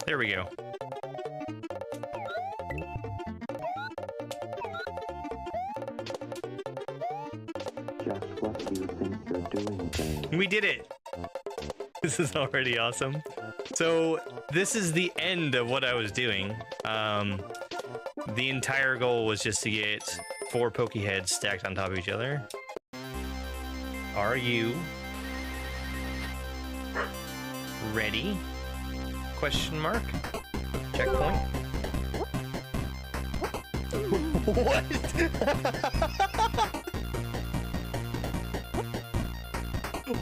There we go. Just what do you think you're doing, Jane? We did it! This is already awesome. So, this is the end of what I was doing. The entire goal was just to get 4 pokey heads stacked on top of each other. Are you ready? Question mark? Checkpoint. What?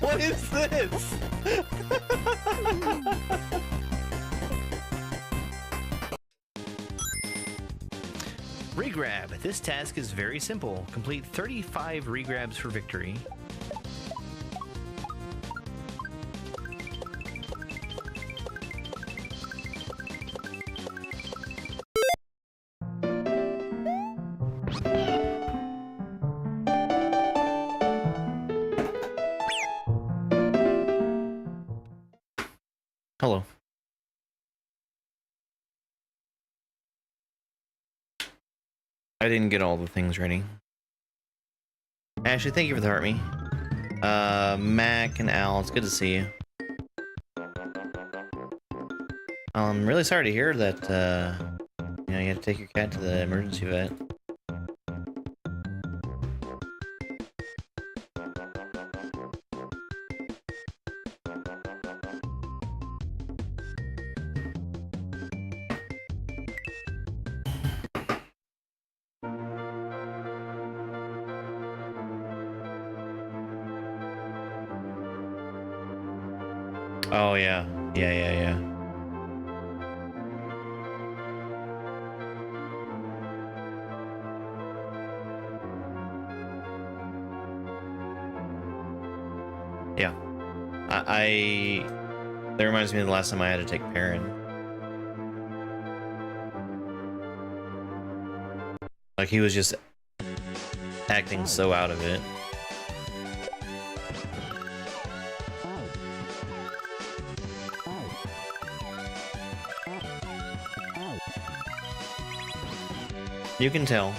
What is this? Regrab. This task is very simple. Complete 35 regrabs for victory. Hello. I didn't get all the things ready. Ashley, thank you for the heart me. Mac and Al, it's good to see you. I'm really sorry to hear that, you know, you had to take your cat to the emergency vet. Oh, yeah. Yeah. Yeah. That reminds me of the last time I had to take Perrin. Like, he was just acting so out of it. You can tell.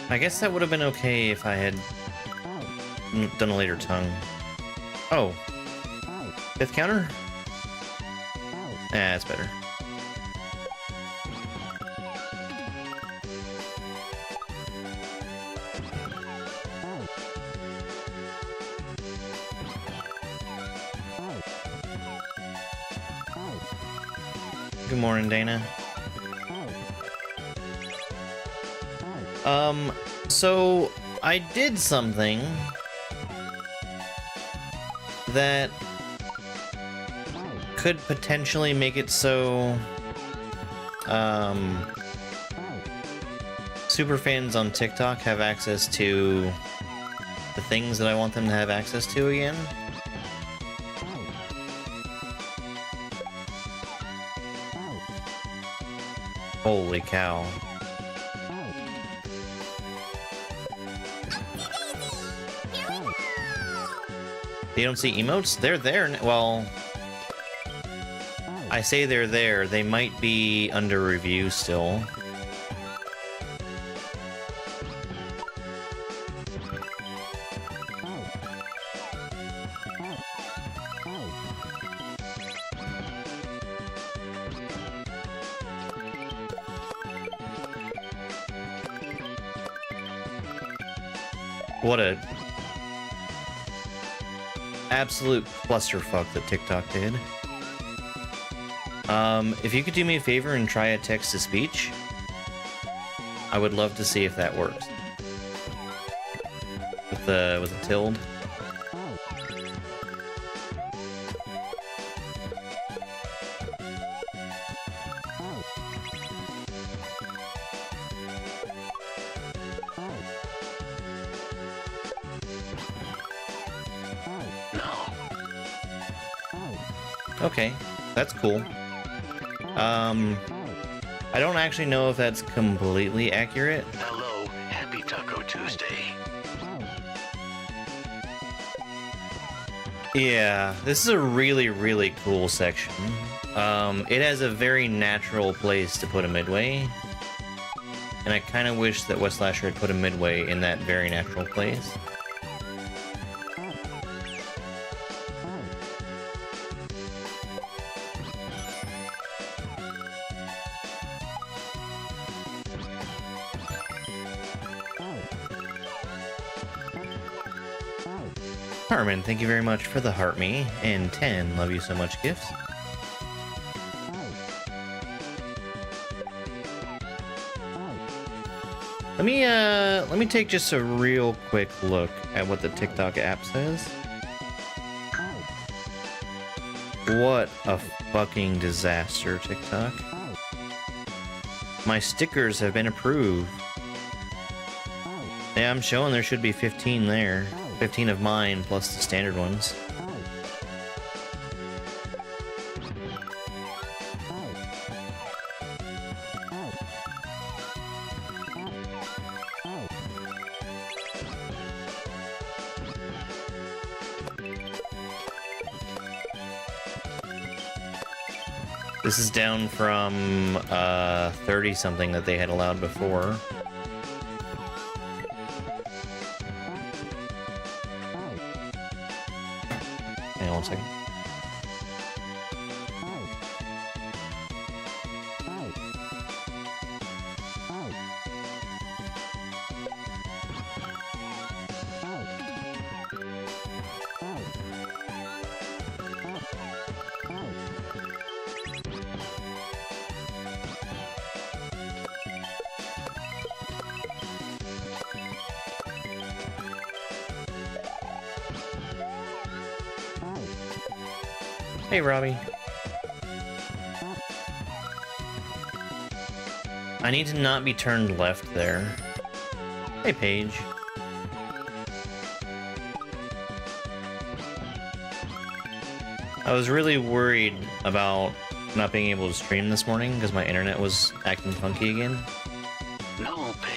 I guess that would have been okay if I had done a later tongue. Oh. 5th counter? That's better. Good morning, Dana. So I did something that could potentially make it so super fans on TikTok have access to the things that I want them to have access to again. Holy cow. You don't see emotes? They're there. Well, I say they're there. They might be under review still. What a absolute clusterfuck that TikTok did. If you could do me a favor and try a text-to-speech, I would love to see if that works. With a tilde. Okay, that's cool. I don't actually know if that's completely accurate. Hello, happy Taco Tuesday. Yeah, this is a really, really cool section. It has a very natural place to put a midway. And I kind of wish that West Slasher had put a midway in that very natural place. Carmen, thank you very much for the heart me, and 10, love you so much gifts. Let me take just a real quick look at what the TikTok app says. What a fucking disaster, TikTok. My stickers have been approved. Yeah, I'm showing there should be 15 there. 15 of mine plus the standard ones. This is down from 30 something that they had allowed before. Hang on one second. Hey, Robbie. I need to not be turned left there. Hey, Paige. I was really worried about not being able to stream this morning because my internet was acting funky again. No, Paige.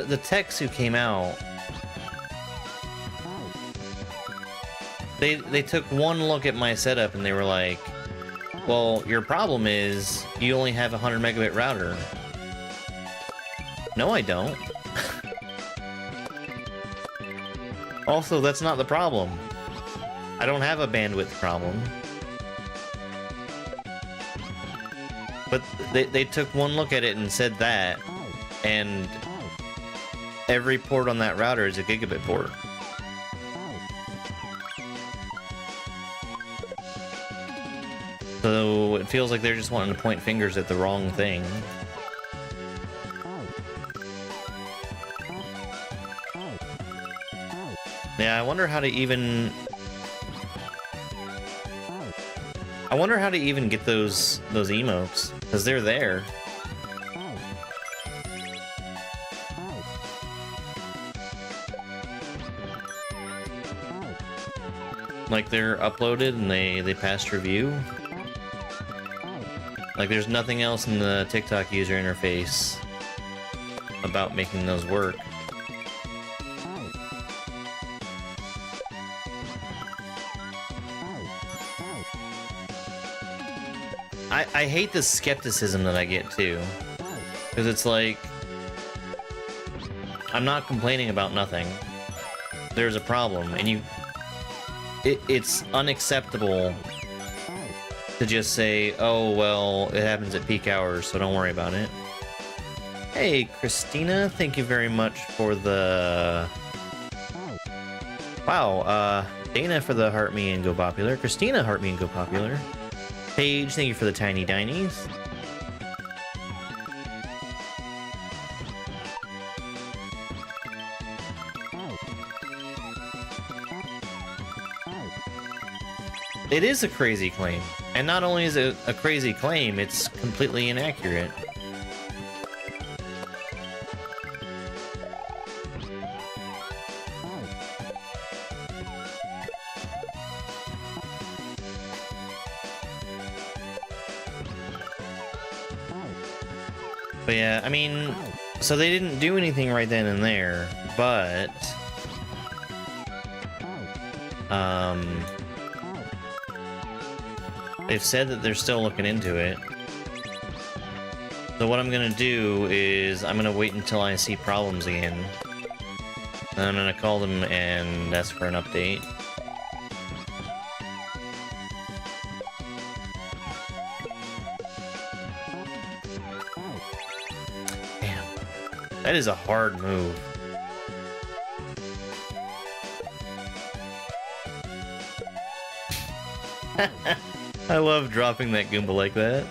The techs who came out, they took one look at my setup and they were like, well, your problem is you only have a 100 megabit router. No, I don't. Also, that's not the problem. I don't have a bandwidth problem. But they took one look at it and said that, and every port on that router is a gigabit port. So it feels like they're just wanting to point fingers at the wrong thing. Yeah, I wonder how to even get those emotes, because they're there. Like they're uploaded and they passed review. Like there's nothing else in the TikTok user interface about making those work. I hate the skepticism that I get too, because it's like, I'm not complaining about nothing. There's a problem, and it's unacceptable to just say, oh, well, it happens at peak hours, so don't worry about it. Hey, Christina, thank you very much for the... Wow, Dana for the Heart Me and Go Popular. Christina, Heart Me and Go Popular. Paige, thank you for the Tiny Dinies. It is a crazy claim. And not only is it a crazy claim, it's completely inaccurate. But yeah, I mean, so they didn't do anything right then and there, but they've said that they're still looking into it. So what I'm gonna do is I'm gonna wait until I see problems again. And I'm gonna call them and ask for an update. Damn. That is a hard move. I love dropping that Goomba like that.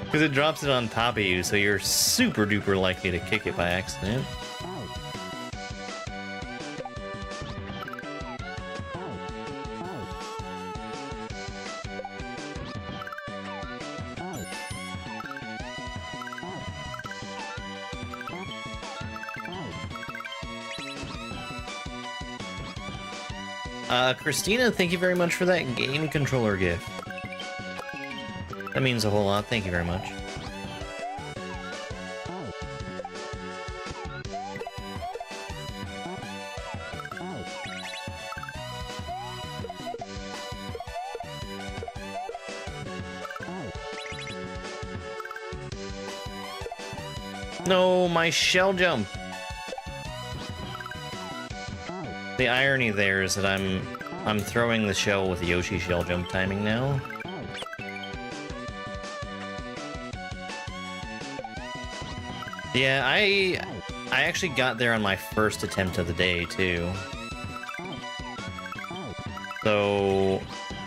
Because it drops it on top of you, so you're super duper likely to kick it by accident. Christina, thank you very much for that game controller gift. That means a whole lot. Thank you very much. No, my shell jump. The irony there is that I'm throwing the shell with Yoshi shell jump timing now. Yeah, I actually got there on my first attempt of the day too. So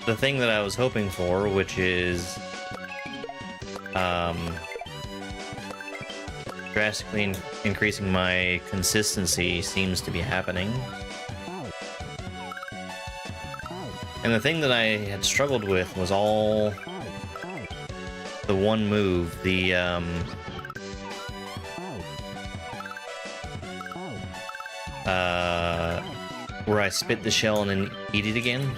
the thing that I was hoping for, which is drastically increasing my consistency, seems to be happening. And the thing that I had struggled with was all the one move, the where I spit the shell and then eat it again.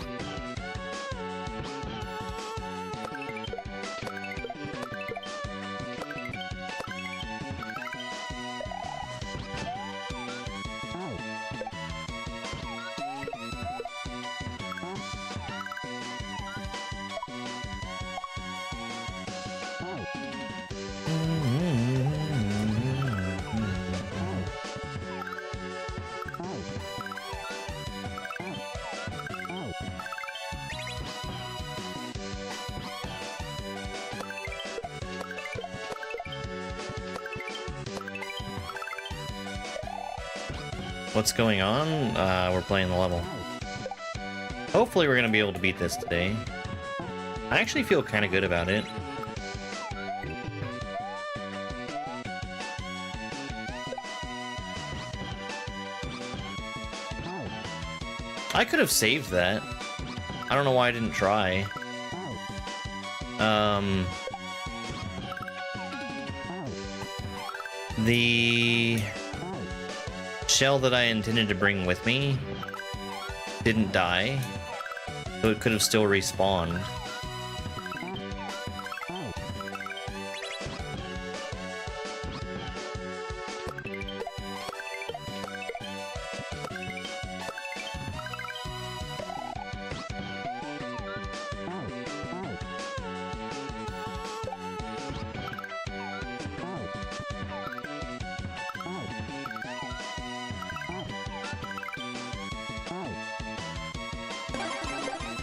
What's going on? We're playing the level. Hopefully we're gonna be able to beat this today. I actually feel kind of good about it. I could have saved that. I don't know why I didn't try. The shell that I intended to bring with me didn't die, so it could have still respawned.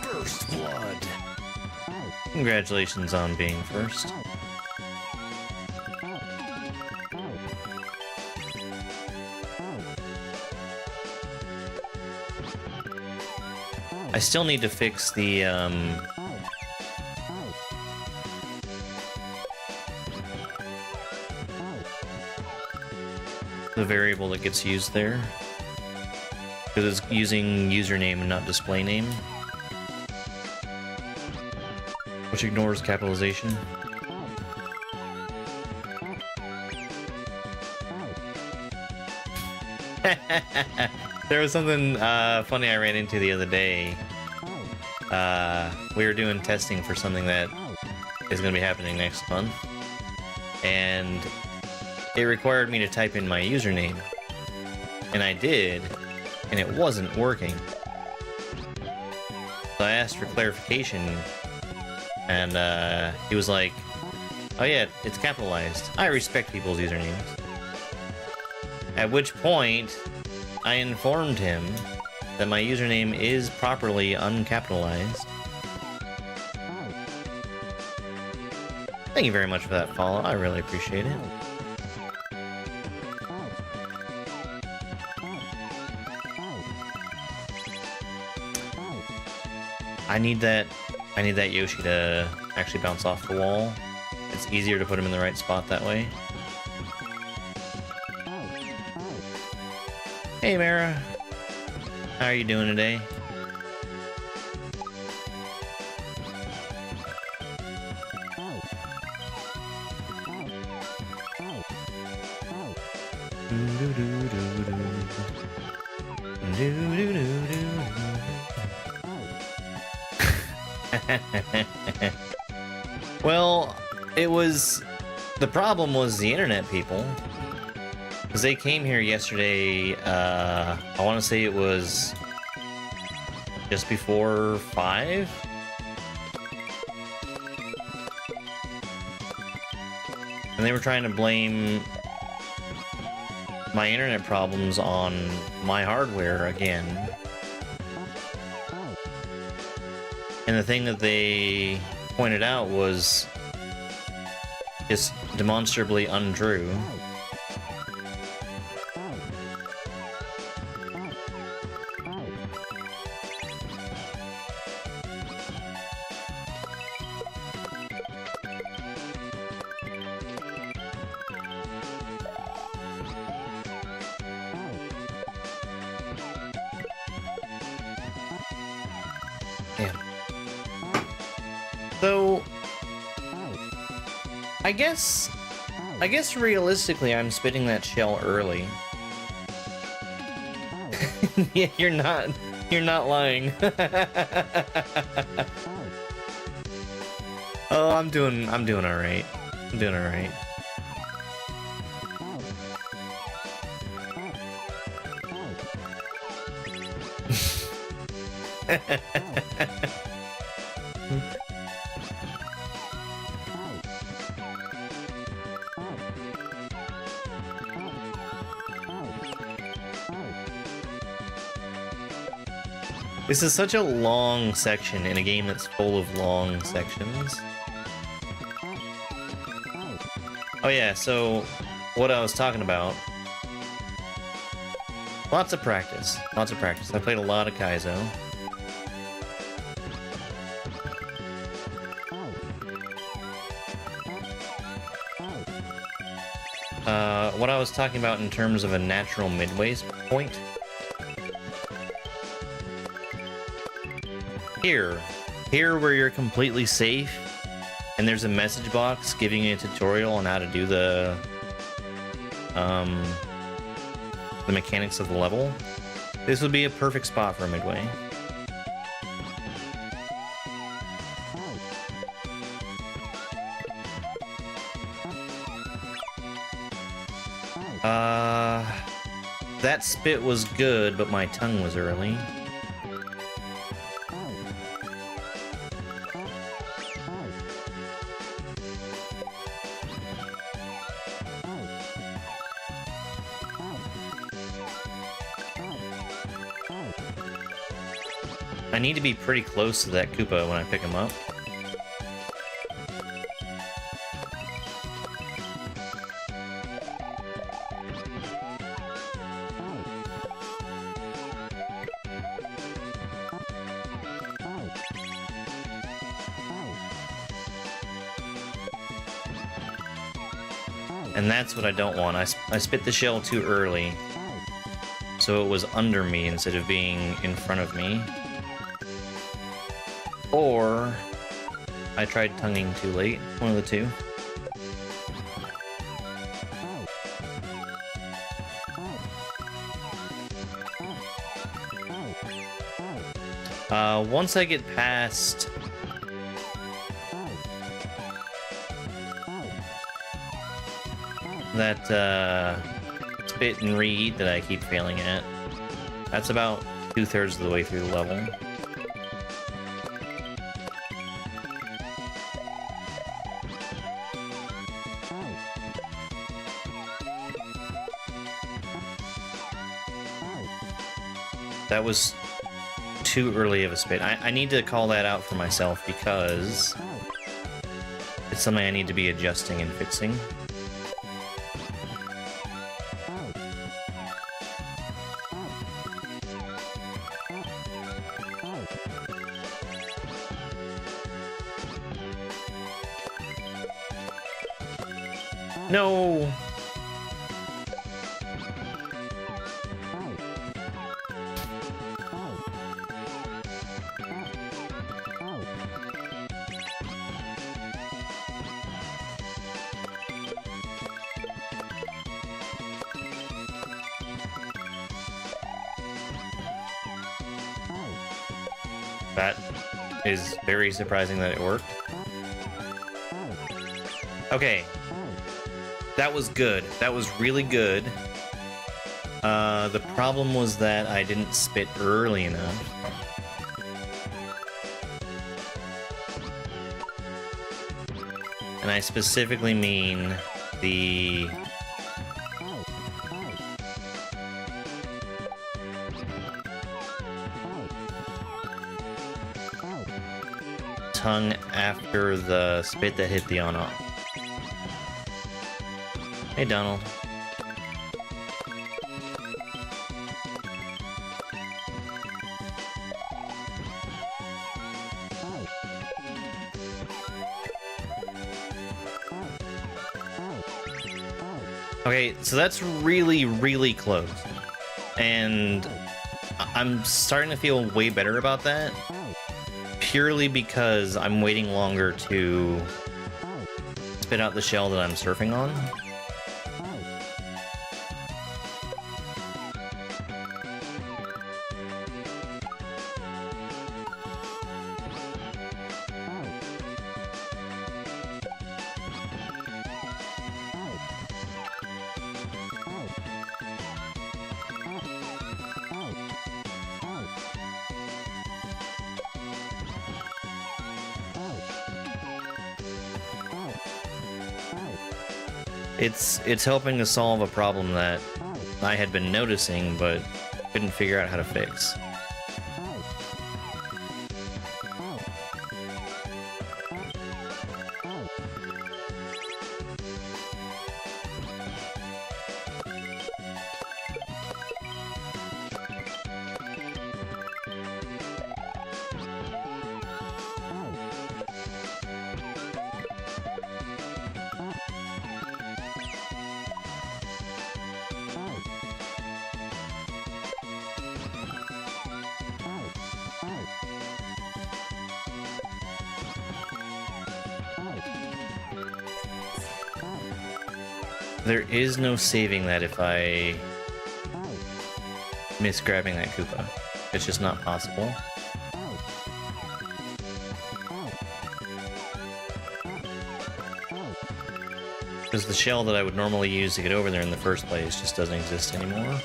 First blood. Congratulations on being first. I still need to fix the variable that gets used there. Because it's using username and not display name. Which ignores capitalization. There was something funny I ran into the other day. We were doing testing for something that is going to be happening next month. And it required me to type in my username. And I did, and it wasn't working. So I asked for clarification, and he was like, oh yeah, it's capitalized. I respect people's usernames. At which point, I informed him that my username is properly uncapitalized. Thank you very much for that follow. I really appreciate it. I need that Yoshi to actually bounce off the wall. It's easier to put him in the right spot that way. Hey Mara, how are you doing today? Well, the problem was the internet people. Because they came here yesterday, I want to say it was just before 5? And they were trying to blame my internet problems on my hardware again. And the thing that they pointed out was just demonstrably untrue. So, I guess realistically I'm spitting that shell early. Yeah, you're not lying. Oh, I'm doing all right. I'm doing all right. This is such a long section in a game that's full of long sections. Oh yeah, so what I was talking about. Lots of practice. Lots of practice. I played a lot of Kaizo. What I was talking about in terms of a natural midway point. Here where you're completely safe, and there's a message box giving you a tutorial on how to do the mechanics of the level. This would be a perfect spot for a midway. That spit was good, but my tongue was early. I need to be pretty close to that Koopa when I pick him up. And that's what I don't want. I spit the shell too early. so it was under me instead of being in front of me. Or I tried tonguing too late. One of the two. Once I get past that spit and reheat that I keep failing at, that's about 2/3 of the way through the level. That was too early of a spit. I need to call that out for myself because it's something I need to be adjusting and fixing. No! That is very surprising that it worked. Okay. That was good. That was really good. The problem was that I didn't spit early enough. And I specifically mean the tongue after the spit that hit the on-off. Hey, Donald. Okay, so that's really, really close. And I'm starting to feel way better about that. Purely because I'm waiting longer to spit out the shell that I'm surfing on. It's helping to solve a problem that I had been noticing but couldn't figure out how to fix. There is no saving that if I miss grabbing that Koopa. It's just not possible. Because the shell that I would normally use to get over there in the first place just doesn't exist anymore.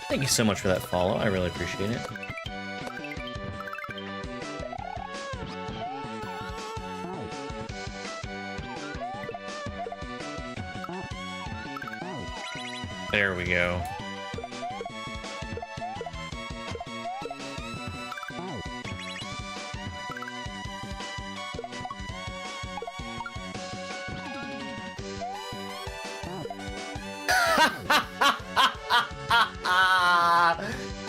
Thank you so much for that follow, I really appreciate it. There we go.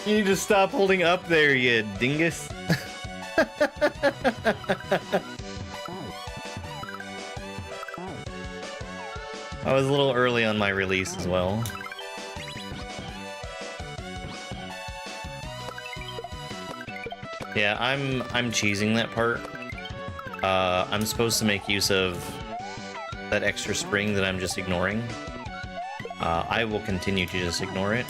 You need to stop holding up there, you dingus. I was a little early on my release as well. Yeah, I'm cheesing that part. I'm supposed to make use of that extra spring that I'm just ignoring. I will continue to just ignore it.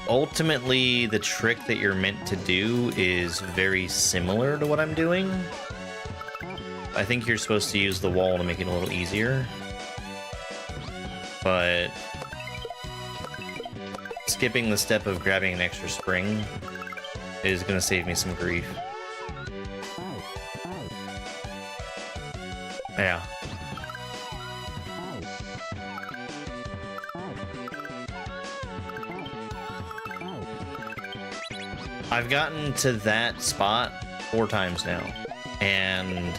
Ultimately, the trick that you're meant to do is very similar to what I'm doing. I think you're supposed to use the wall to make it a little easier. But skipping the step of grabbing an extra spring is going to save me some grief. Yeah. I've gotten to that spot 4 times now, and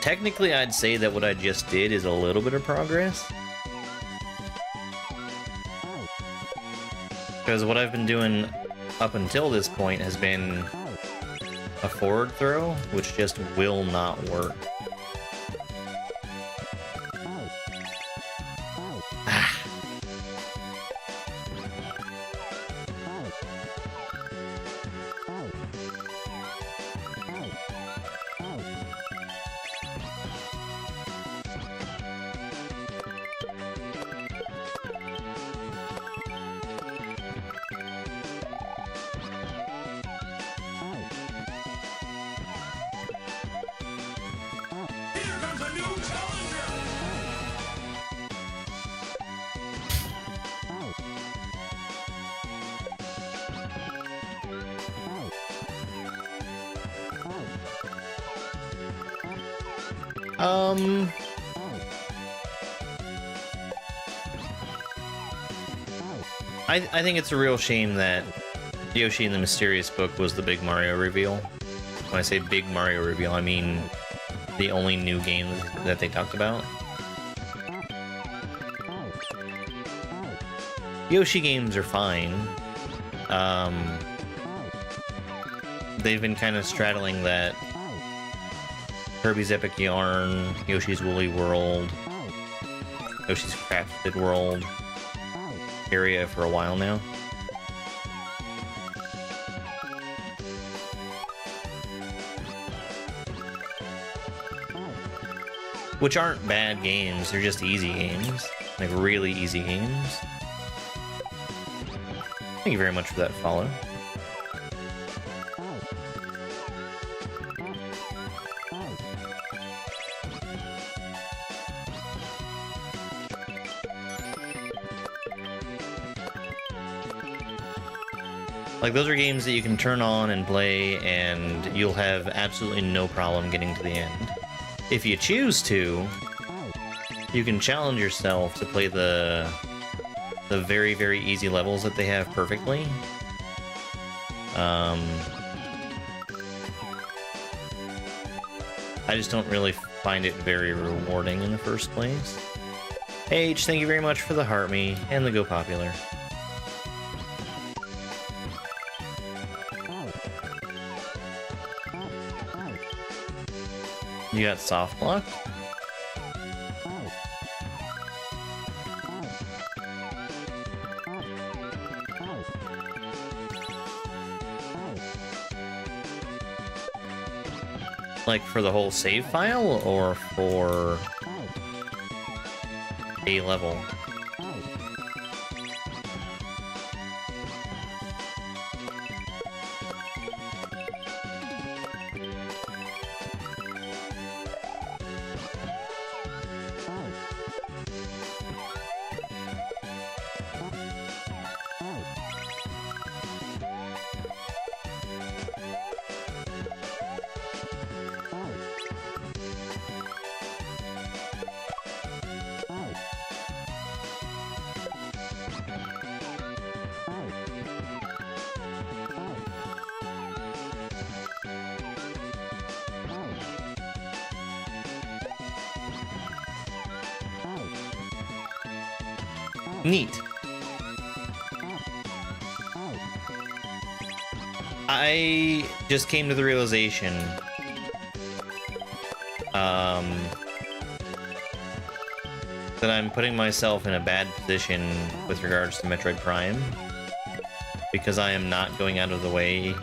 technically I'd say that what I just did is a little bit of progress, because what I've been doing up until this point has been a forward throw, which just will not work. I think it's a real shame that Yoshi in the Mysterious Book was the big Mario reveal. When I say big Mario reveal, I mean the only new game that they talked about. Yoshi games are fine. They've been kind of straddling that Kirby's Epic Yarn, Yoshi's Woolly World, Yoshi's Crafted World area for a while now. Which aren't bad games, they're just easy games. Like, really easy games. Thank you very much for that follow. Like, those are games that you can turn on and play, and you'll have absolutely no problem getting to the end. If you choose to, you can challenge yourself to play the very, very easy levels that they have perfectly. I just don't really find it very rewarding in the first place. H, thank you very much for the heart me and the Go Popular. You got soft block? Like for the whole save file or for a level? Neat. I just came to the realization that I'm putting myself in a bad position with regards to Metroid Prime, because I am not going out of my way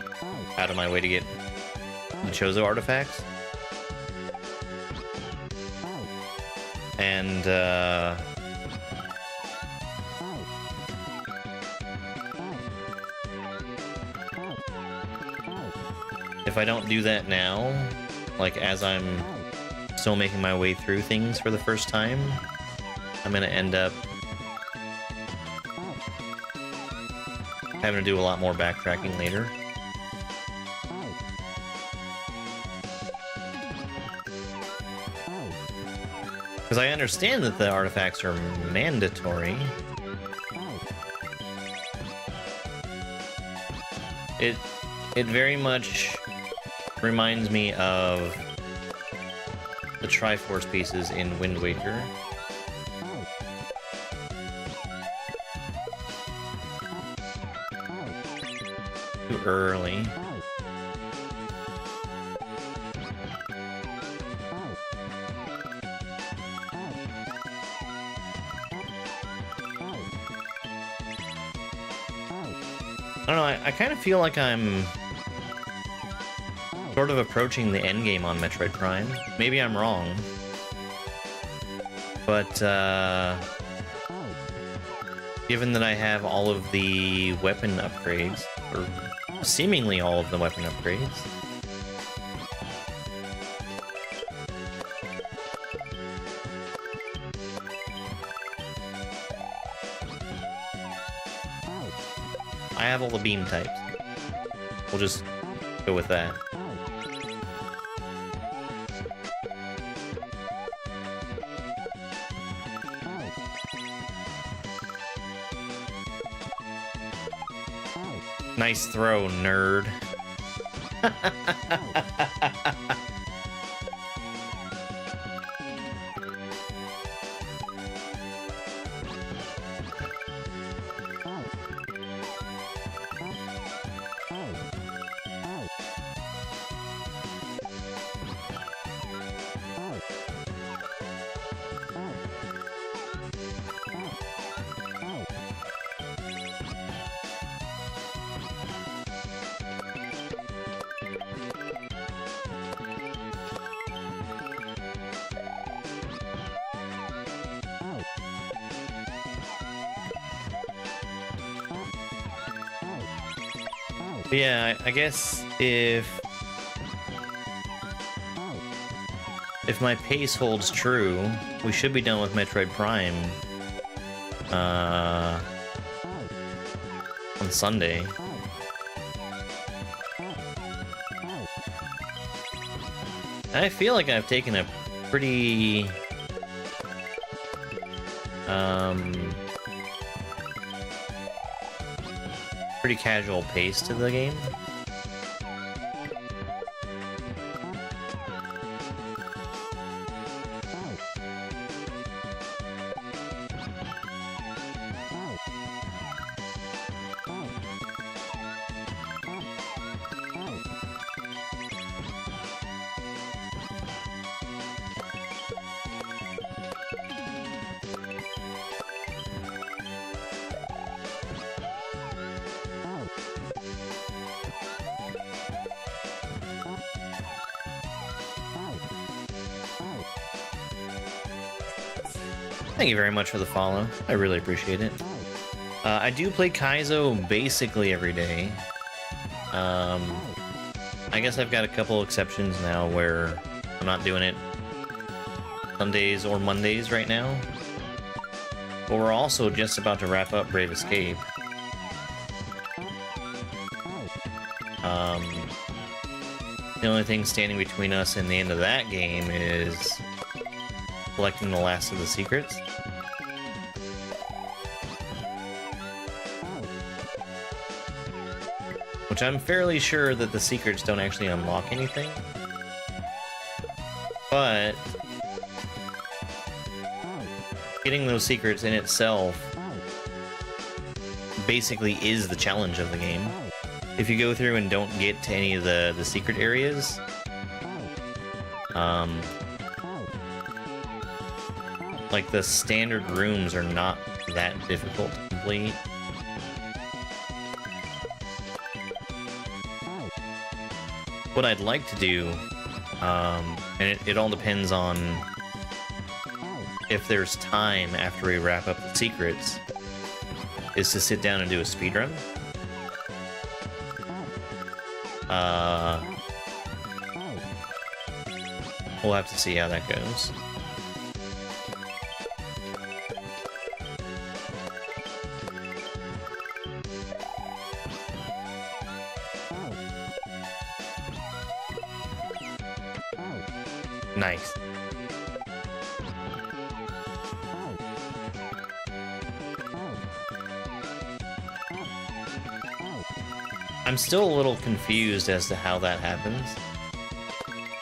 to get the Chozo artifacts. And if I don't do that now, like as I'm still making my way through things for the first time, I'm gonna end up having to do a lot more backtracking later. Because I understand that the artifacts are mandatory. It very much reminds me of the Triforce pieces in Wind Waker. Too early. I don't know, I kind of feel like I'm sort of approaching the end game on Metroid Prime. Maybe I'm wrong. But, given that I have all of the weapon upgrades, or seemingly all of the weapon upgrades, I have all the beam types. We'll just go with that. Nice throw, nerd. But yeah, I guess if my pace holds true, we should be done with Metroid Prime on Sunday. I feel like I've taken a pretty pretty casual pace to the game. Thank you very much for the follow. I really appreciate it. I do play Kaizo basically every day. I guess I've got a couple exceptions now where I'm not doing it Sundays or Mondays right now. But we're also just about to wrap up Brave Escape. The only thing standing between us and the end of that game is collecting the last of the secrets. Which I'm fairly sure that the secrets don't actually unlock anything. But getting those secrets in itself basically is the challenge of the game. If you go through and don't get to any of the secret areas, Like, the standard rooms are not that difficult to complete. What I'd like to do, and it all depends on if there's time after we wrap up the secrets, is to sit down and do a speedrun. We'll have to see how that goes. Nice. I'm still a little confused as to how that happens.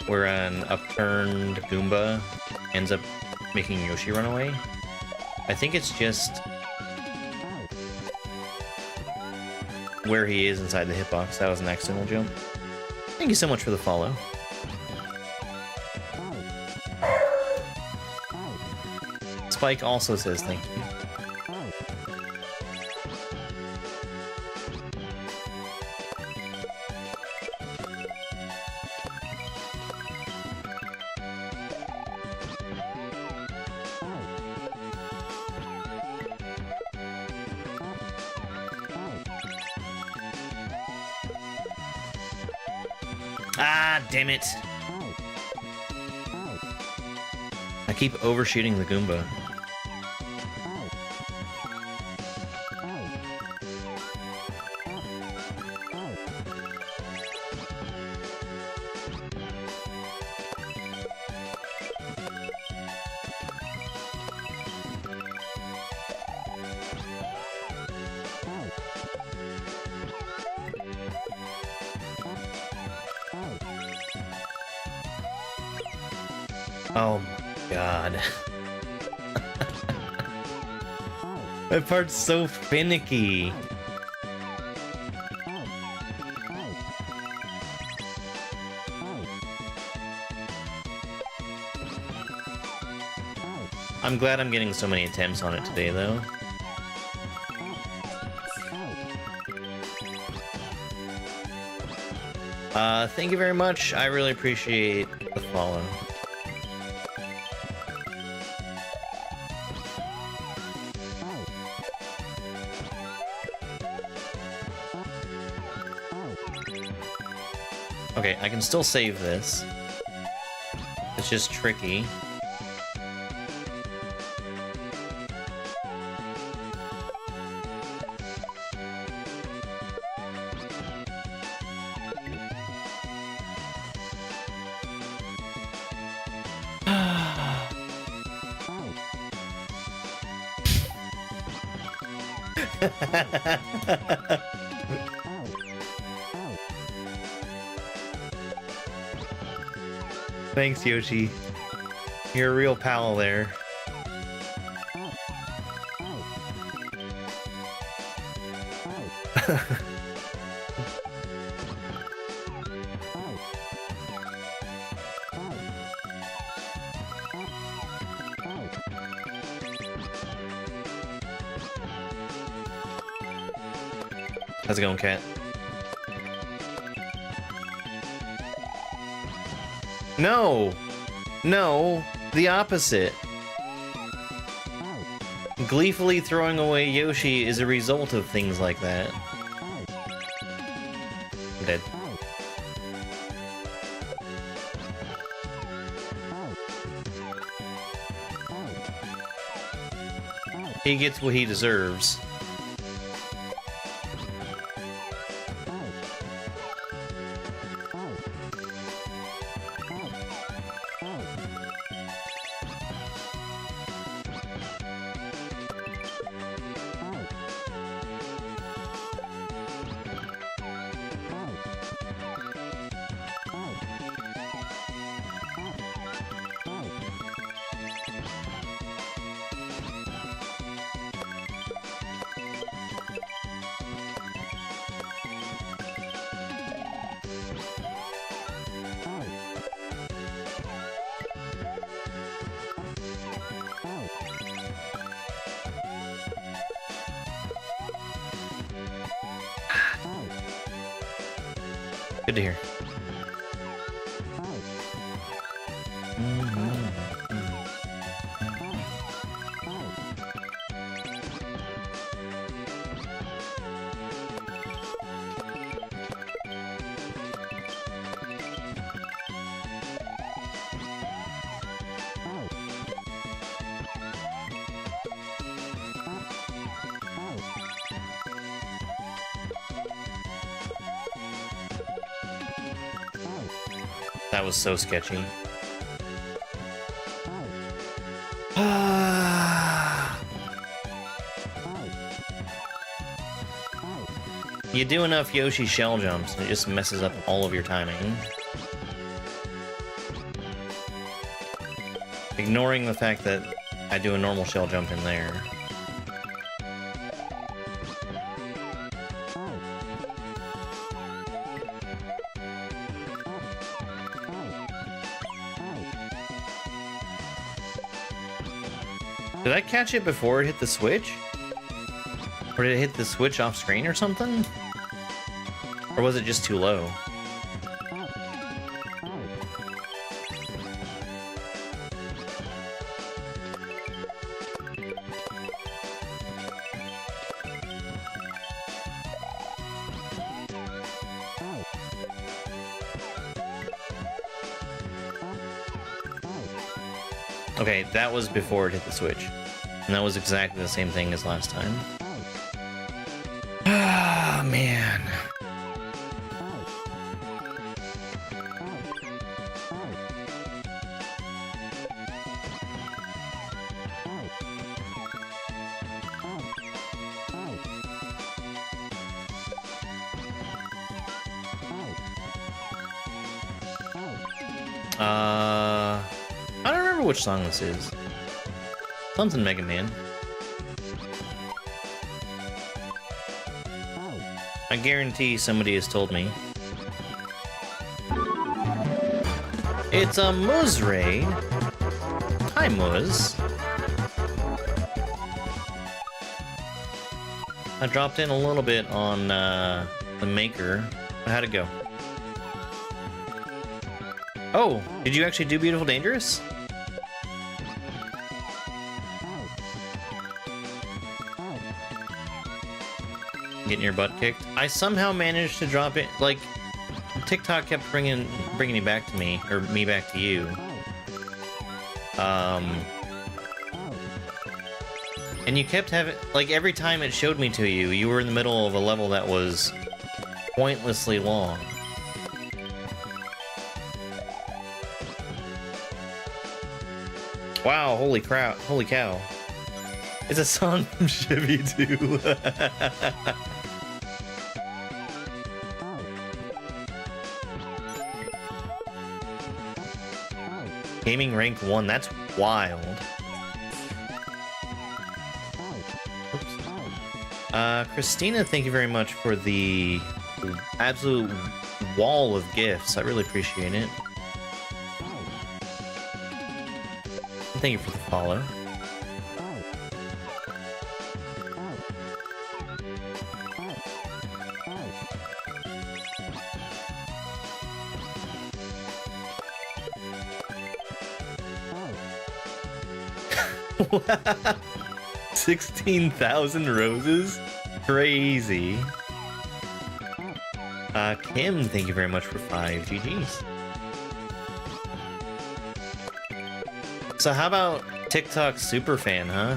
Where an upturned Goomba ends up making Yoshi run away. I think it's just where he is inside the hitbox. That was an accidental jump. Thank you so much for the follow. Spike also says thank you. Ah, damn it. I keep overshooting the Goomba. Oh my god. That part's so finicky. I'm glad I'm getting so many attempts on it today, though. Thank you very much. I really appreciate the follow. Okay, I can still save this. It's just tricky. Thanks, Yoshi. You're a real pal there. How's it going, Cat? No! No, the opposite. Gleefully throwing away Yoshi is a result of things like that. I'm dead. He gets what he deserves. Good to hear. That was so sketchy. You do enough Yoshi shell jumps and it just messes up all of your timing. Ignoring the fact that I do a normal shell jump in there. Did I catch it before it hit the switch? Or did it hit the switch off screen or something? Or was it just too low? Okay, that was before it hit the switch. And that was exactly the same thing as last time. Ah, man. I don't remember which song this is. Something Mega Man. I guarantee somebody has told me. It's a Muz raid. Hi, Muz. I dropped in a little bit on the Maker. How'd it go? Oh, did you actually do Beautiful Dangerous? Getting your butt kicked. I somehow managed to drop it. Like, TikTok kept bringing you back to me, or me back to you. And you kept having, like, every time it showed me to you, you were in the middle of a level that was pointlessly long. Wow, holy crap, holy cow. It's a song from Sheffy too. Gaming rank 1, that's wild. Oops. Christina, thank you very much for the absolute wall of gifts. I really appreciate it. Thank you for the follow. Wow. 16,000 roses? Crazy. Kim, thank you very much for 5 GGs. So how about TikTok superfan, huh?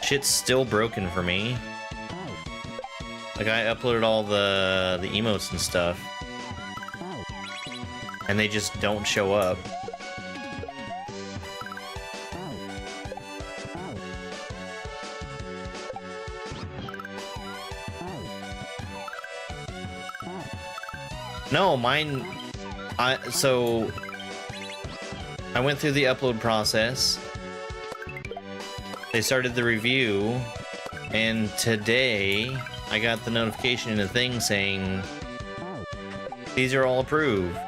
Shit's still broken for me. Like, I uploaded all the emotes and stuff, and they just don't show up. No, mine... So... I went through the upload process. They started the review, and today I got the notification in the thing saying these are all approved.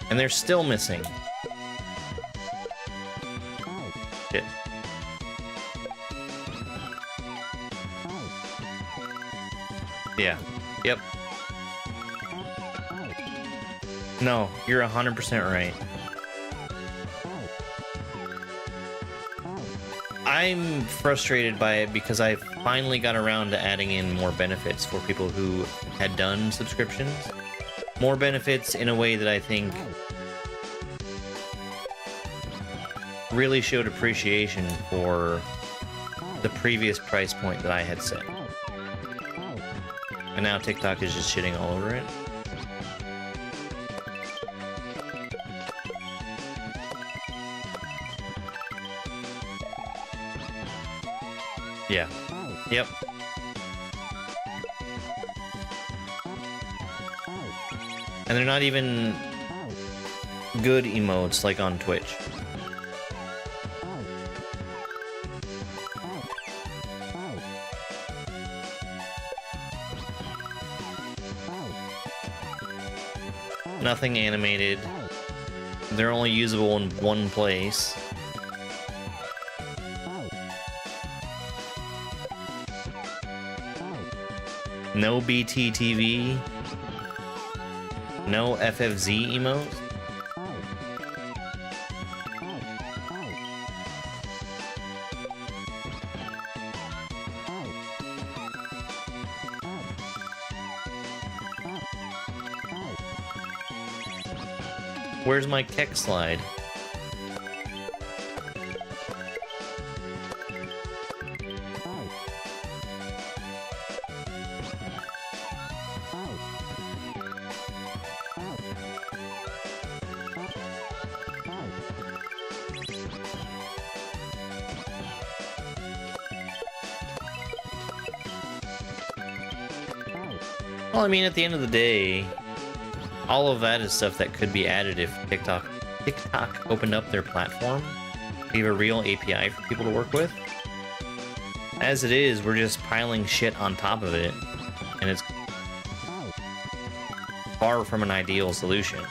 And they're still missing. Shit. Yeah. Yep. No, you're 100% right. I'm frustrated by it because I finally got around to adding in more benefits for people who had done subscriptions. More benefits in a way that I think really showed appreciation for the previous price point that I had set. And now TikTok is just shitting all over it. Yeah. Yep. And they're not even good emotes like on Twitch. Nothing animated. They're only usable in one place. No BTTV. No FFZ emotes. Where's my Keck slide? Well, I mean, at the end of the day, all of that is stuff that could be added if TikTok opened up their platform, gave a real API for people to work with. As it is, we're just piling shit on top of it, and it's far from an ideal solution.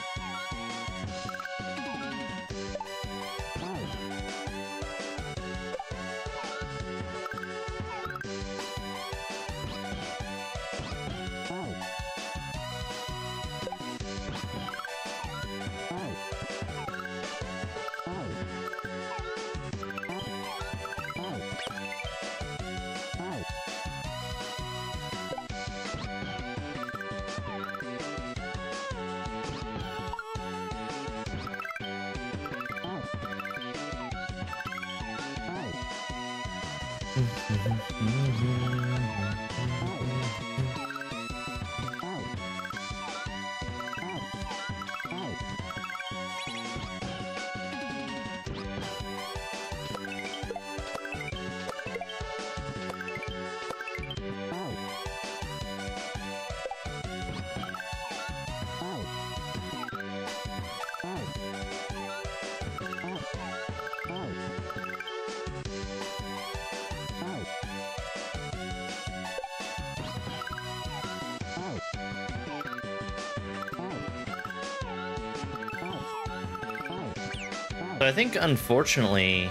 But I think, unfortunately,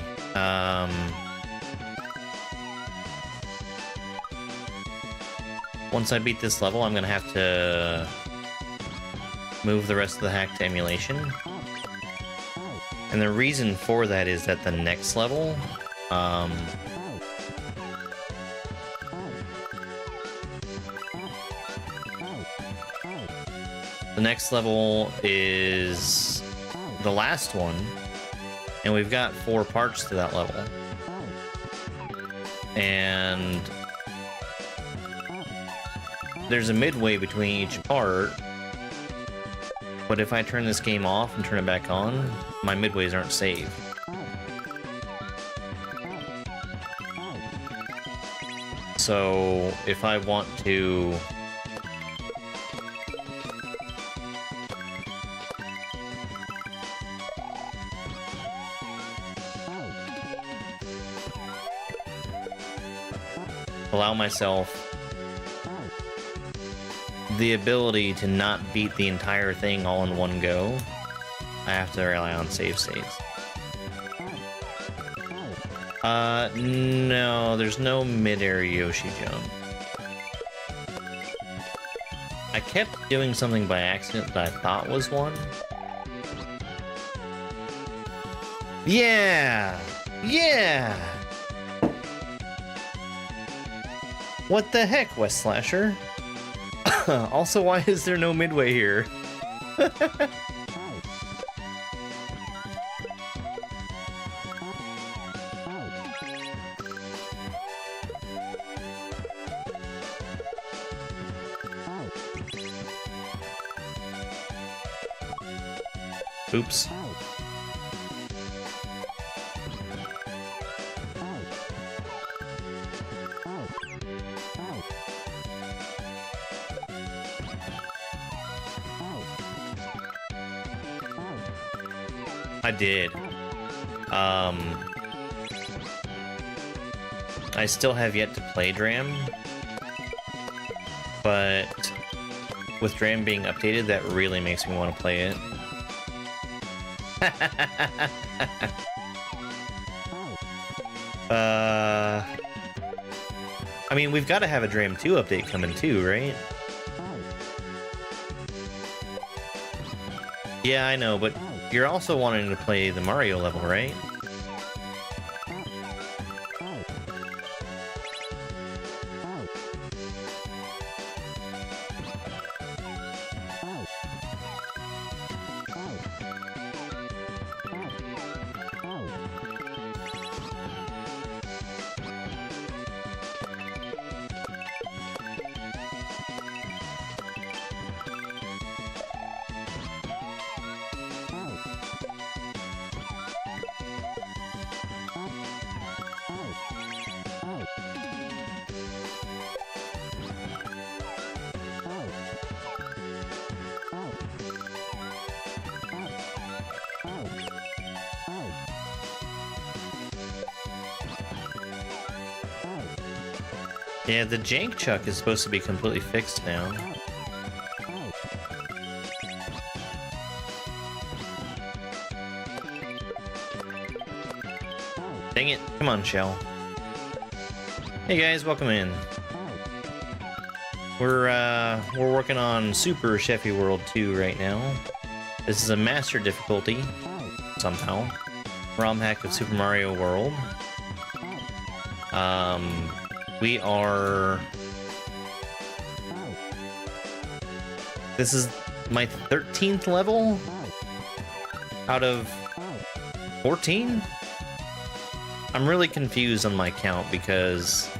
once I beat this level, I'm gonna have to move the rest of the hack to emulation. And the reason for that is that the next level, the next level is the last one, and we've got 4 parts to that level. And there's a midway between each part, but if I turn this game off and turn it back on, my midways aren't saved. So if I want to allow myself the ability to not beat the entire thing all in one go, I have to rely on save states. No, there's no mid-air Yoshi jump. I kept doing something by accident that I thought was one. Yeah! Yeah! What the heck, West Slasher? Also, why is there no midway here? Oops. I did. I still have yet to play Dram, but with Dram being updated, that really makes me want to play it. I mean, we've got to have a Dram 2 update coming too, right? Yeah, I know, but you're also wanting to play the Mario level, right? Yeah, the jank chuck is supposed to be completely fixed now. Dang it. Come on, Shell. Hey guys, welcome in. We're working on Super Sheffy World 2 right now. This is a master difficulty, somehow. ROM hack of Super Mario World. We are... This is my 13th level out of 14? I'm really confused on my count because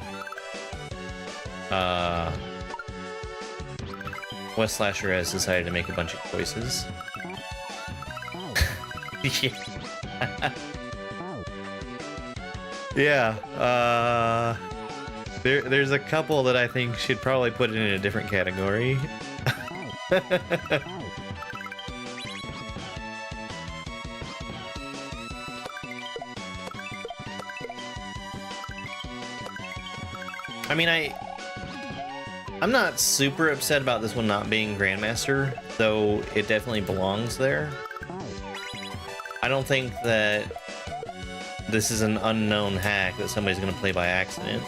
West Slasher has decided to make a bunch of choices. Yeah, there's a couple that I think should probably put it in a different category. I mean, I'm not super upset about this one not being Grandmaster, though it definitely belongs there. I don't think that this is an unknown hack that somebody's going to play by accident.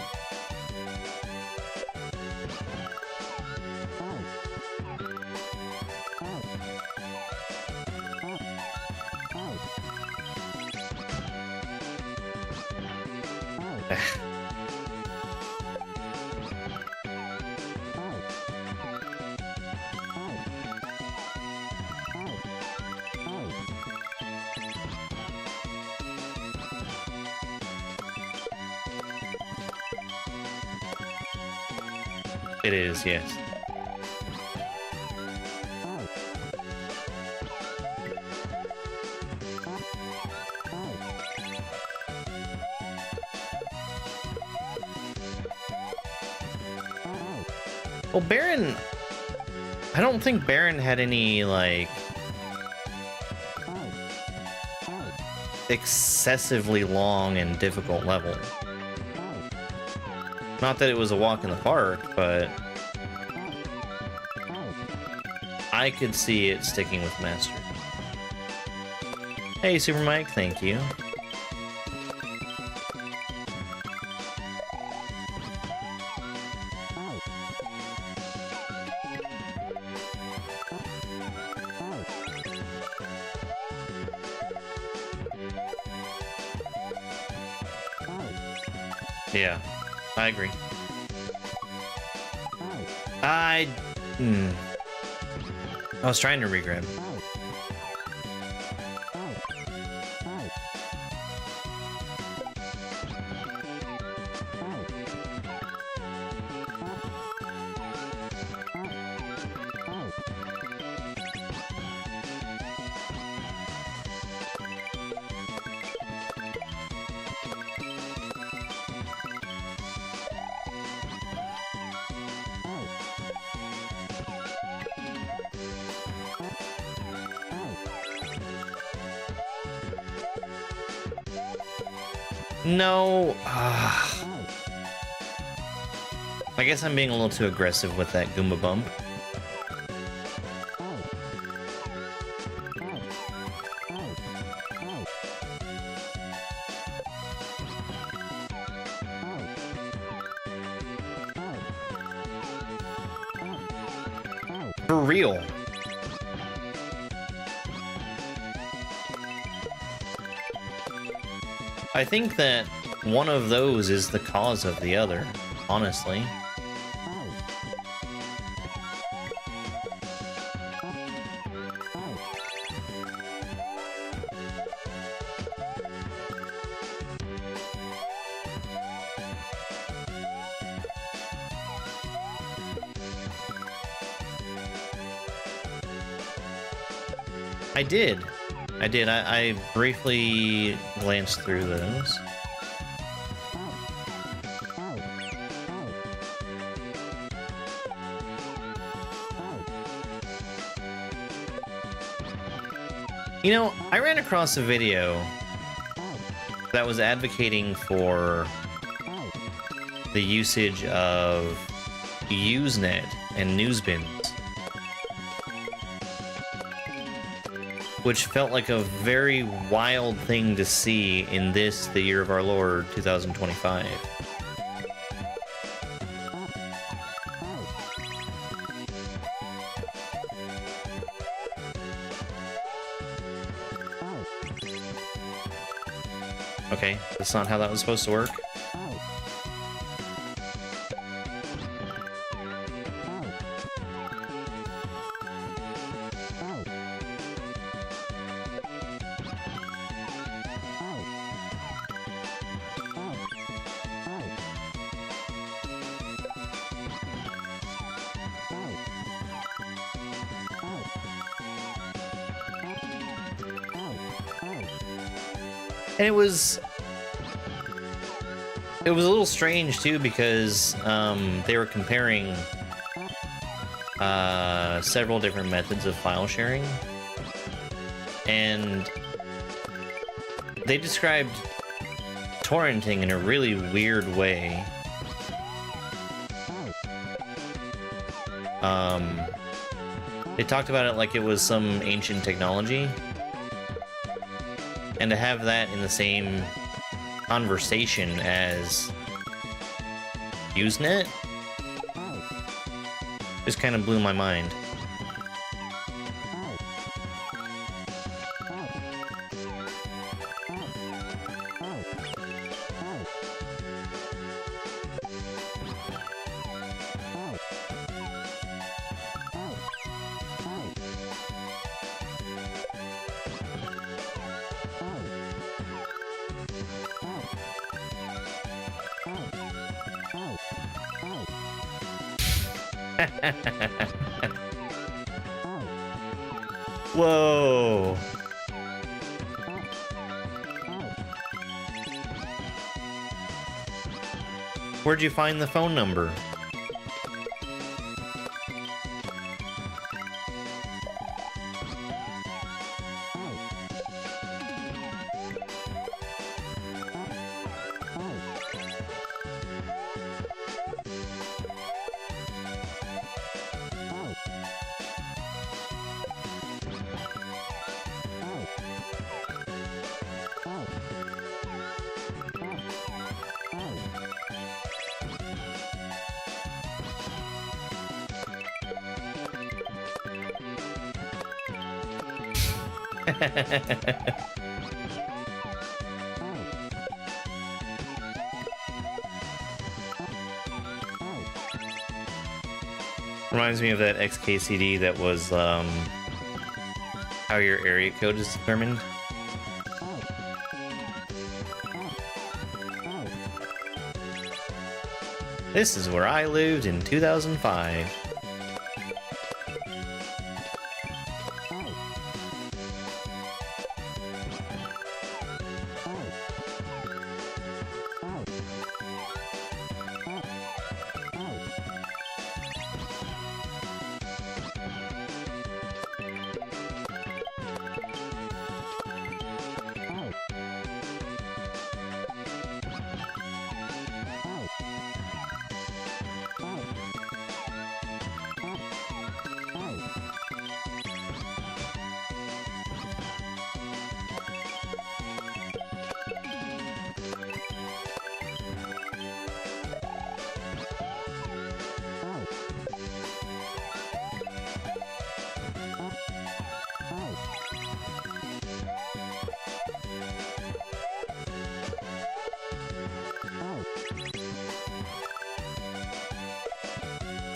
It is, yes. Well, Baron... I don't think Baron had any, like... excessively long and difficult level. Not that it was a walk in the park, but I could see it sticking with Master. Hey, Super Mike, thank you. Yeah, I agree. I was trying to regrab. No. I guess I'm being a little too aggressive with that Goomba bump. For real. I think that one of those is the cause of the other, honestly. I did. I briefly glanced through those. You know, I ran across a video that was advocating for the usage of Usenet and Newsbins, which felt like a very wild thing to see in this, the year of our Lord, 2025. Okay, that's not how that was supposed to work. And it was a little strange too, because they were comparing several different methods of file sharing, and they described torrenting in a really weird way. They talked about it like it was some ancient technology. And to have that in the same conversation as Usenet just kind of blew my mind. Whoa. Where'd you find the phone number? Reminds me of that XKCD that was how your area code is determined. This is where I lived in 2005.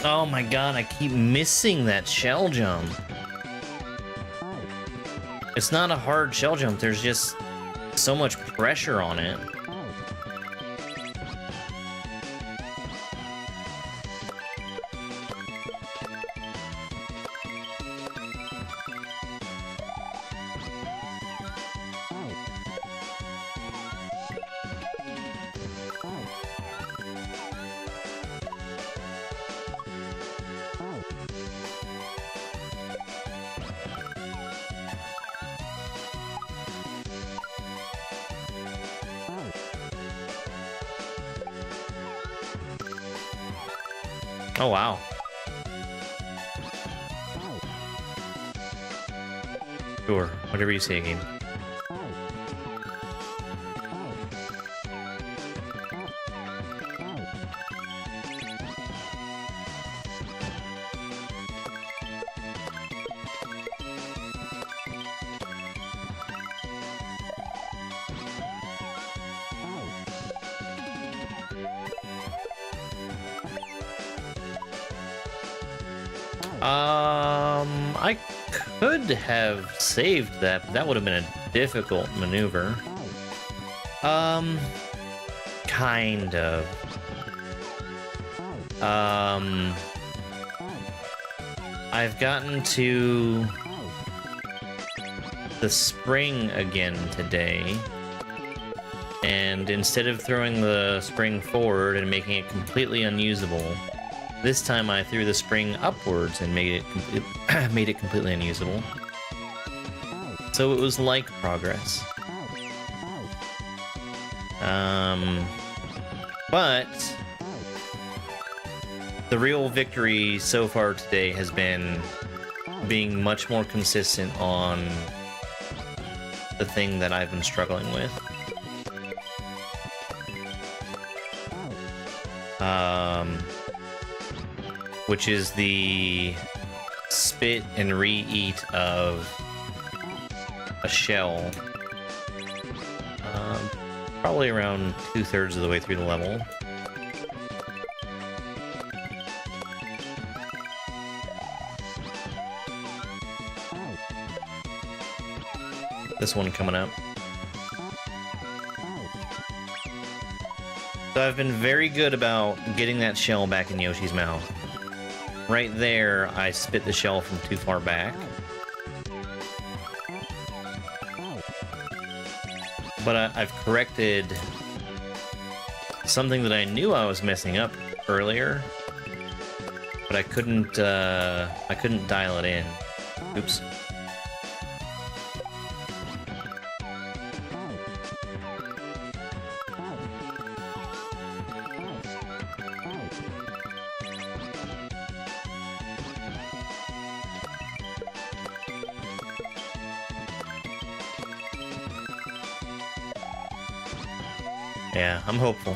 Oh my god, I keep missing that shell jump. It's not a hard shell jump, there's just so much pressure on it. Oh wow. Sure, whatever you say, game. I could have saved that, but that would have been a difficult maneuver. Kind of. I've gotten to the spring again today, and instead of throwing the spring forward and making it completely unusable, this time I threw the spring upwards and made it completely unusable. So it was like progress. But the real victory so far today has been being much more consistent on the thing that I've been struggling with. Which is the spit and re-eat of a shell. Probably around 2/3 of the way through the level. This one coming up. So I've been very good about getting that shell back in Yoshi's mouth. Right there, I spit the shell from too far back. But I've corrected something that I knew I was messing up earlier, but I couldn't dial it in. Oops. Yeah, I'm hopeful.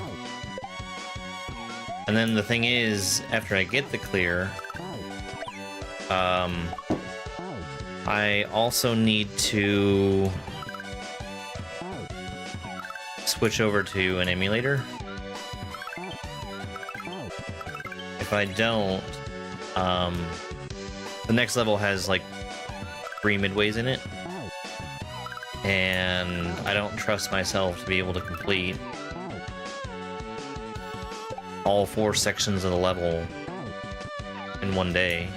And then the thing is, after I get the clear, I also need to switch over to an emulator. If I don't, The next level has like 3 midways in it, and I don't trust myself to be able to complete all 4 sections of the level in one day.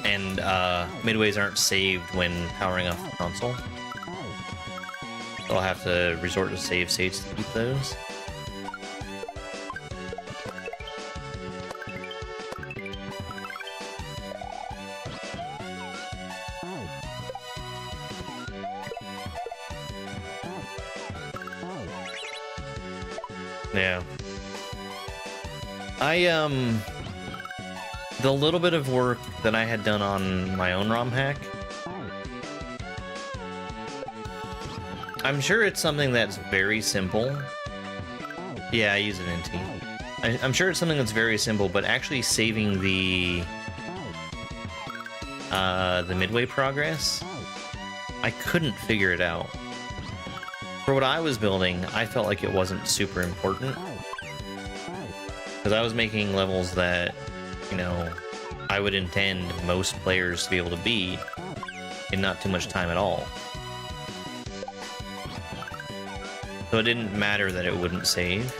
And midways aren't saved when powering off the console. So I'll have to resort to save states to keep those. Yeah. The little bit of work that I had done on my own ROM hack, I'm sure it's something that's very simple. Yeah, I use an NT. I'm sure it's something that's very simple, but actually saving the midway progress, I couldn't figure it out. For what I was building, I felt like it wasn't super important, because I was making levels that, you know, I would intend most players to be able to beat in not too much time at all. So it didn't matter that it wouldn't save.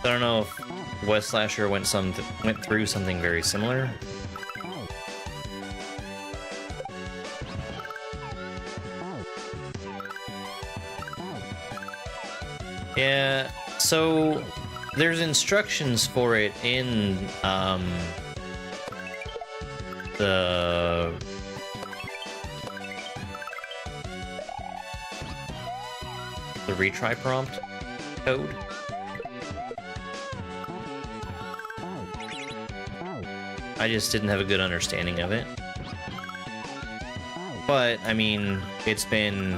I don't know if West Slasher went through something very similar. Yeah, so there's instructions for it in the retry prompt code. I just didn't have a good understanding of it. But, I mean, it's been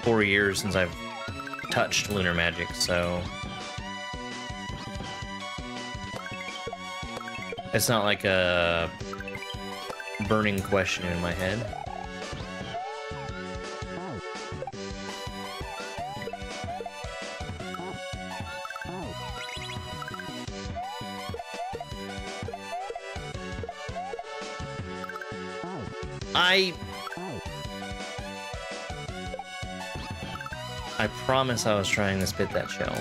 4 years since I've touched lunar magic, so it's not like a burning question in my head. I promise I was trying to spit that shell.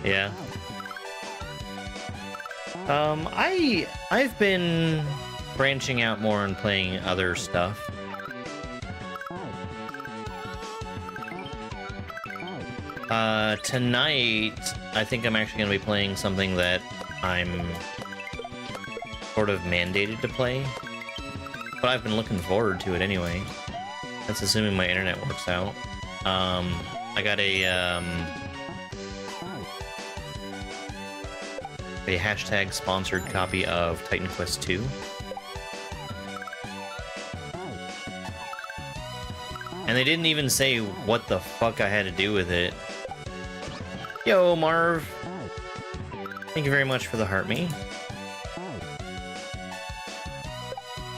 Yeah. I've been branching out more and playing other stuff. Tonight, I think I'm actually going to be playing something that I'm sort of mandated to play, but I've been looking forward to it anyway. That's assuming my internet works out. I got a hashtag sponsored copy of Titan Quest 2. And they didn't even say what the fuck I had to do with it. Yo, Marv. Thank you very much for the heart me.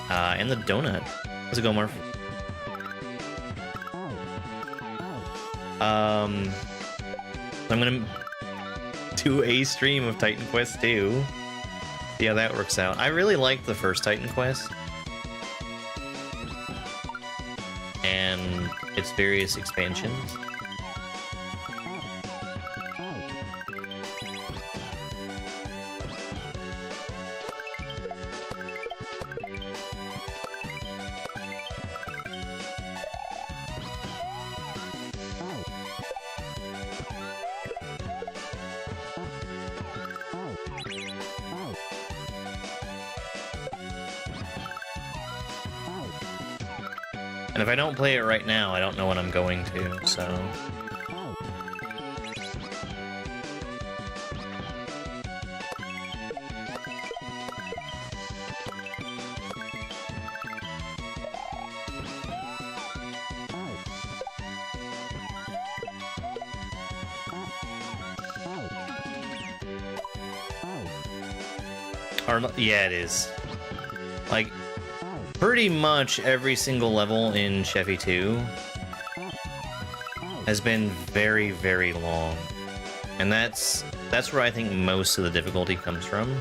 And the donut. How's it go, Marv? I'm gonna do a stream of Titan Quest 2. See how that works out. I really liked the first Titan Quest. And its various expansions. And if I don't play it right now, I don't know when I'm going to, so... Yeah, it is. Like, pretty much every single level in Sheffy 2 has been very, very long. And that's where I think most of the difficulty comes from.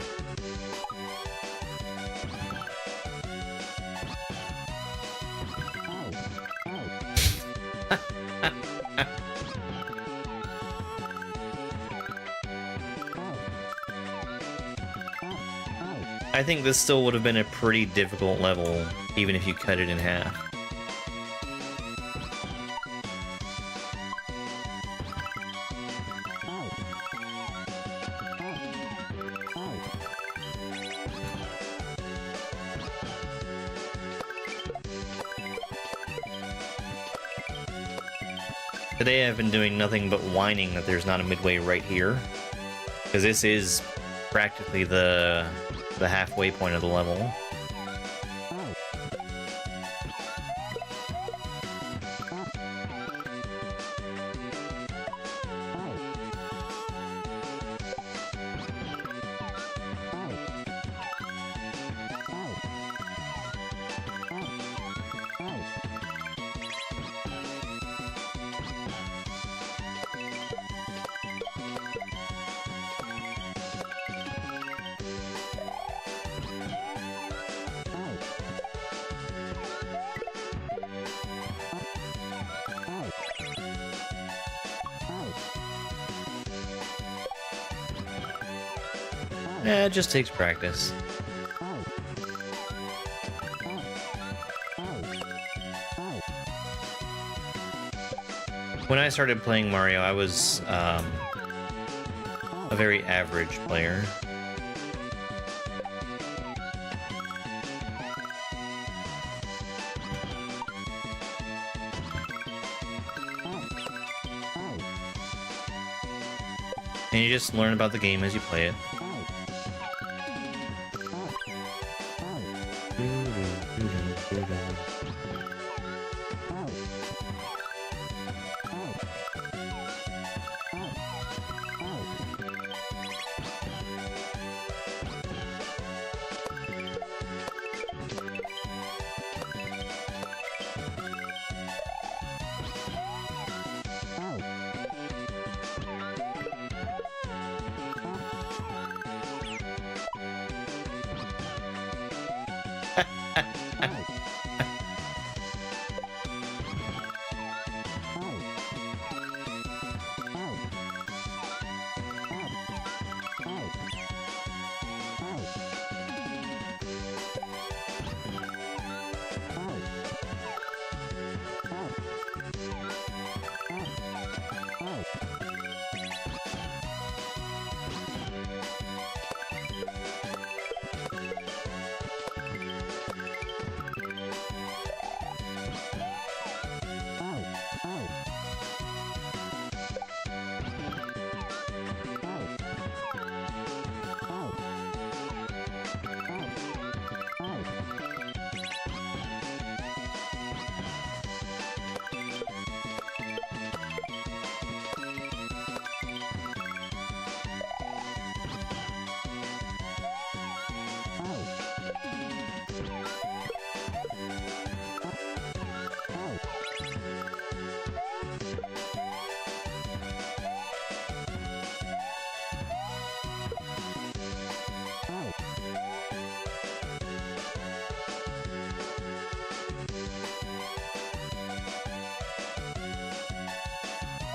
I think this still would have been a pretty difficult level, even if you cut it in half. Today I've been doing nothing but whining that there's not a midway right here, because this is practically the halfway point of the level. Yeah, it just takes practice. When I started playing Mario, I was a very average player. And you just learn about the game as you play it.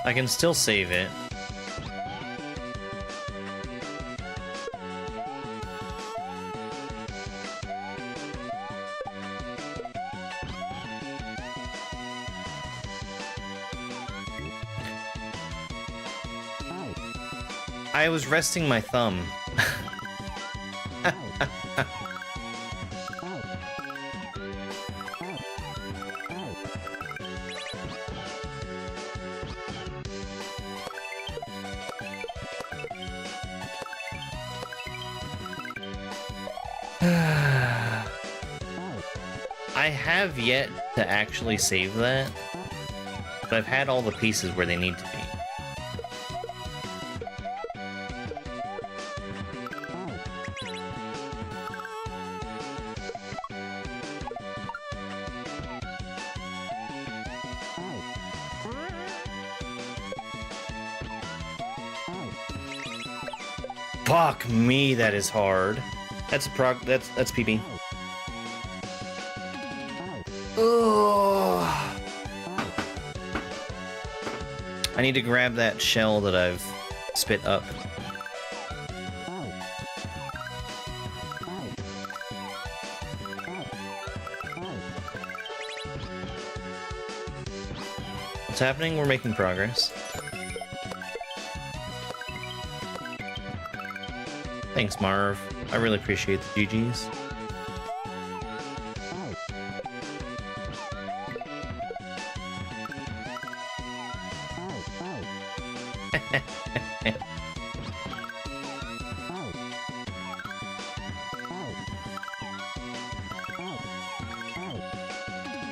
I can still save it. I was resting my thumb. I have yet to actually save that, but I've had all the pieces where they need to be. Fuck me, that is hard. That's that's PB. Oh. I need to grab that shell that I've spit up. What's happening? We're making progress. Thanks, Marv. I really appreciate the GGs.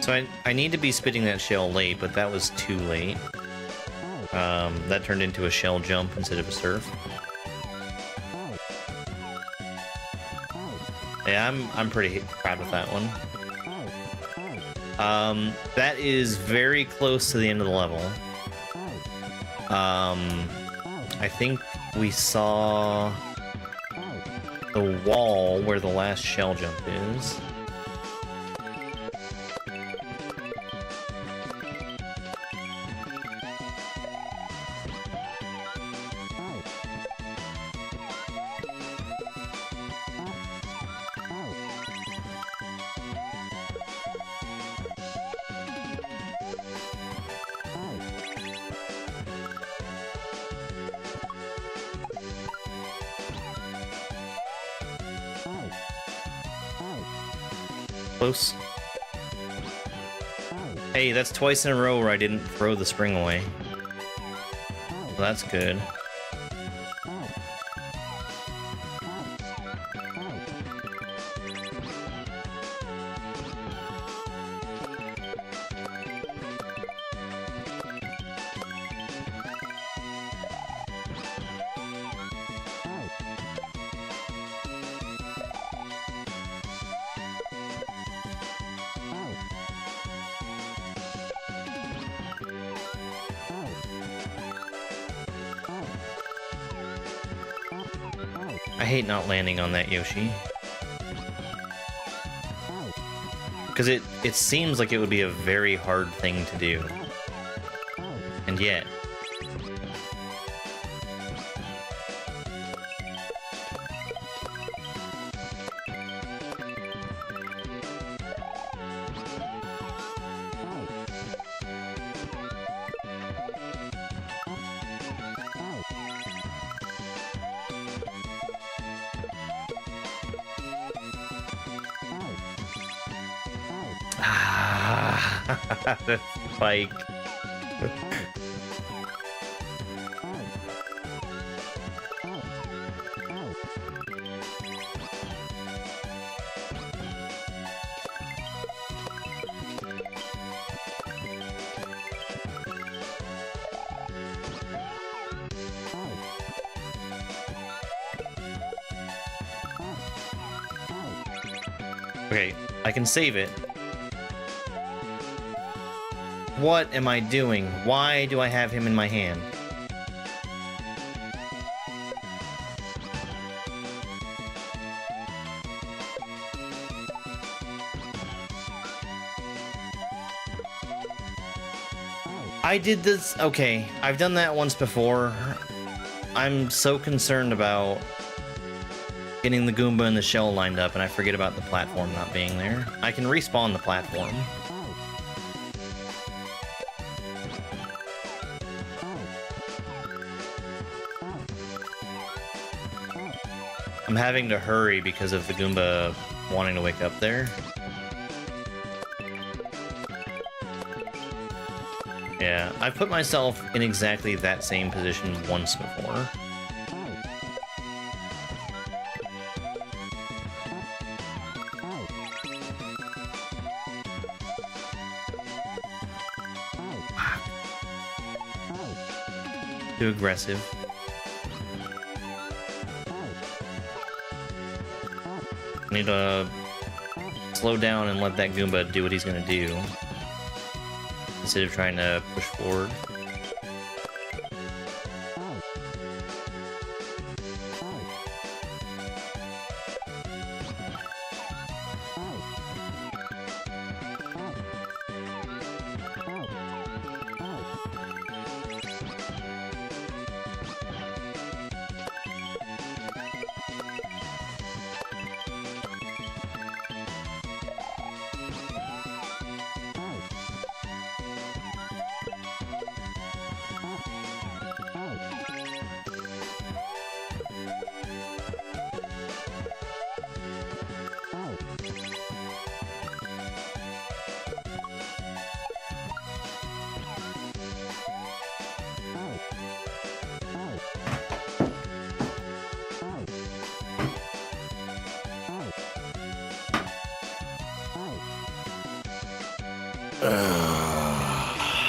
So I need to be spitting that shell late, but that was too late. That turned into a shell jump instead of a surf. Yeah, I'm pretty proud of that one. That is very close to the end of the level. I think we saw the wall where the last shell jump is. Close. Hey, that's twice in a row where I didn't throw the spring away. Well, that's good. I hate not landing on that Yoshi. Because it seems like it would be a very hard thing to do. And yet... the spike. Okay, I can save it. What am I doing? Why do I have him in my hand? I did this. Okay, I've done that once before. I'm so concerned about getting the Goomba and the shell lined up, and I forget about the platform not being there. I can respawn the platform. I'm having to hurry because of the Goomba wanting to wake up there. Yeah, I've put myself in exactly that same position once before. Too aggressive. I need to slow down and let that Goomba do what he's gonna do, instead of trying to push forward.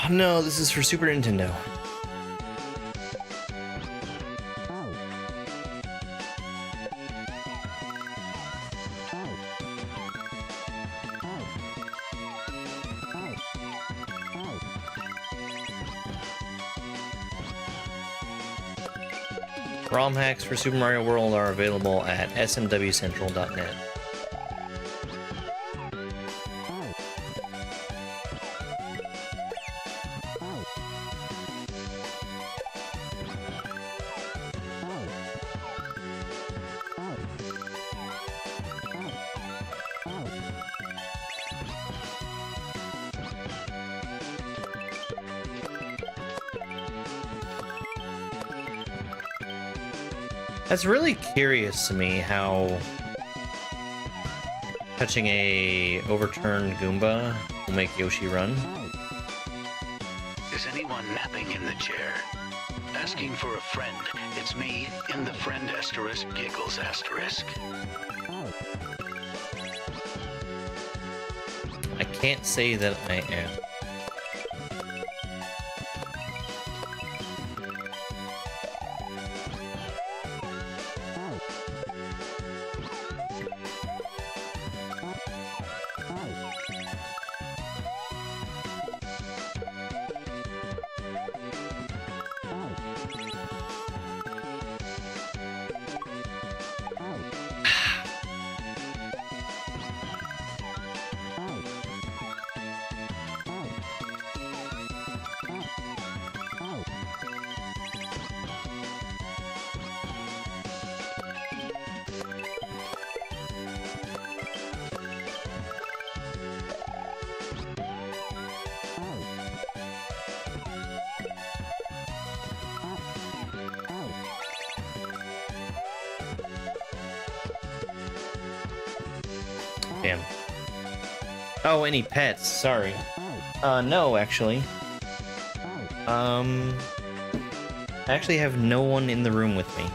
No, this is for Super Nintendo. ROM hacks for Super Mario World are available at smwcentral.net. That's really curious to me how touching a overturned Goomba will make Yoshi run. Is anyone napping in the chair? Asking for a friend. It's me in the friend asterisk giggles asterisk. I can't say that I am. Damn. Oh, any pets? Sorry. No, actually. I actually have no one in the room with me.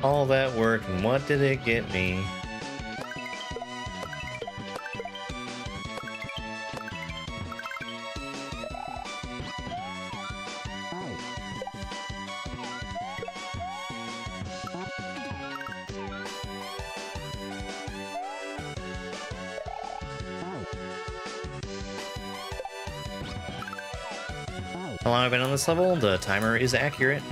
All that work, and what did it get me? How long have I been on this level? The timer is accurate.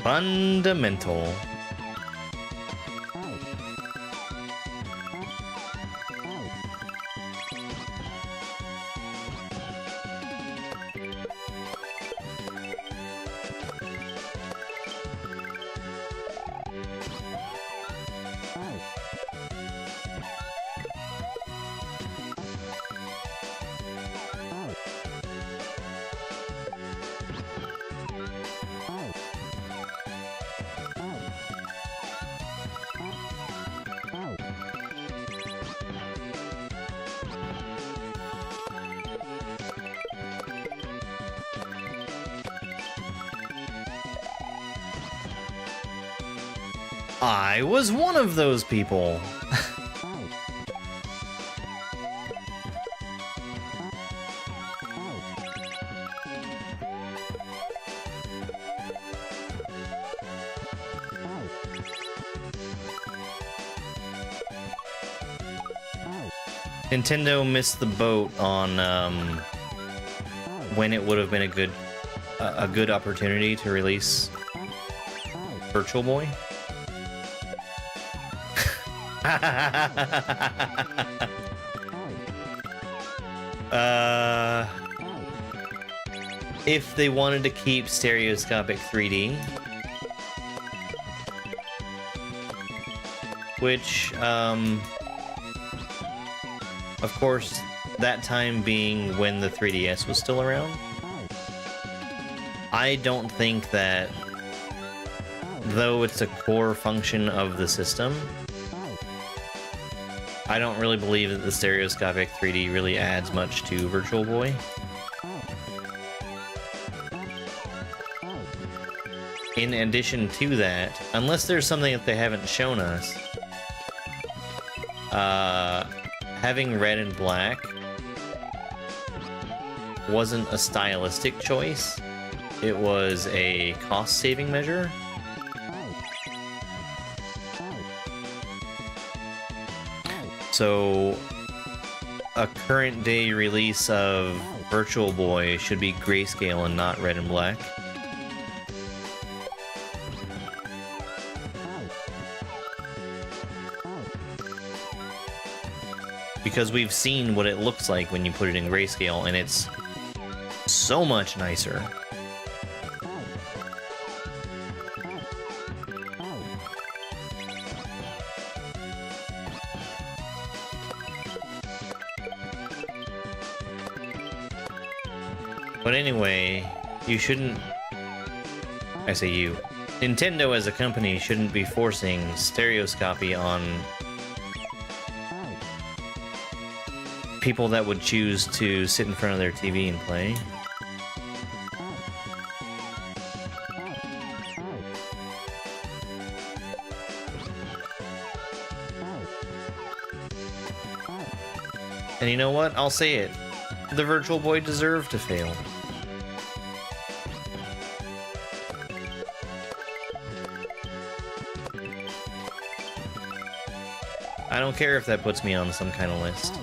Fundamental. I was one of those people. Nintendo missed the boat on when it would have been a good opportunity to release Virtual Boy. If they wanted to keep stereoscopic 3D, which, of course, that time being when the 3DS was still around, I don't think that, though it's a core function of the system, I don't really believe that the stereoscopic 3D really adds much to Virtual Boy. In addition to that, unless there's something that they haven't shown us, having red and black wasn't a stylistic choice. It was a cost-saving measure. So, a current day release of Virtual Boy should be grayscale and not red and black. Because we've seen what it looks like when you put it in grayscale, and it's so much nicer. But anyway, you shouldn't... I say you. Nintendo as a company shouldn't be forcing stereoscopy on people that would choose to sit in front of their TV and play. And you know what? I'll say it. The Virtual Boy deserved to fail. I don't care if that puts me on some kind of list.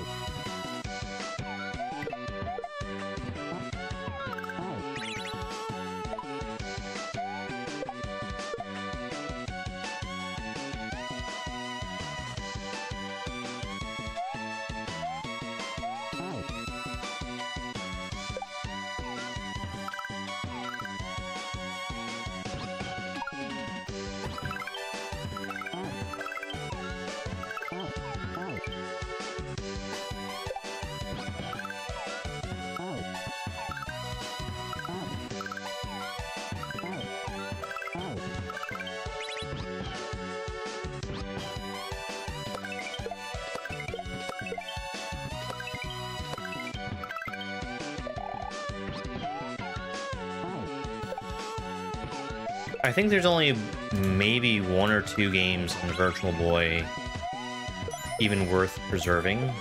I think there's only maybe 1 or 2 games on Virtual Boy even worth preserving.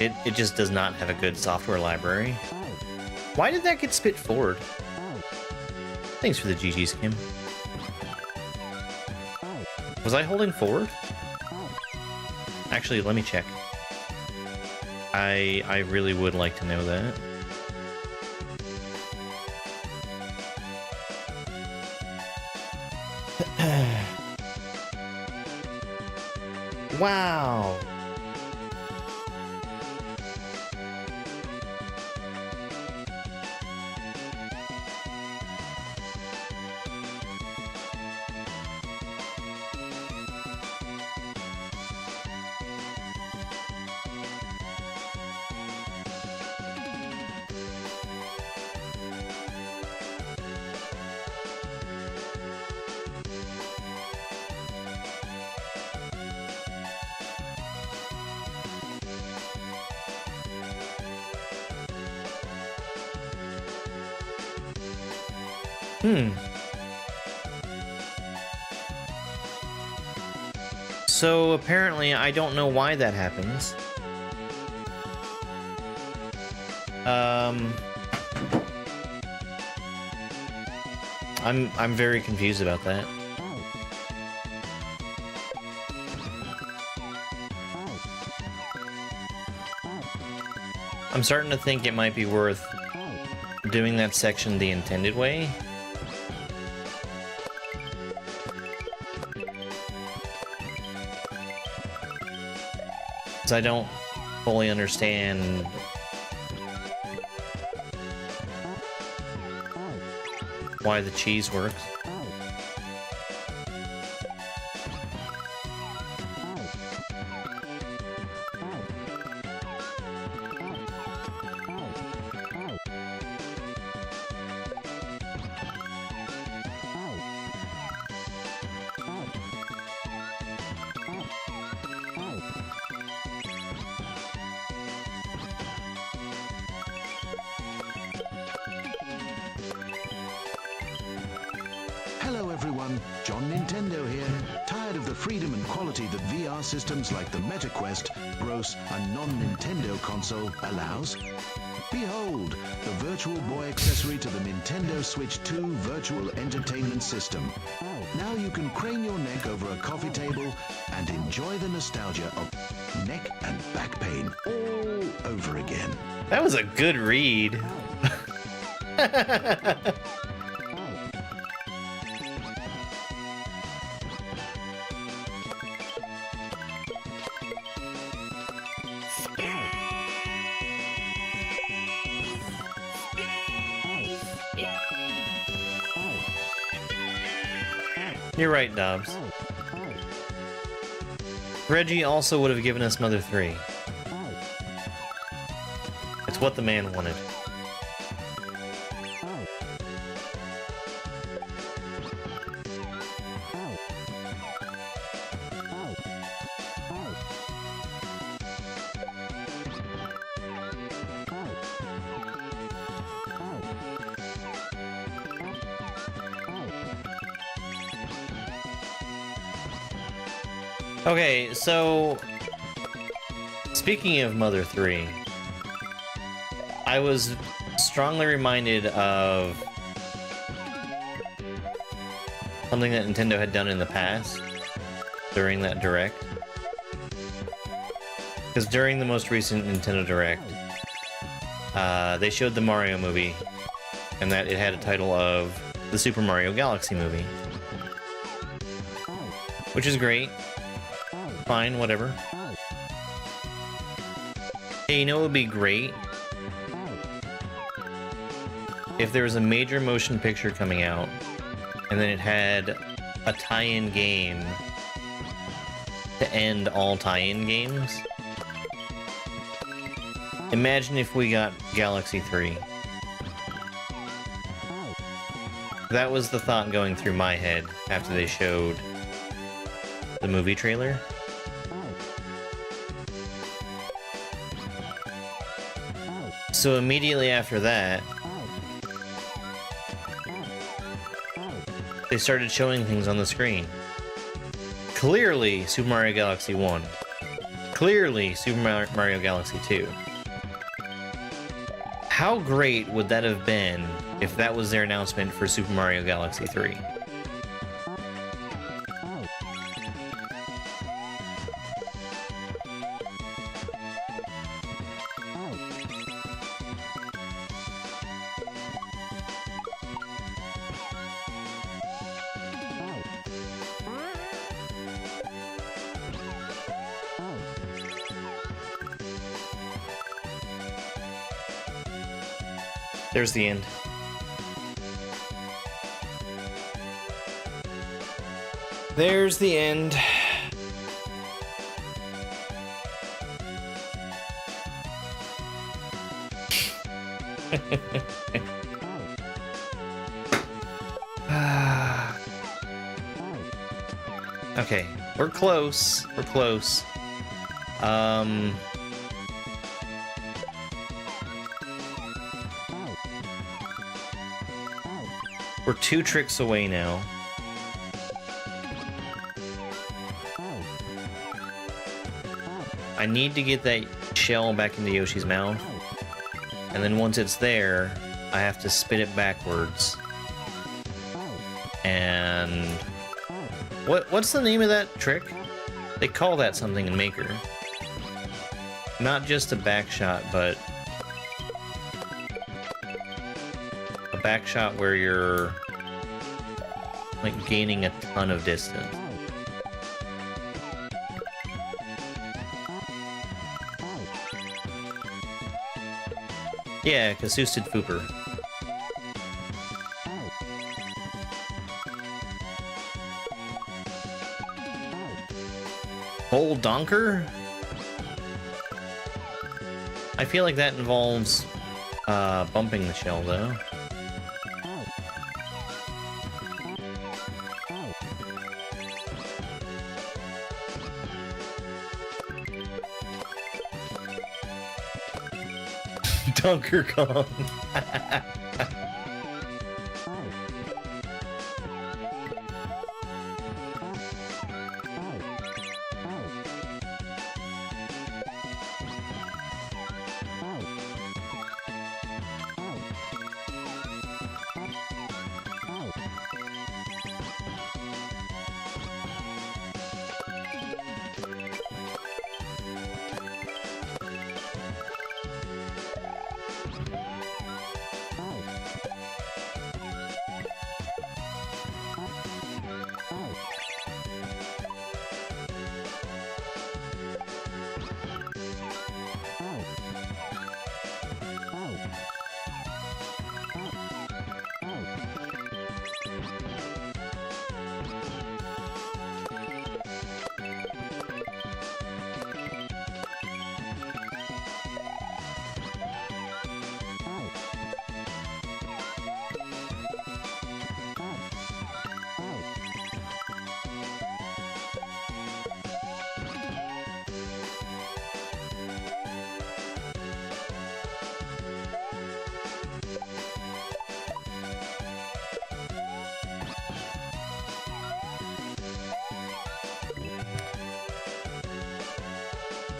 It just does not have a good software library. Why did that get spit forward? Thanks for the GG's, Kim. Was I holding forward? Actually, let me check. I really would like to know that. Wow. So apparently I don't know why that happens. I'm very confused about that. I'm starting to think it might be worth doing that section the intended way. I don't fully understand why the cheese works. Hello everyone, John Nintendo here. Tired of the freedom and quality that VR systems like the MetaQuest, Gross, and non-Nintendo console allows? Behold, the Virtual Boy accessory to the Nintendo Switch 2 virtual entertainment system. Now you can crane your neck over a coffee table and enjoy the nostalgia of neck and back pain all over again. That was a good read. You're right, Dobbs. Reggie also would have given us Mother 3. It's what the man wanted. Okay, so speaking of Mother 3, I was strongly reminded of something that Nintendo had done in the past during that Direct. Because during the most recent Nintendo Direct, they showed the Mario movie, and that it had a title of the Super Mario Galaxy movie. Which is great. Fine, whatever. Hey, you know what would be great? If there was a major motion picture coming out, and then it had a tie-in game to end all tie-in games. Imagine if we got Galaxy 3. That was the thought going through my head after they showed the movie trailer. So immediately after that, they started showing things on the screen. Clearly, Super Mario Galaxy 1. Clearly, Super Mario Galaxy 2. How great would that have been if that was their announcement for Super Mario Galaxy 3? There's the end. There's the end. Okay, we're close. We're close. We're 2 tricks away now. I need to get that shell back into Yoshi's mouth. And then once it's there, I have to spit it backwards. And... What's the name of that trick? They call that something in Maker. Not just a back shot, but... a back shot where you're... like gaining a ton of distance. Yeah, Kasusted Fooper. Whole Donker? I feel like that involves bumping the shell though. Donkey Kong.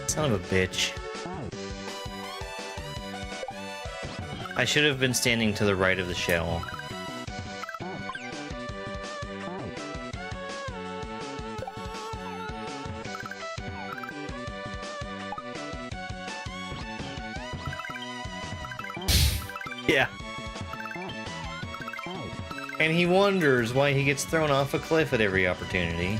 Son of a bitch. I should have been standing to the right of the shell. Yeah. And he wonders why he gets thrown off a cliff at every opportunity.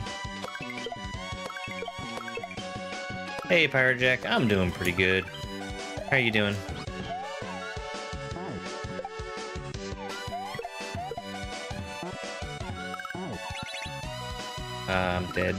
Hey, Pirate Jack, I'm doing pretty good. How you doing? I'm dead.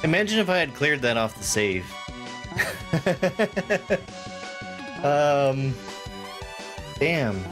Imagine if I had cleared that off the save. Damn.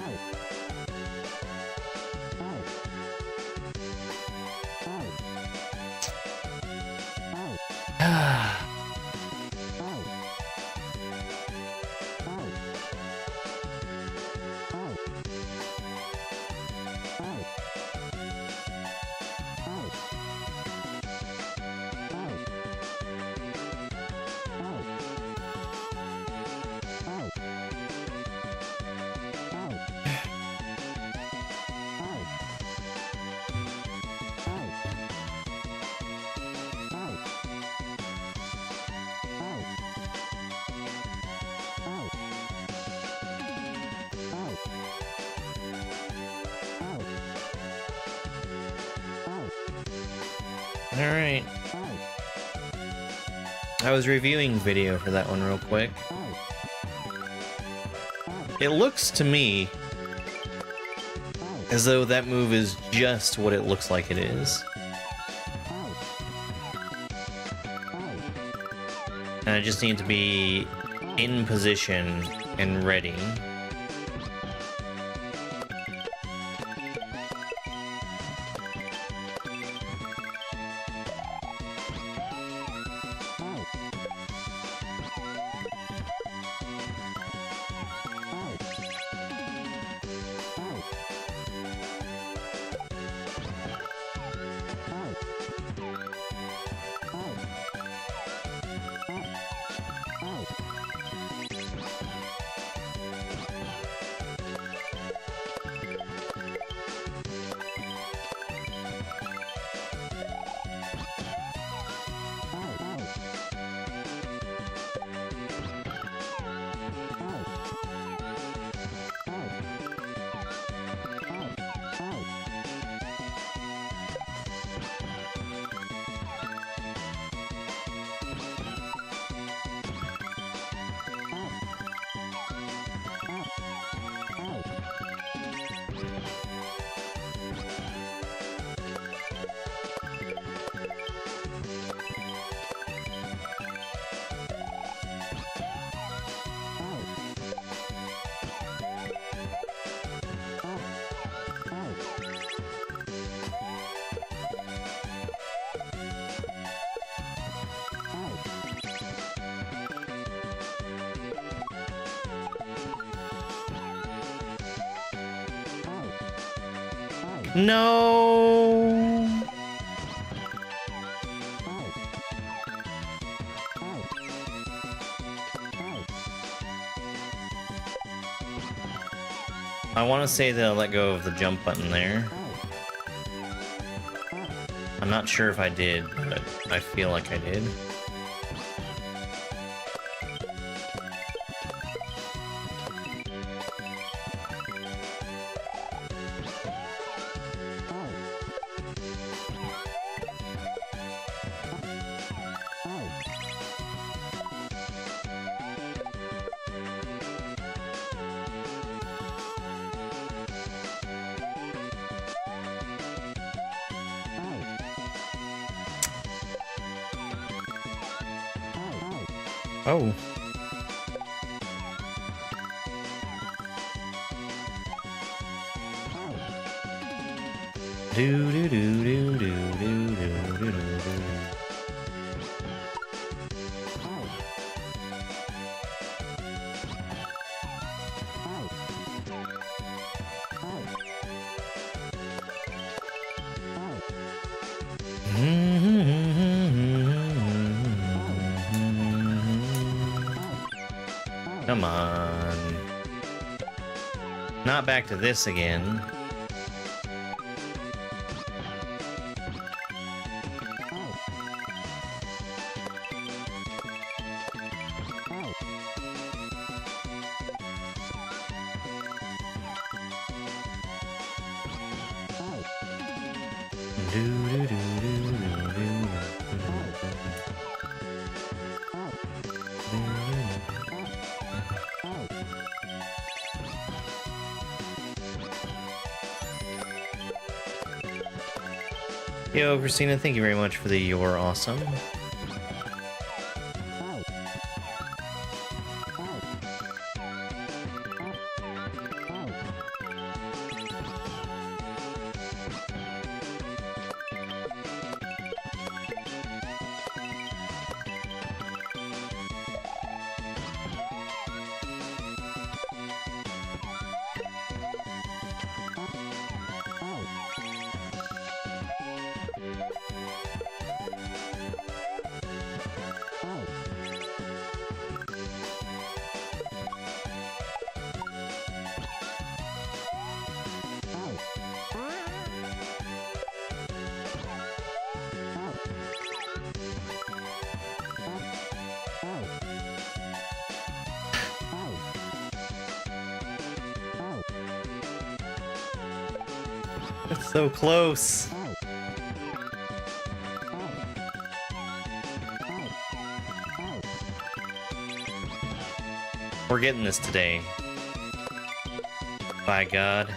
Alright. I was reviewing video for that one real quick. It looks to me as though that move is just what it looks like it is. And I just need to be in position and ready. No. I want to say that I let go of the jump button there. I'm not sure if I did, but I feel like I did. Oh. Do do do do do do do do do. Come on. Not back to this again. Yo, Christina, thank you very much for the "you're awesome." It's so close. We're getting this today. By God.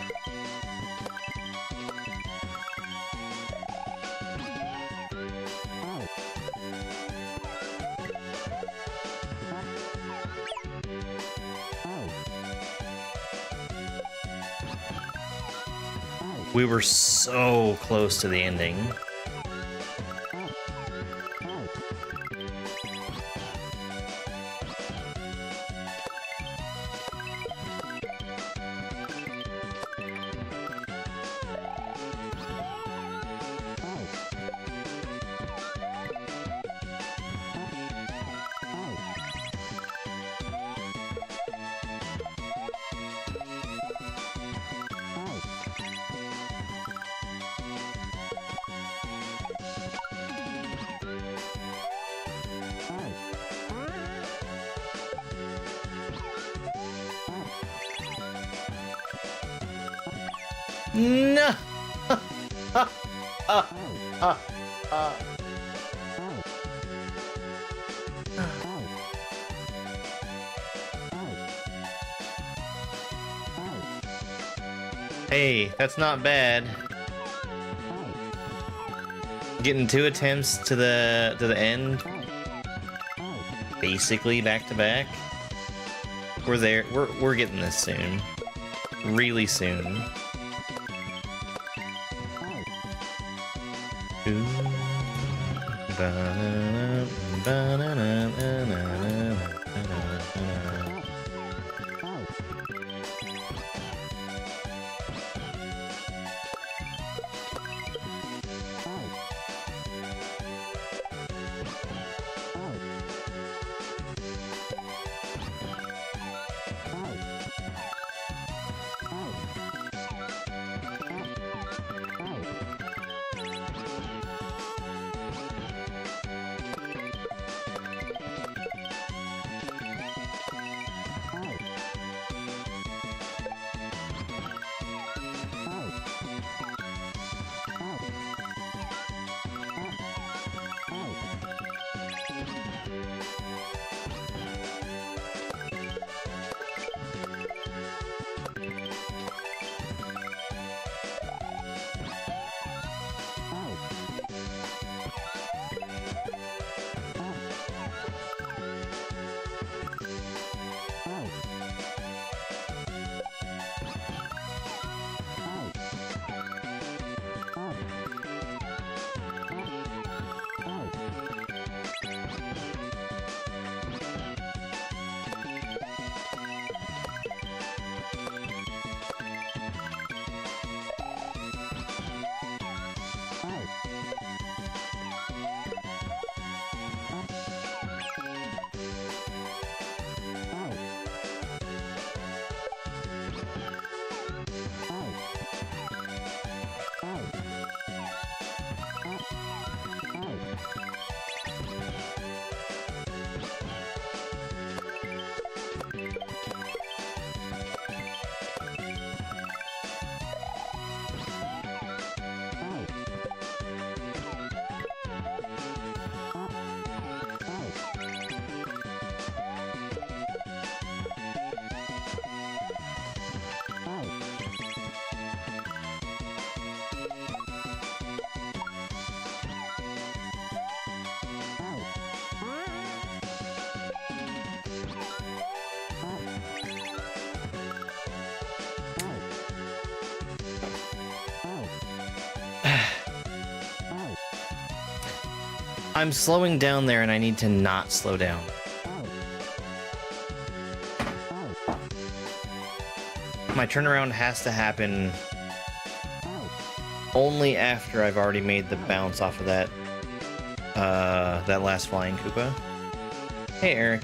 We were so close to the ending. No. Hey, that's not bad. Getting 2 attempts to the end, basically back to back. We're there. We're getting this soon, really soon. I'm slowing down there and I need to not slow down. My turnaround has to happen only after I've already made the bounce off of that last flying Koopa. Hey, Eric.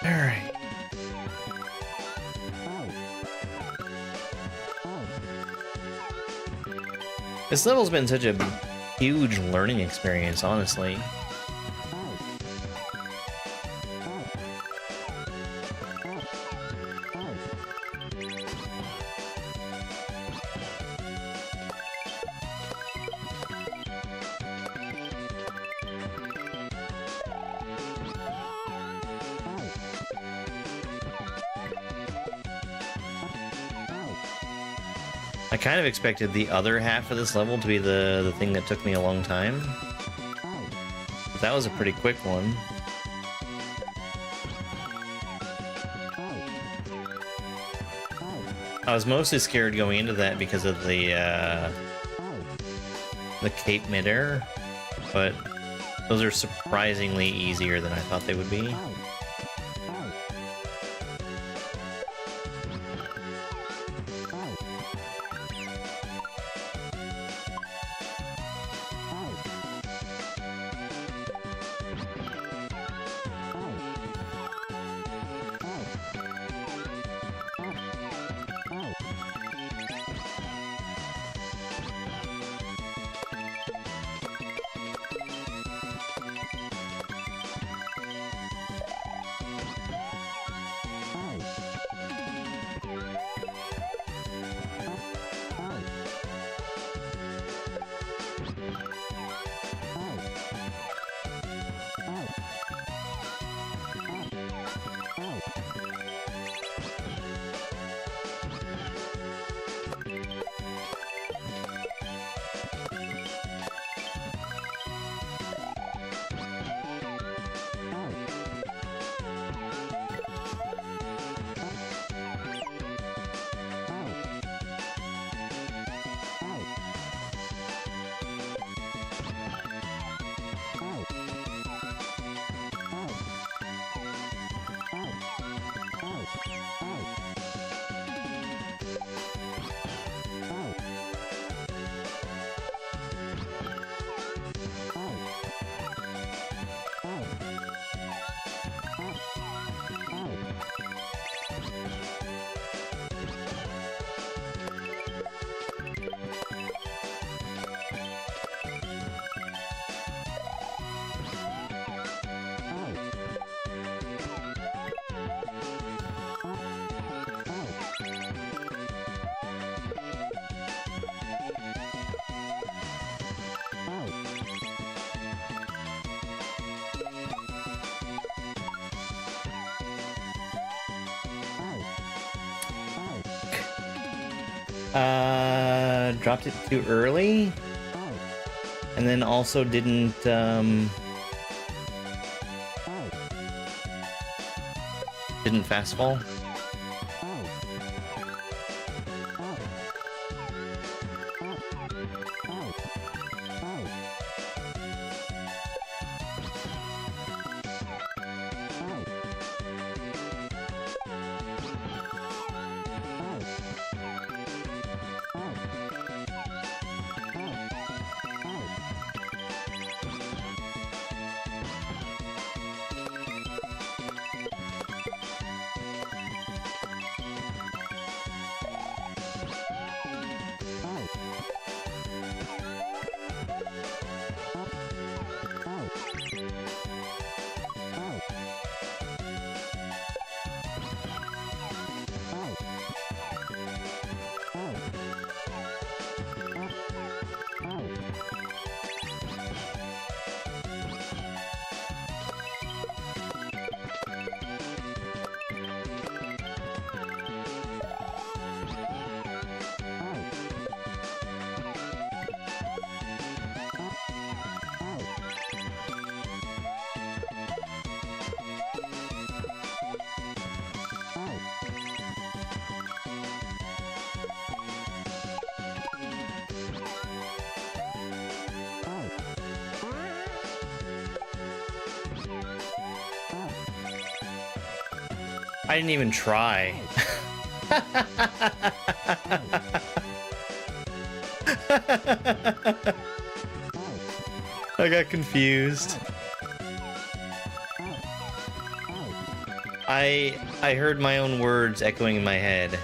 Alright. This level's been such a huge learning experience, honestly. I kind of expected the other half of this level to be the thing that took me a long time. But that was a pretty quick one. I was mostly scared going into that because of the cape midair, but those are surprisingly easier than I thought they would be. Dropped it too early, and then also didn't fast fall. I didn't even try. I got confused. I heard my own words echoing in my head.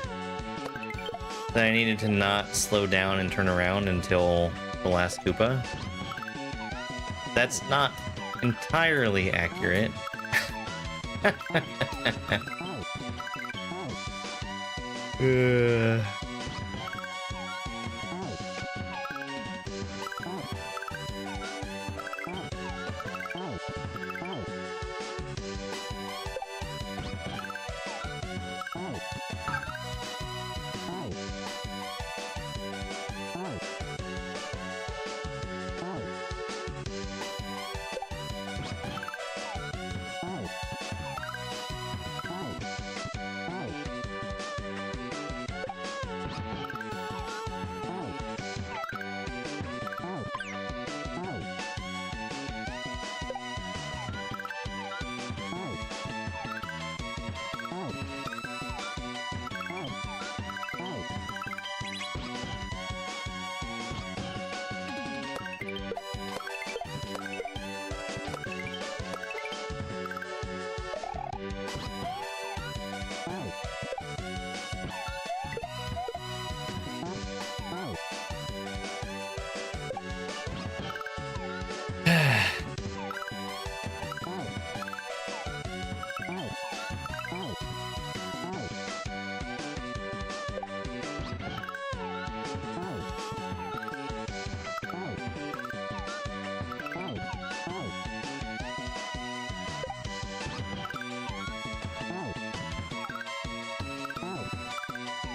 that I needed to not slow down and turn around until the last Koopa. That's not entirely accurate.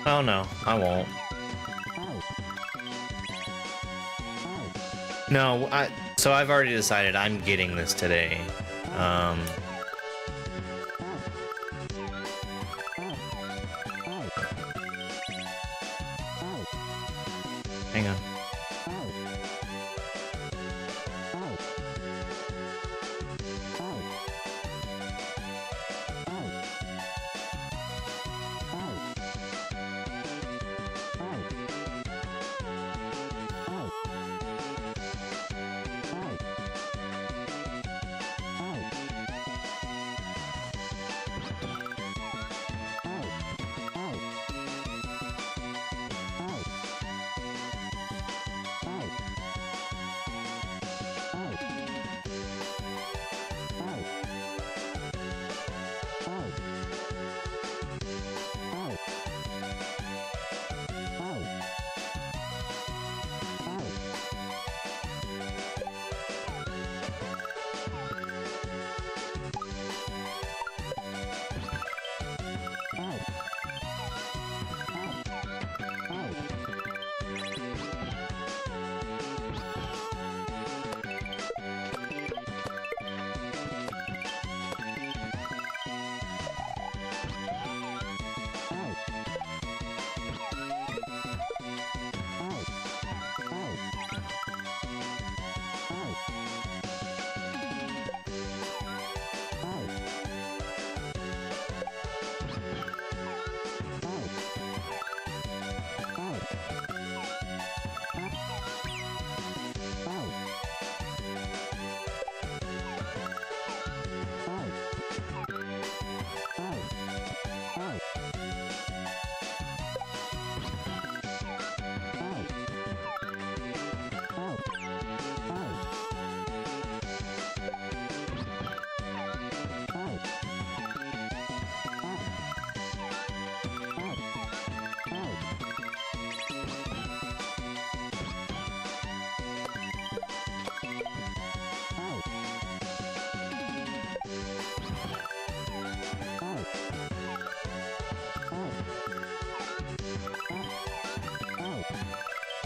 Oh no, I won't. No, so I've already decided I'm getting this today. Hang on.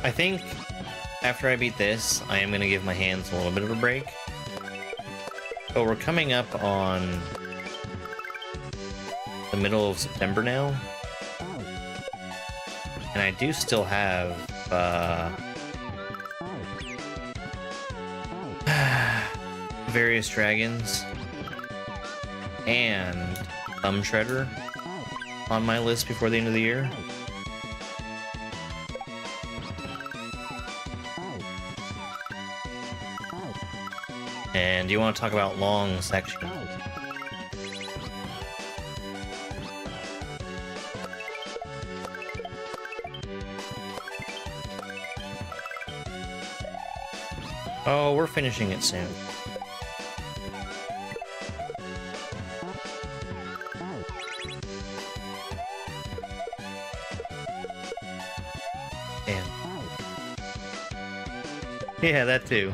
I think after I beat this, I am going to give my hands a little bit of a break. But we're coming up on the middle of September now. And I do still have various dragons and Thumb Shredder on my list before the end of the year. And you want to talk about long sections? Oh, we're finishing it soon. Damn. Yeah, that too.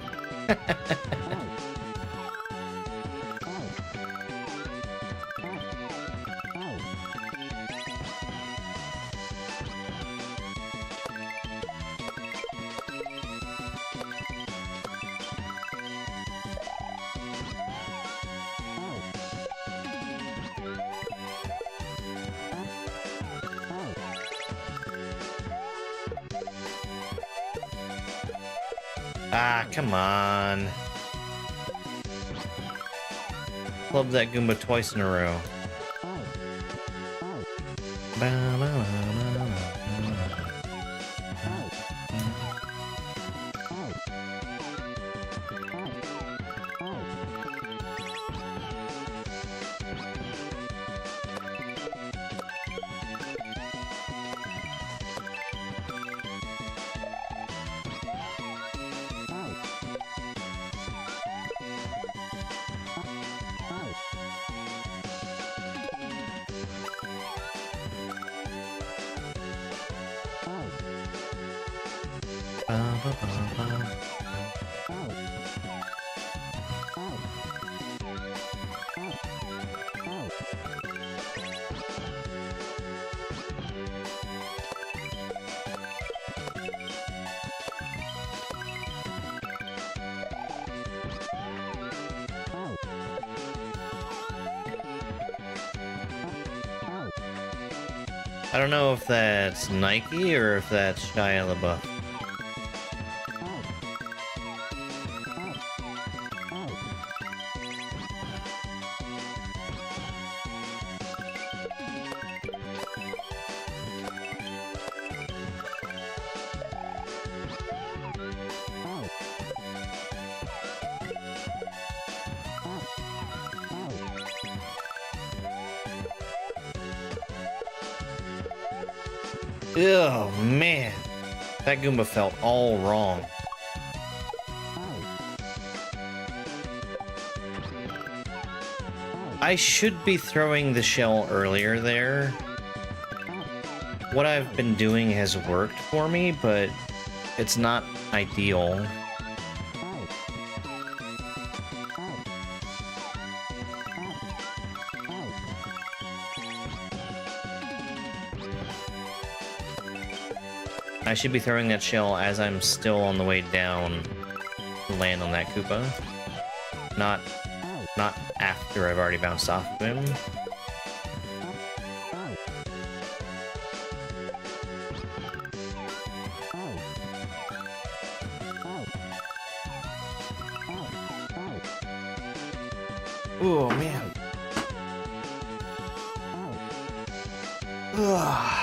Ah, come on. Club that Goomba twice in a row. I don't know if that's Nike or if that's Shia LaBeouf. Oh man, that Goomba felt all wrong. I should be throwing the shell earlier there. What I've been doing has worked for me, but it's not ideal. I should be throwing that shell as I'm still on the way down to land on that Koopa. Not after I've already bounced off of him. Oh man. Ugh.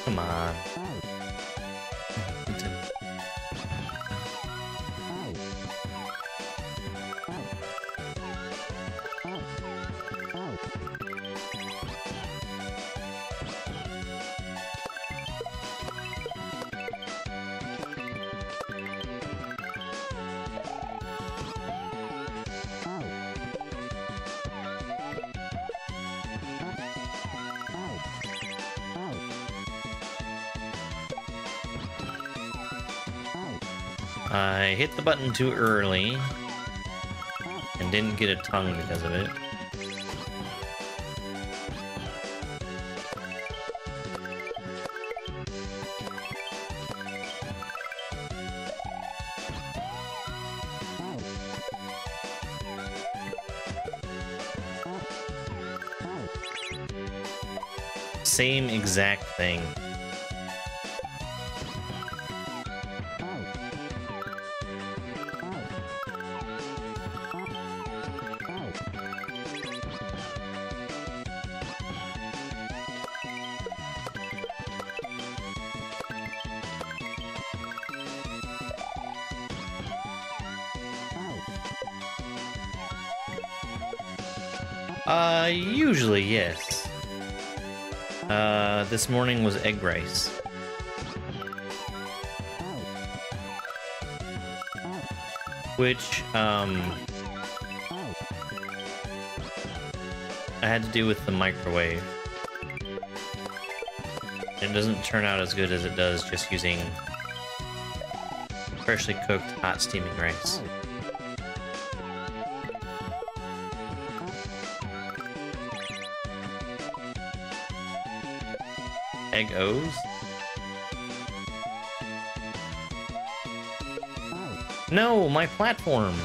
Come on. I hit the button too early and didn't get a tongue because of it. Same exact thing. Usually, yes. This morning was egg rice. Which, I had to do with the microwave. It doesn't turn out as good as it does just using freshly cooked, hot steaming rice. Egg O's? No, my platform!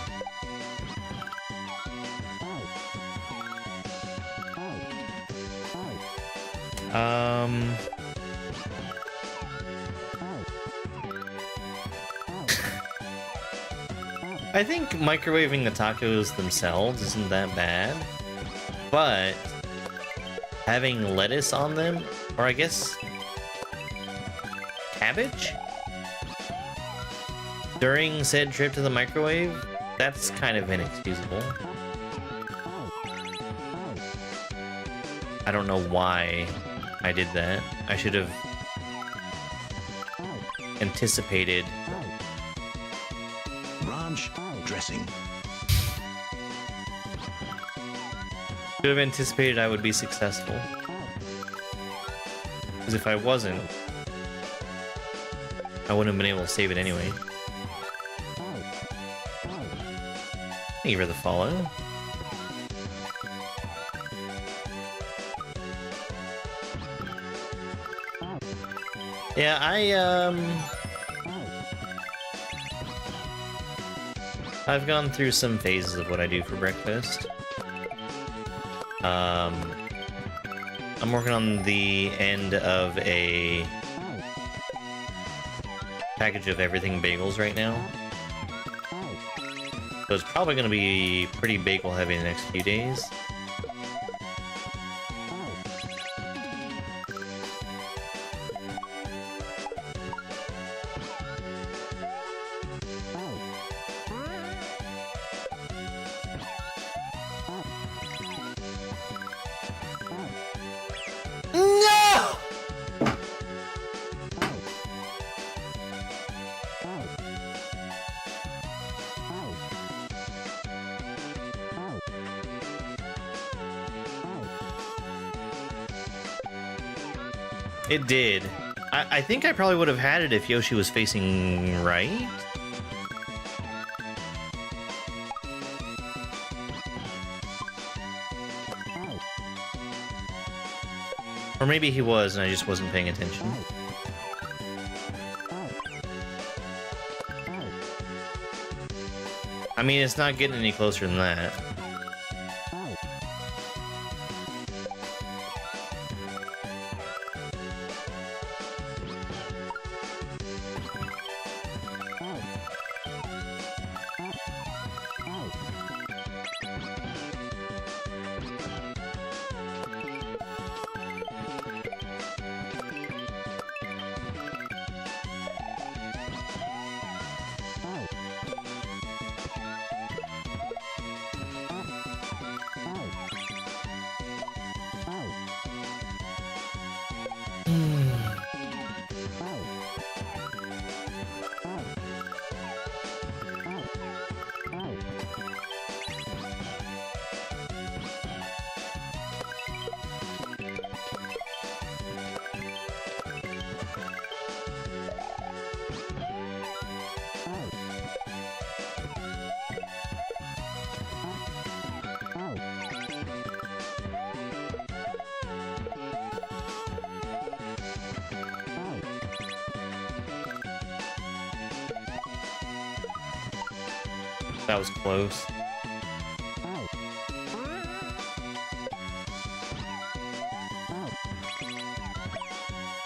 I think microwaving the tacos themselves isn't that bad, but having lettuce on them, or I guess cabbage? During said trip to the microwave, that's kind of inexcusable. I don't know why I did that. I should have anticipated. Ranch dressing. Should have anticipated I would be successful. Because if I wasn't, I wouldn't have been able to save it anyway. Thank you for the follow. Yeah, I've gone through some phases of what I do for breakfast. I'm working on the end of a package of everything bagels right now. So it's probably going to be pretty bagel heavy in the next few days. No! It did. I think I probably would have had it if Yoshi was facing right. Or maybe he was and I just wasn't paying attention. I mean, it's not getting any closer than that. That was close.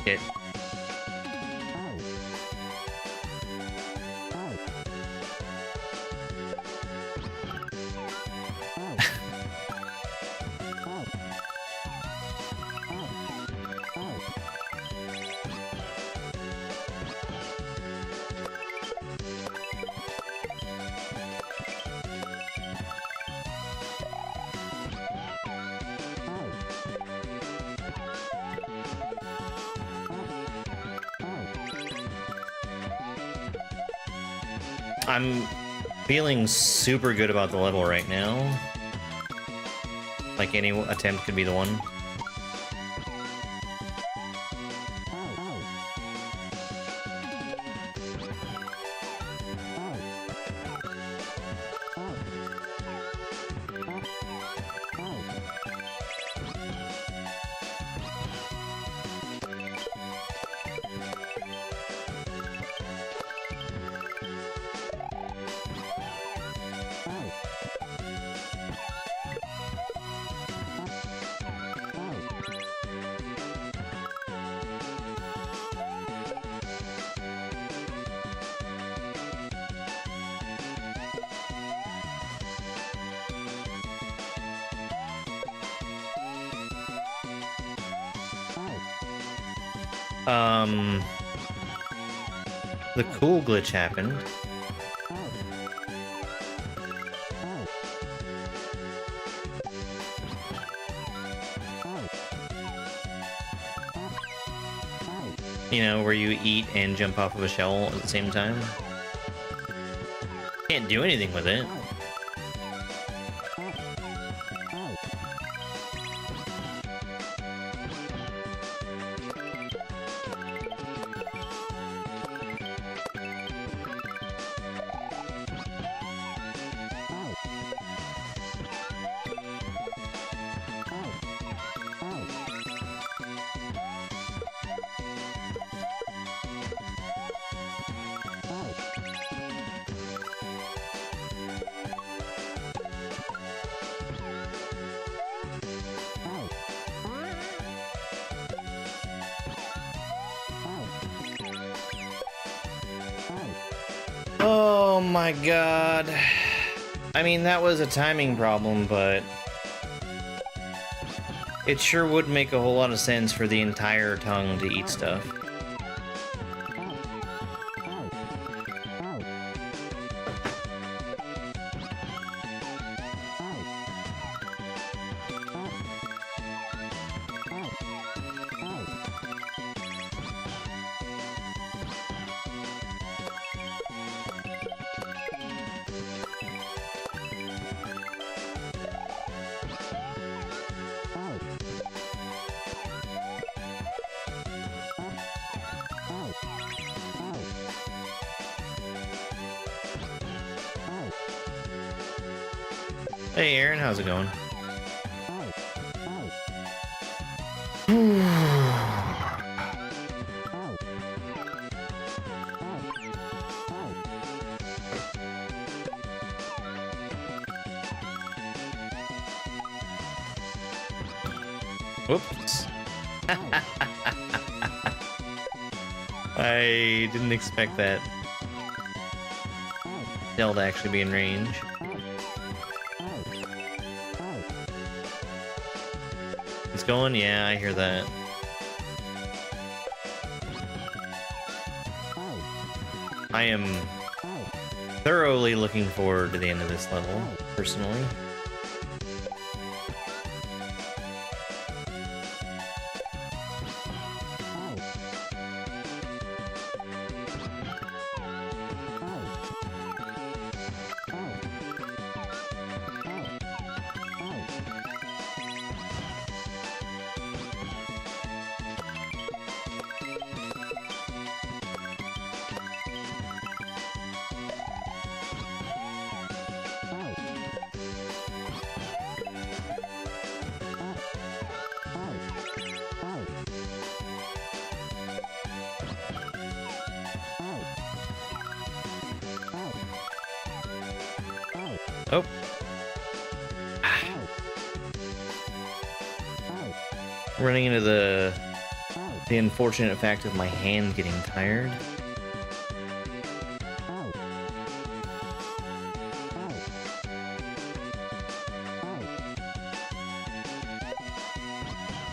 Hit. I'm feeling super good about the level right now. Like any attempt could be the one. The cool glitch happened. You know, where you eat and jump off of a shell at the same time. Can't do anything with it. Oh my god. I mean, that was a timing problem, but it sure would make a whole lot of sense for the entire tongue to eat stuff. Hey Aaron, how's it going? Whoops. I didn't expect that shell to actually be in range. It's going? Yeah, I hear that. I am thoroughly looking forward to the end of this level, personally. Oh. Running into the unfortunate fact of my hand getting tired.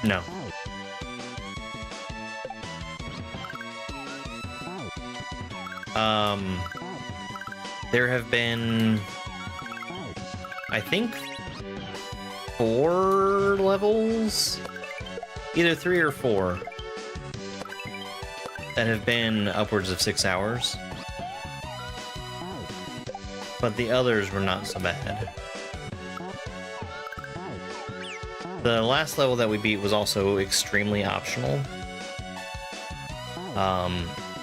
No. There have been, I think, 4 levels, either 3 or 4, that have been upwards of 6 hours. But the others were not so bad. The last level that we beat was also extremely optional.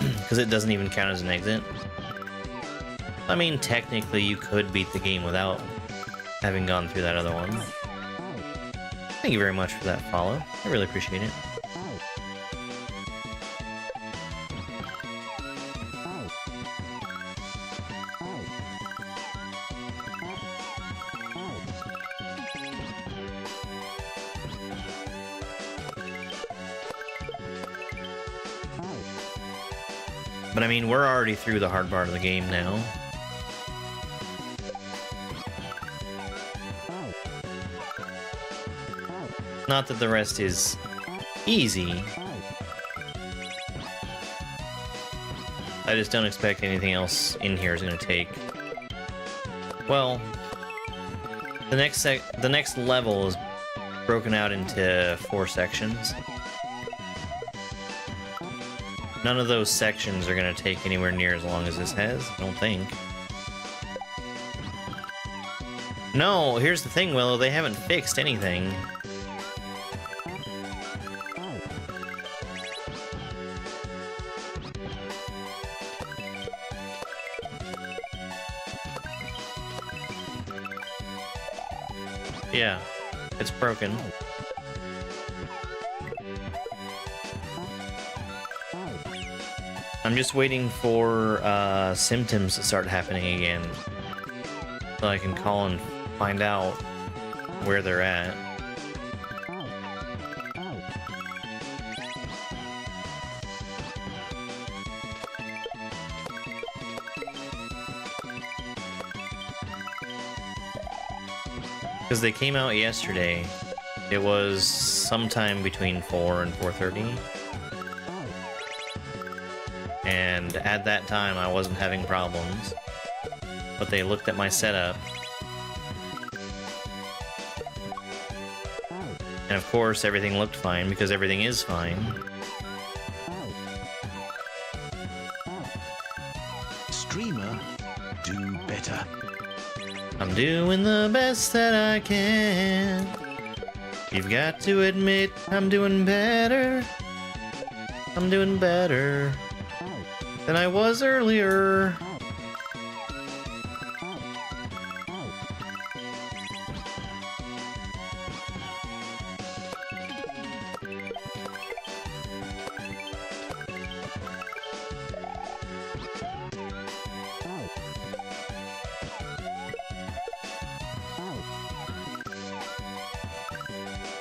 Because it doesn't even count as an exit. I mean, technically you could beat the game without having gone through that other one. Thank you very much for that follow. I really appreciate it. But I mean, we're already through the hard part of the game now. Not that the rest is easy. I just don't expect anything else in here is going to take... Well, the next level is broken out into 4 sections. None of those sections are going to take anywhere near as long as this has, I don't think. No, here's the thing, Willow, they haven't fixed anything. Yeah, it's broken. I'm just waiting for symptoms to start happening again, so I can call and find out where they're at. Because they came out yesterday. It was sometime between 4 and 4:30. And at that time, I wasn't having problems. But they looked at my setup. And of course, everything looked fine, because everything is fine. Streamer, do better. I'm doing the best that I can. You've got to admit I'm doing better. I'm doing better than I was earlier.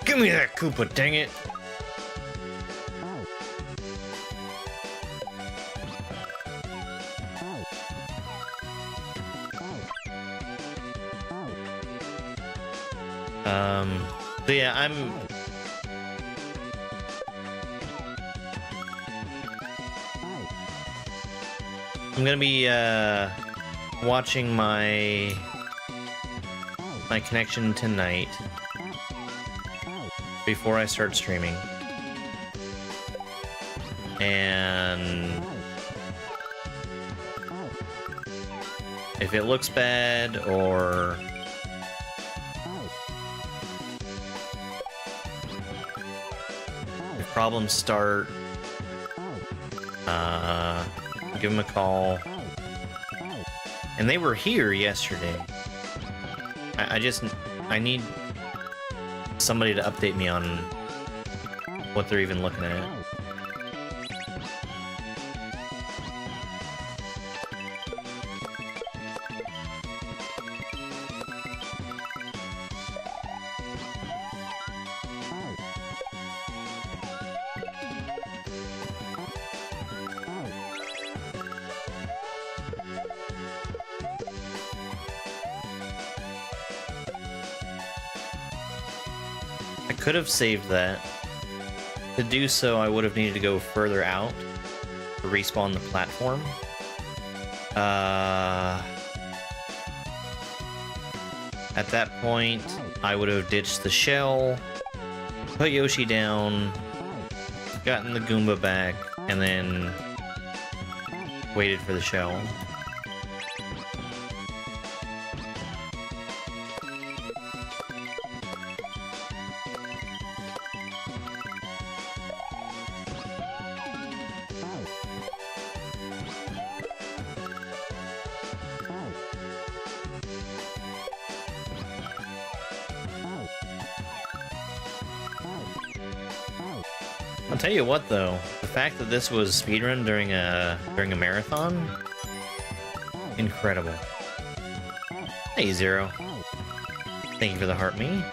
Give me that Koopa, dang it! So yeah, I'm gonna be watching my connection tonight before I start streaming, and if it looks bad or if problems start, give them a call. And they were here yesterday. I need somebody to update me on what they're even looking at. I could have saved that. To do so, I would have needed to go further out to respawn the platform. At that point, I would have ditched the shell, put Yoshi down, gotten the Goomba back, and then waited for the shell. I'll tell you what though, the fact that this was speedrun during a marathon, incredible. Hey Zero, thank you for the heart me.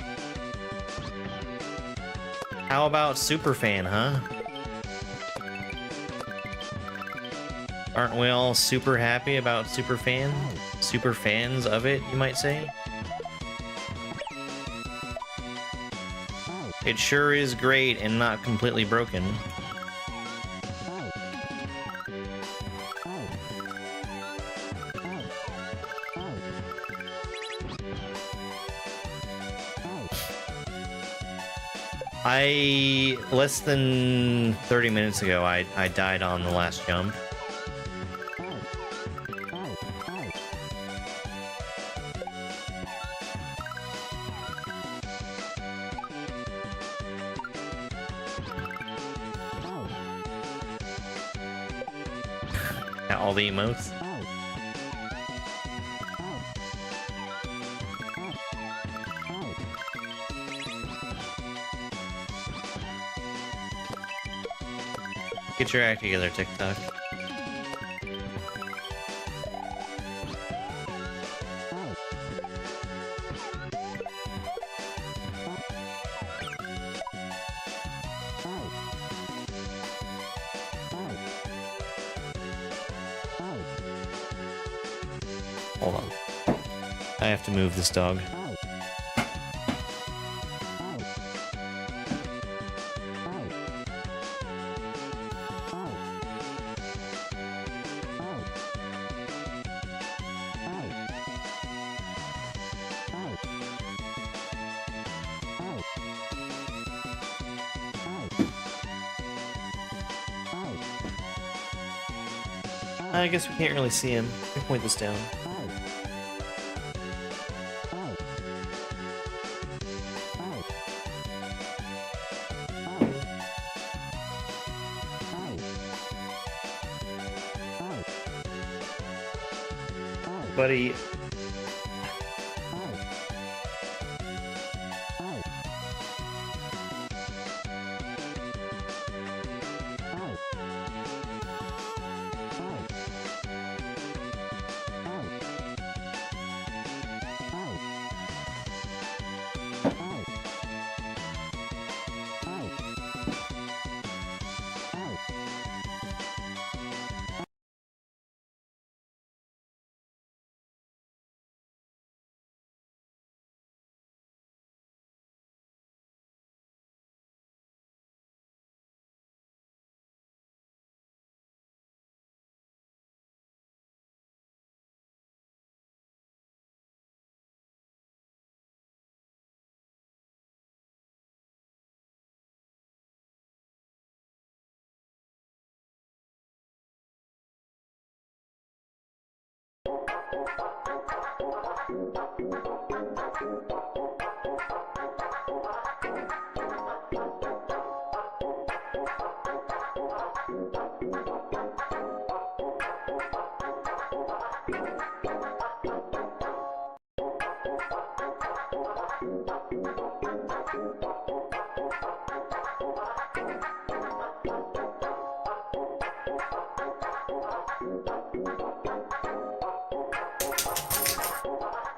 How about Superfan, huh? Aren't we all super happy about Superfan? Super fans of it, you might say? It sure is great and not completely broken. Less than 30 minutes ago, I died on the last jump. All the emotes. Get your act together, TikTok. Hold on. I have to move this dog. I guess we can't really see him. Let me point this down. Buddy.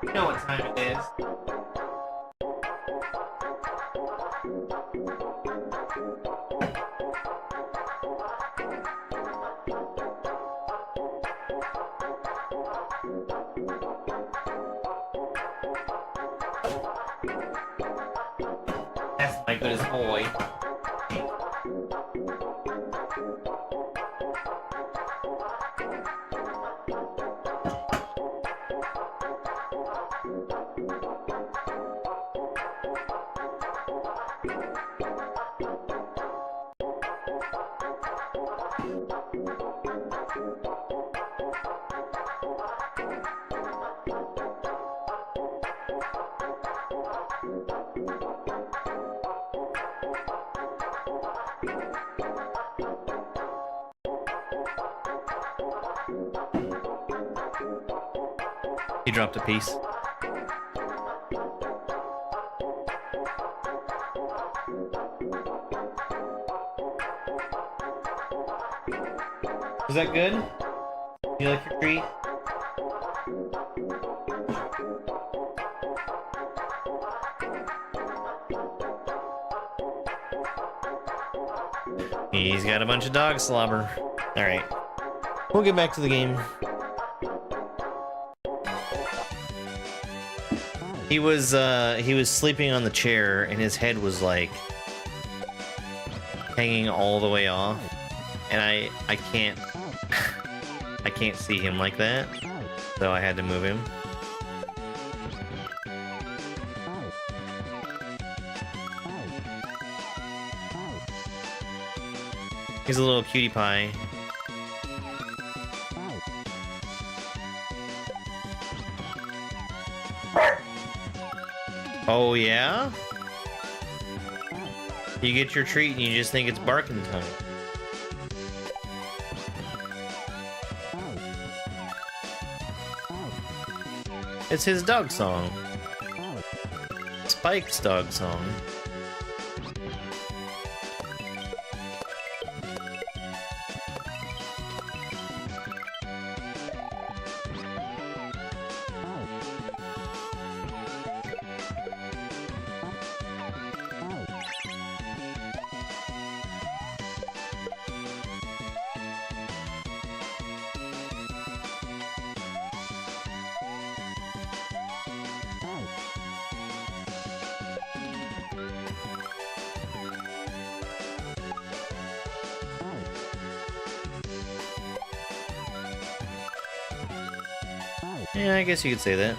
You know what time it is. That's my my goodness, boy. He dropped a piece. Was that good? You like your treat? He's got a bunch of dog slobber. Alright. We'll get back to the game. He was sleeping on the chair and his head was like hanging all the way off. And I can't I can't see him like that. So I had to move him. He's a little cutie pie. Oh yeah? You get your treat and you just think it's barking time. It's his dog song. Spike's dog song. Yeah, I guess you could say that.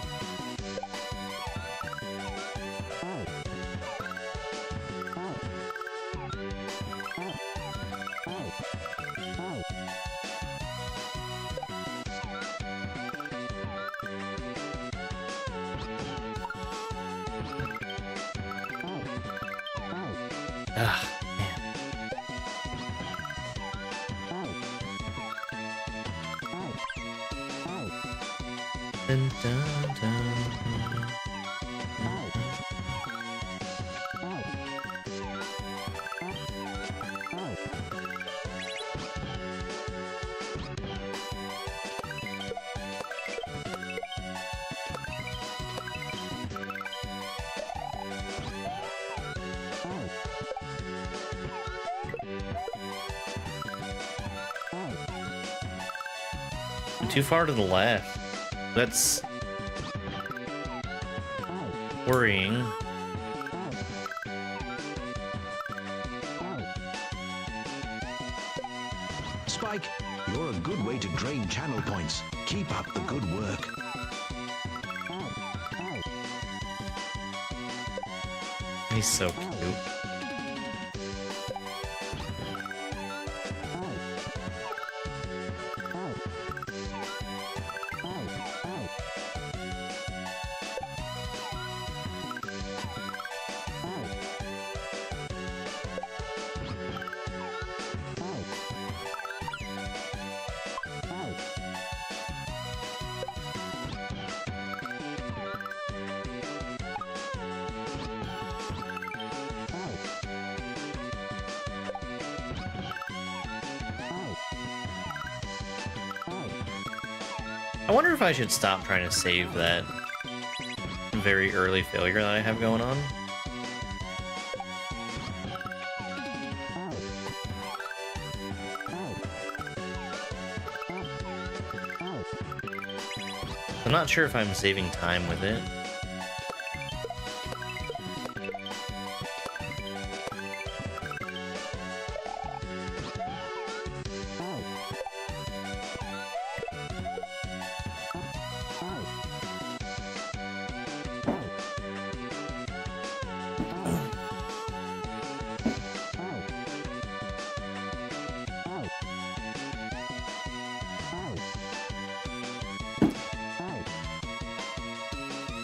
Ah, man. Dun, dun, dun. Too far to the left. That's worrying. Spike, you're a good way to drain channel points. Keep up the good work. He's so cute. I wonder if I should stop trying to save that very early failure that I have going on. I'm not sure if I'm saving time with it.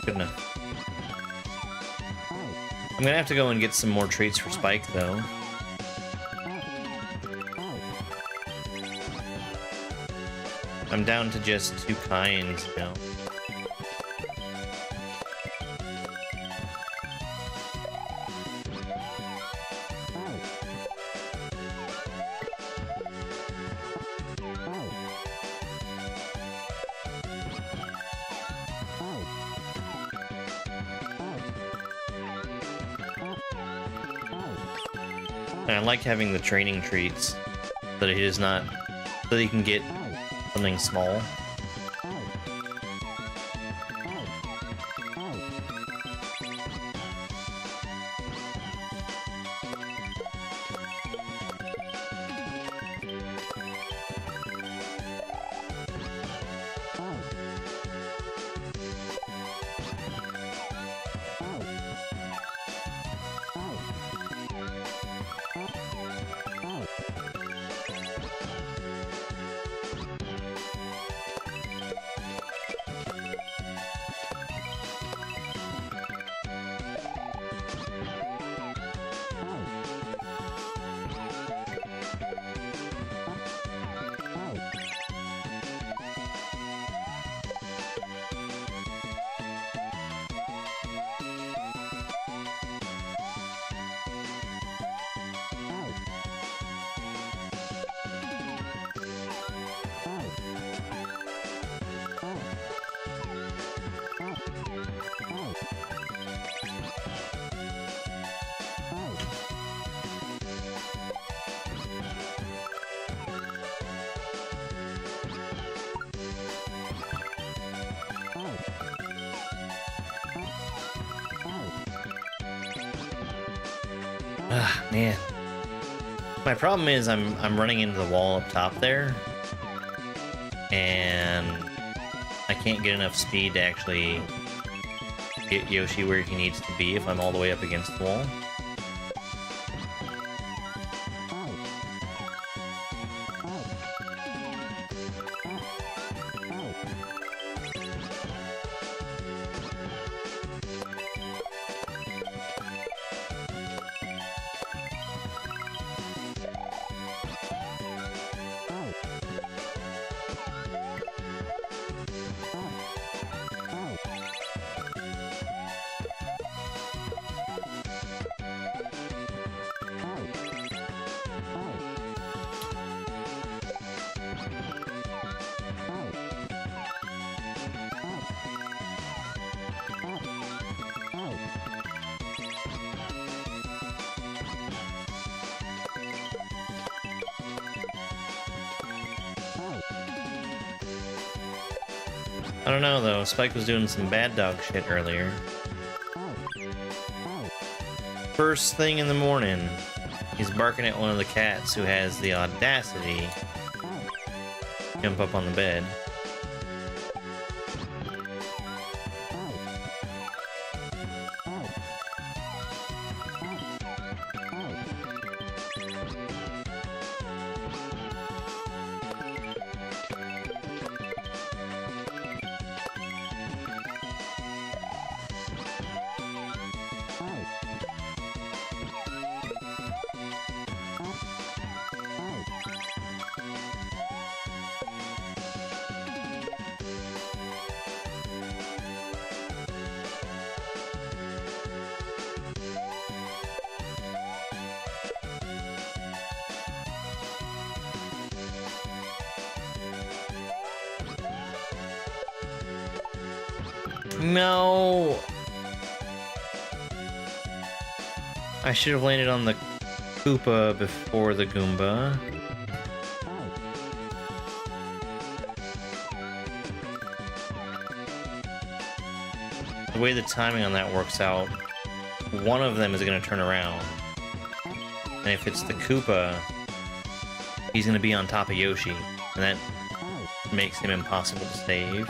Good enough. I'm gonna have to go and get some more treats for Spike, though. I'm down to just 2 kinds now. And I like having the training treats so that he does not, so that he can get something small. Ah, man. My problem is I'm running into the wall up top there, and I can't get enough speed to actually get Yoshi where he needs to be if I'm all the way up against the wall. I don't know though, Spike was doing some bad dog shit earlier. First thing in the morning, he's barking at one of the cats who has the audacity to jump up on the bed. No! I should have landed on the Koopa before the Goomba. The way the timing on that works out, one of them is going to turn around. And if it's the Koopa, he's going to be on top of Yoshi. And that makes him impossible to save.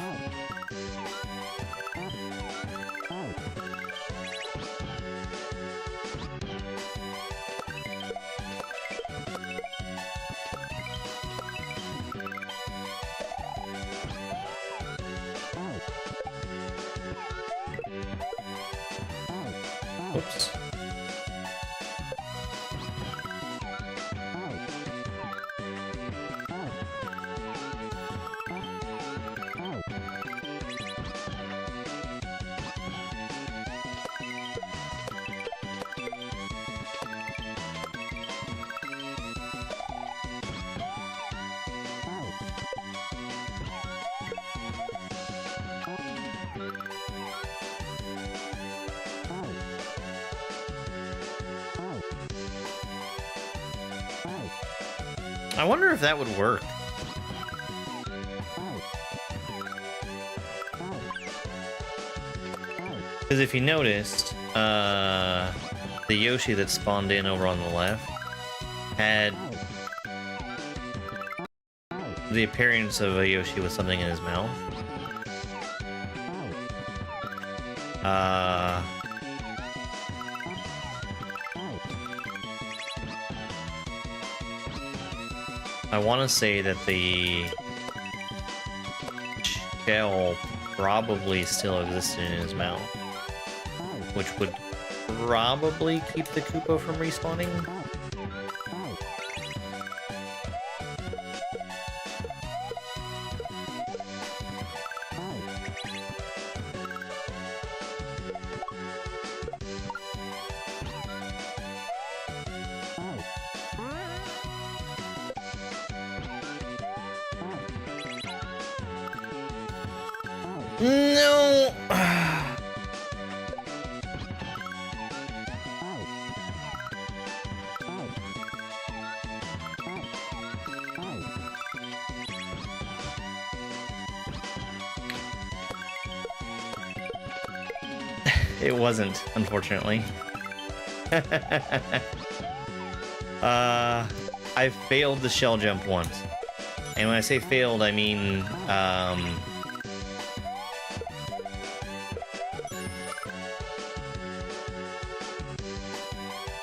Whoops. I wonder if that would work. Because if you noticed, the Yoshi that spawned in over on the left had the appearance of a Yoshi with something in his mouth. I want to say that the shell probably still existed in his mouth, which would probably keep the Koopa from respawning. No! It wasn't, unfortunately. I failed the shell jump once. And when I say failed, I mean,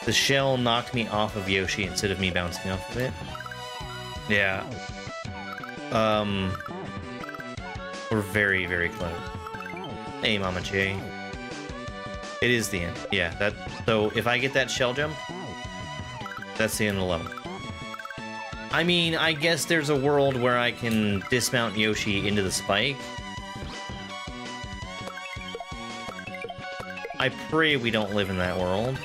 the shell knocked me off of Yoshi instead of me bouncing off of it. Yeah. We're very, very close. Hey, Mama J. It is the end. Yeah, that. So if I get that shell jump, that's the end of the level. I mean, I guess there's a world where I can dismount Yoshi into the spike. I pray we don't live in that world.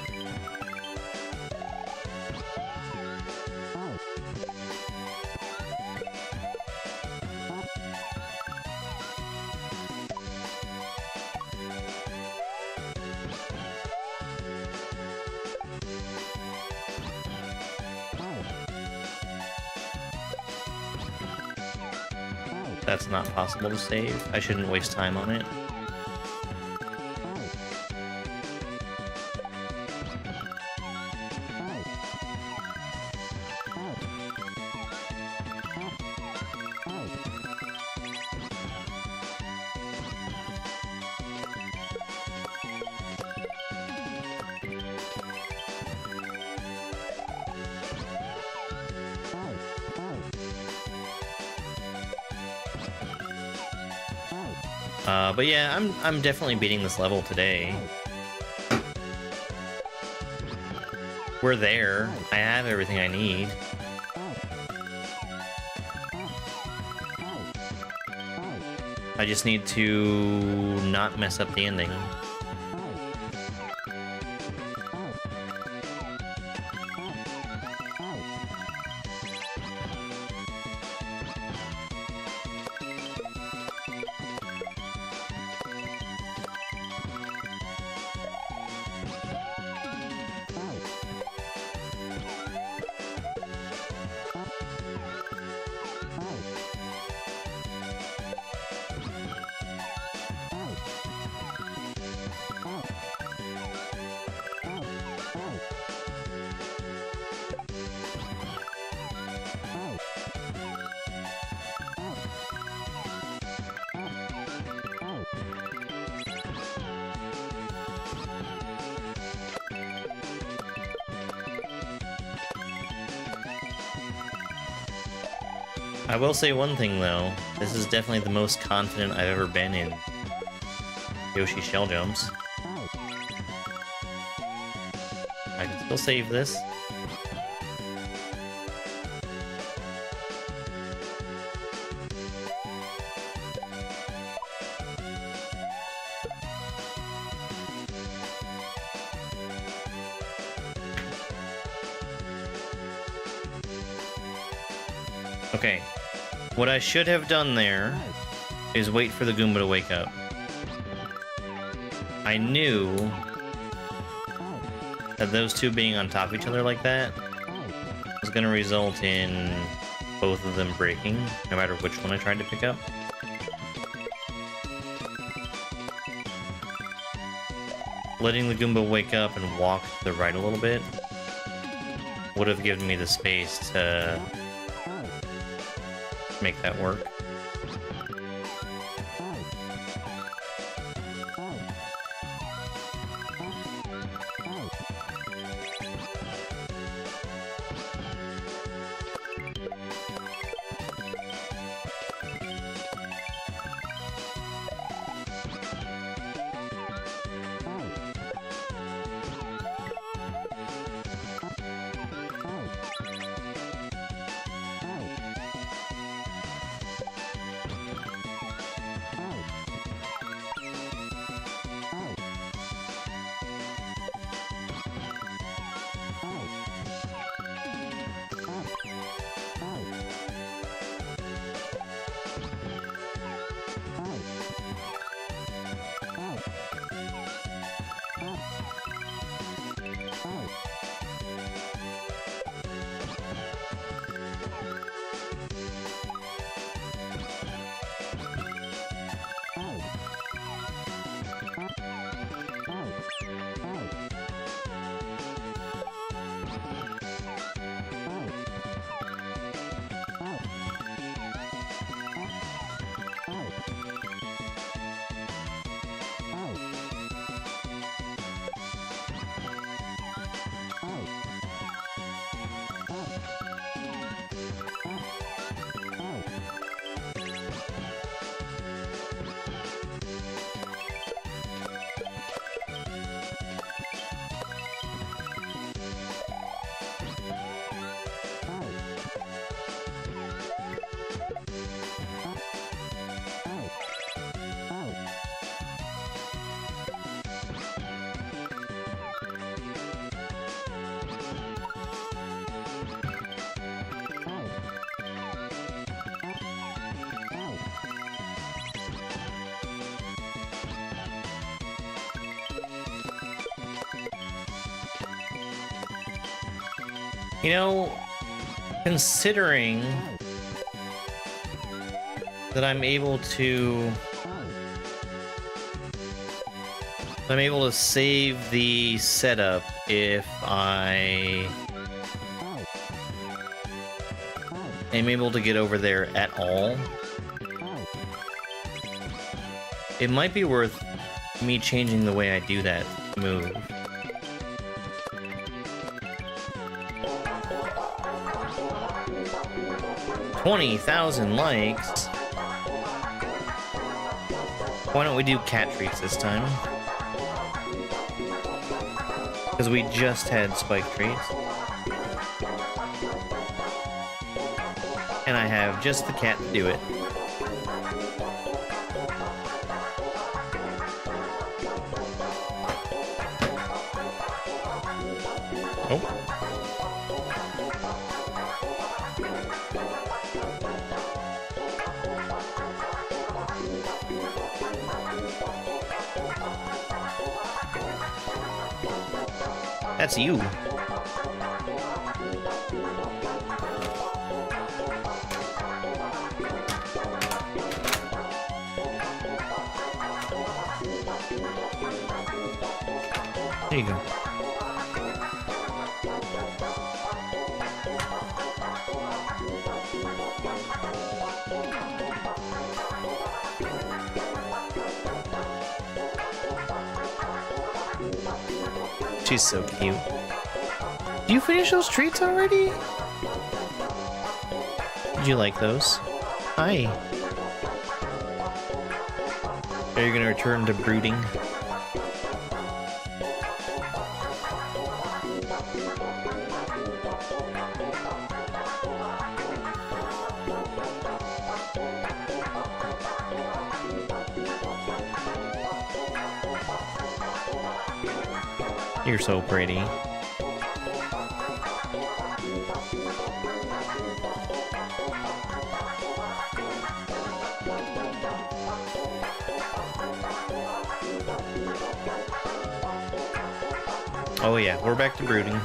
That's not possible to save. I shouldn't waste time on it. But yeah, I'm definitely beating this level today. We're there. I have everything I need. I just need to not mess up the ending. I will say one thing though, this is definitely the most confident I've ever been in Yoshi shell jumps. Still save this. Okay, what I should have done there is wait for the Goomba to wake up. I knew that those two being on top of each other like that was going to result in both of them breaking, no matter which one I tried to pick up. Letting the Goomba wake up and walk to the right a little bit would have given me the space to make that work. You know, considering that I'm able to save the setup if I am able to get over there at all, it might be worth me changing the way I do that move. 20,000 likes. Why don't we do cat treats this time? Because we just had spike treats. And I have just the cat to do it. Oh. That's you. There you go. She's so cute. Did you finish those treats already? Did you like those? Hi. Are you gonna return to brooding? You're so pretty. Oh yeah, we're back to brooding.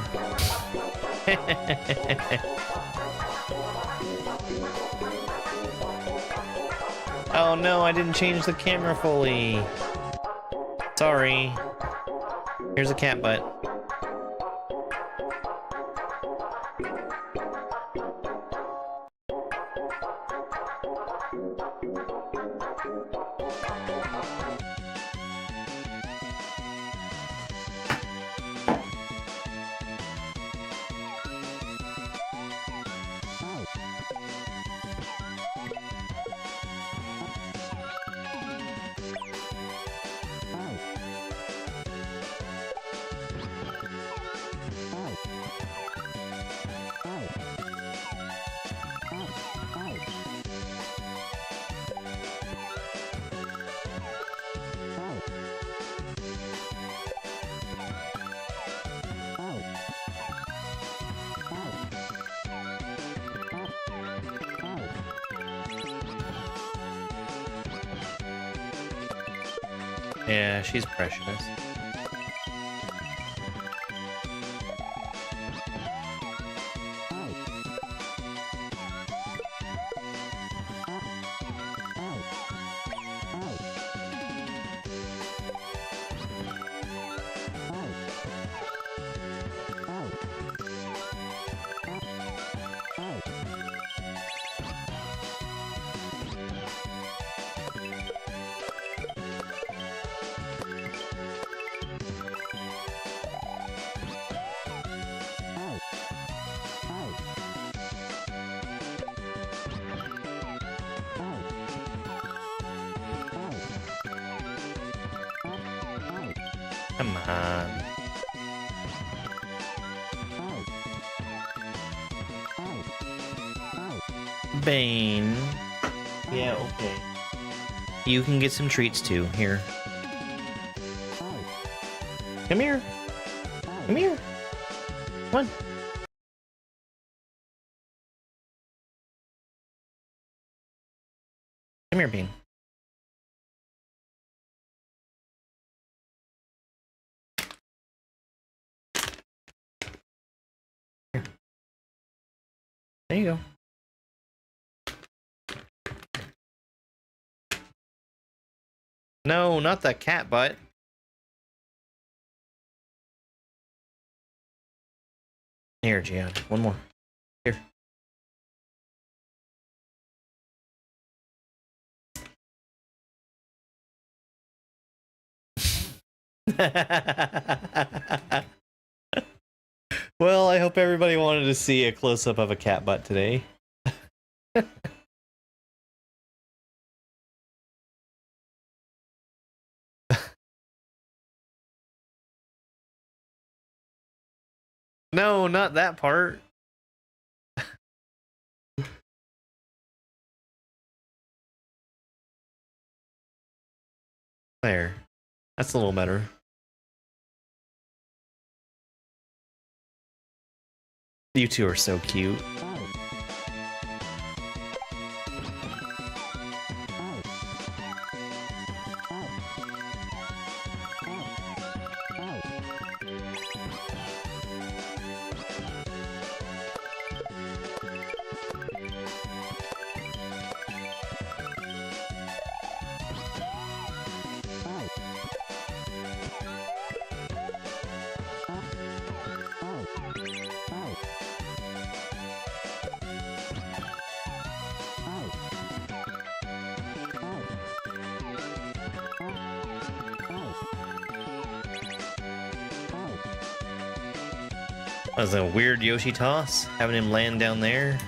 Oh no, I didn't change the camera fully. Sorry. Here's a cat butt. Yeah, she's precious. Come on. Bane. Yeah, okay. You can get some treats too. Here. Come here. Come here. Come on. Come here, Bane. Here. There you go. No, not that cat butt. Here, Gian. One more. Here. Well, I hope everybody wanted to see a close-up of a cat butt today. No, not that part. There. That's a little better. You two are so cute. That was a weird Yoshi toss, having him land down there.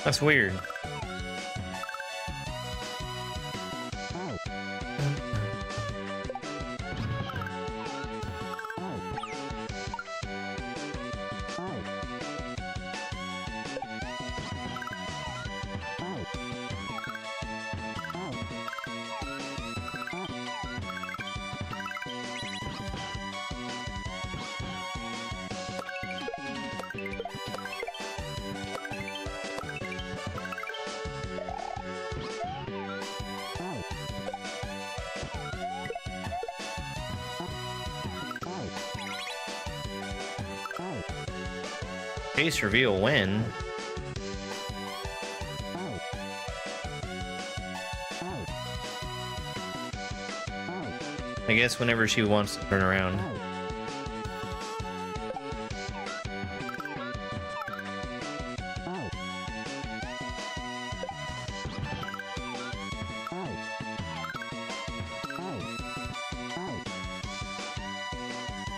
That's weird. Face reveal when? I guess whenever she wants to turn around.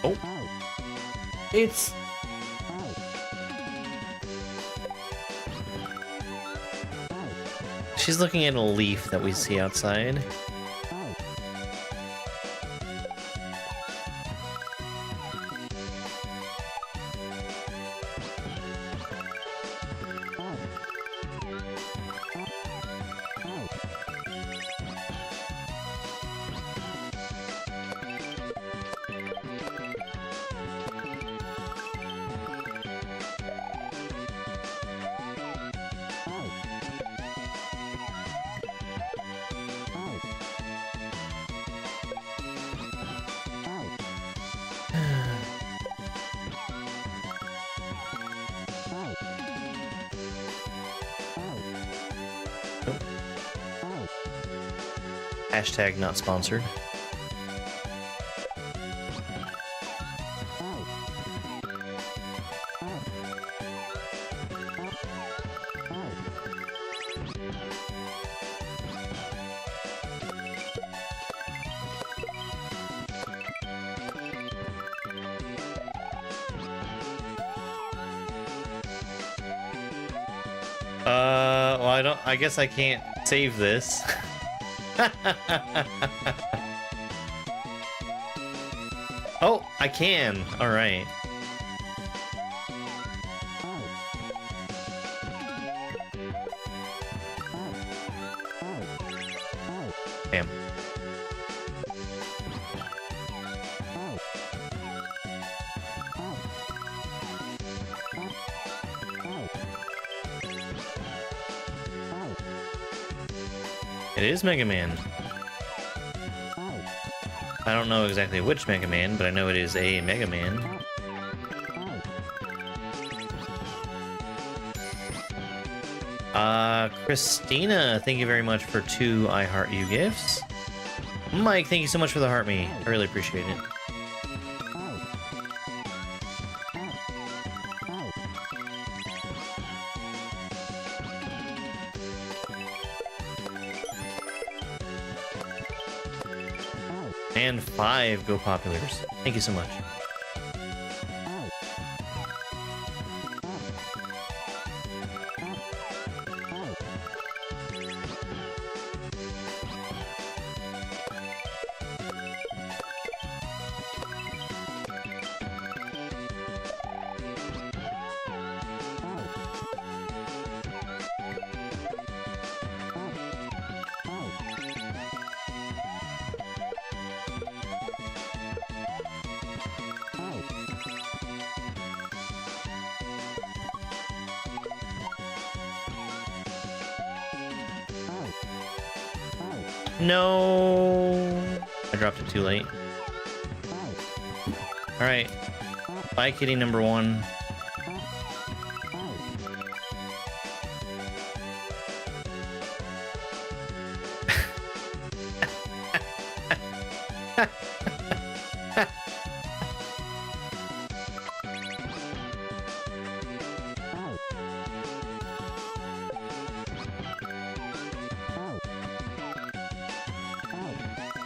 Oh. It's... She's looking at a leaf that we see outside. Hashtag not sponsored. Well, I guess I can't save this. Oh, I can. All right. Damn. It is Mega Man. I don't know exactly which Mega Man, but I know it is a Mega Man. Christina, thank you very much for 2 I Heart You gifts. Mike, thank you so much for the Heart Me. I really appreciate it. And 5 Go Populars. Thank you so much. No, I dropped it too late. All right, bye, kitty number 1.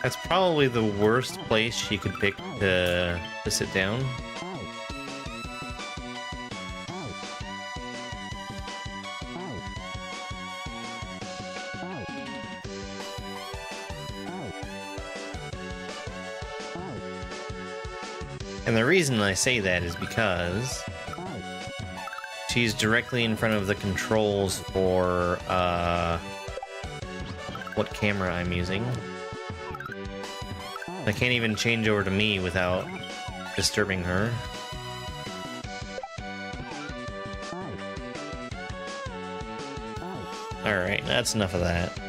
That's probably the worst place she could pick to sit down. And the reason I say that is because she's directly in front of the controls for what camera I'm using. I can't even change over to me without disturbing her. Alright, that's enough of that.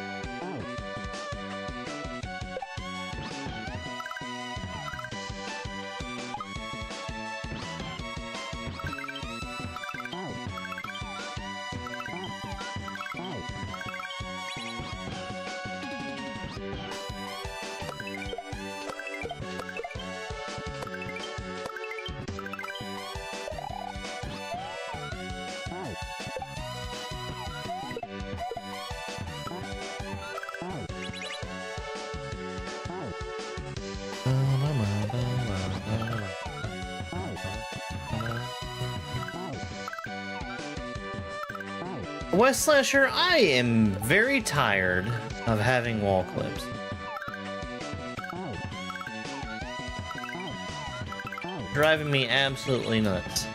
West Slasher, I am very tired of having wall clips. Driving me absolutely nuts.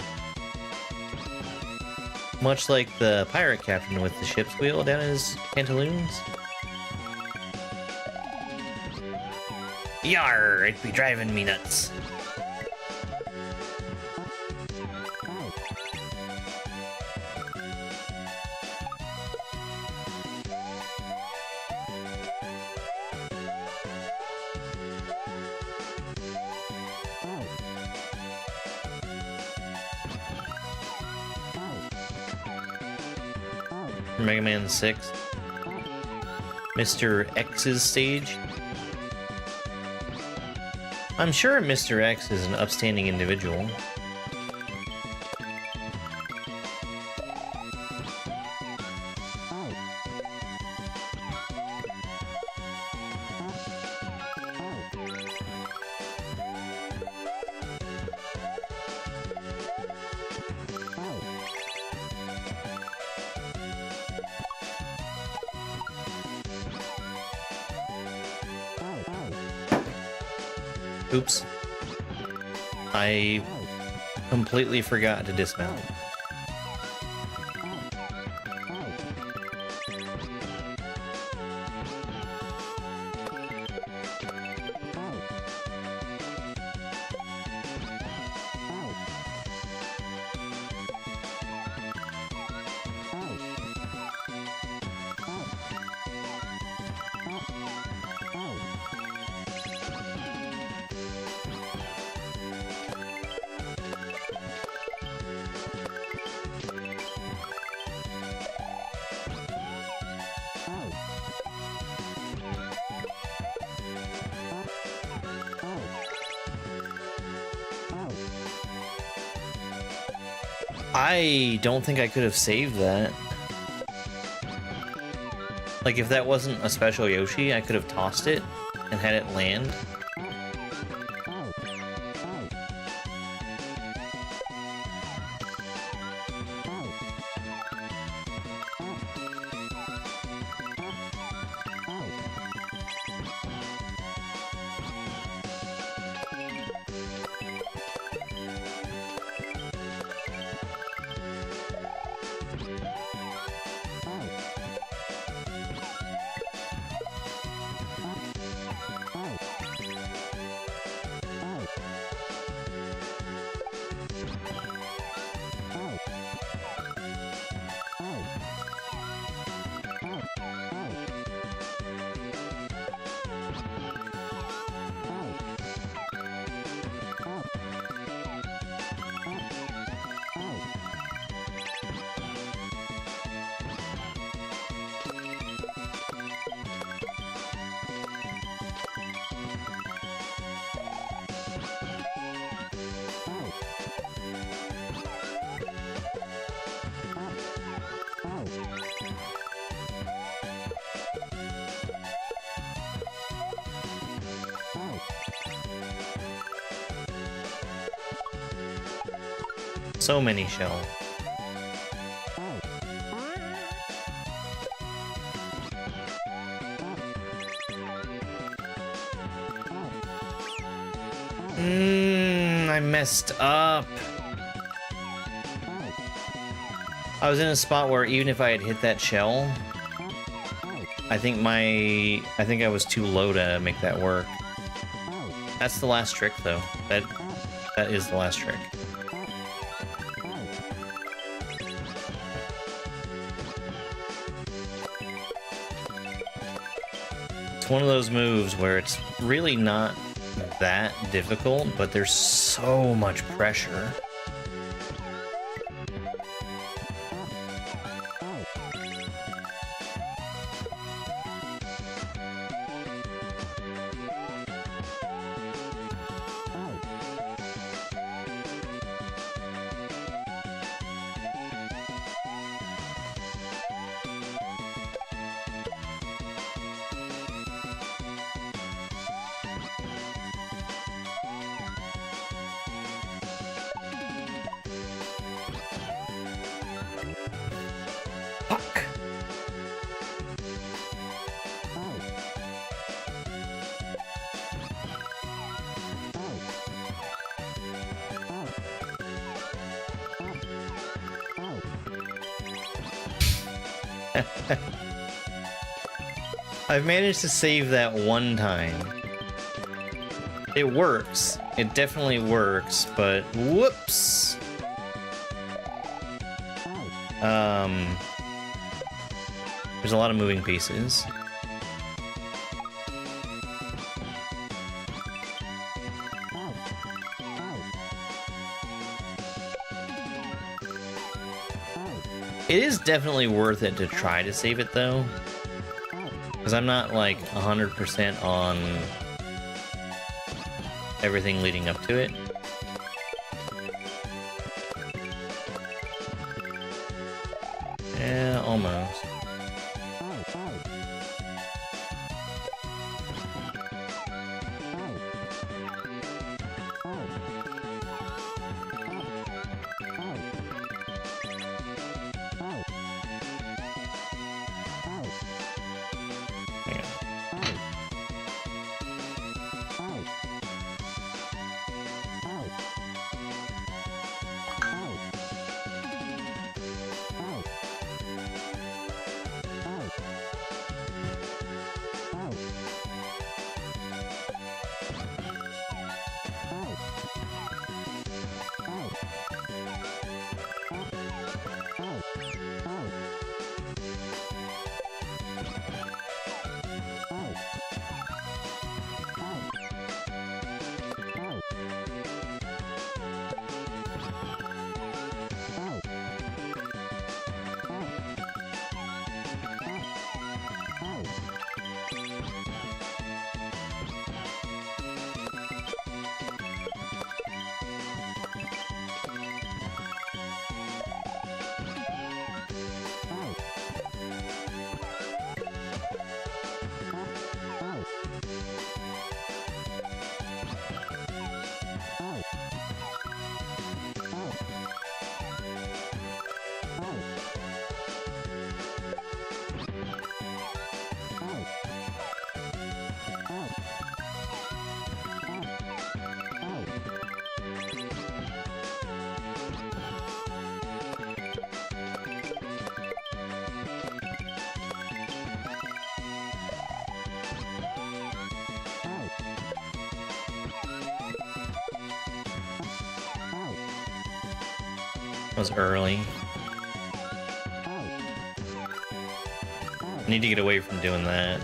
Much like the pirate captain with the ship's wheel down his pantaloons. Yar, it'd be driving me nuts. Mega Man 6. Mr. X's stage. I'm sure Mr. X is an upstanding individual. Oops. I completely forgot to dismount. I don't think I could have saved that. Like, if that wasn't a special Yoshi, I could have tossed it and had it land. So many shells. I messed up. I was in a spot where even if I had hit that shell, I think I was too low to make that work. That's the last trick, though. That is the last trick. It's one of those moves where it's really not that difficult, but there's so much pressure. Fuck. I've managed to save that one time. It works. It definitely works, but whoops. There's a lot of moving pieces. It is definitely worth it to try to save it though, because I'm not like 100% on everything leading up to it. Yeah, almost. Was early. I need to get away from doing that.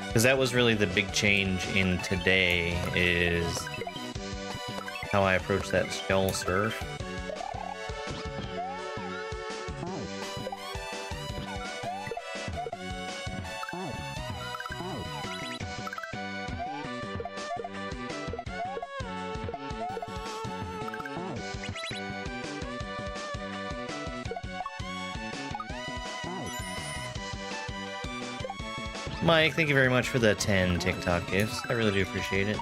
Because that was really the big change in today, is how I approach that shell surf. Mike, thank you very much for the 10 TikTok gifts. I really do appreciate it.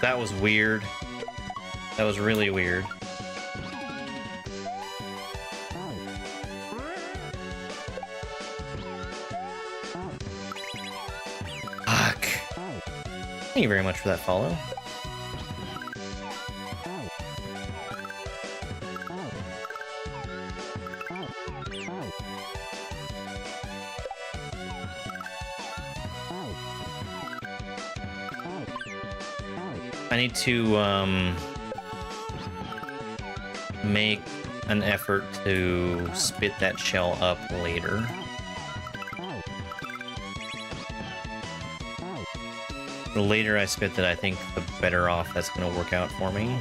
That was weird. That was really weird. Fuck. Thank you very much for that follow. I need to make an effort to spit that shell up later. The later I spit that, I think the better off that's going to work out for me.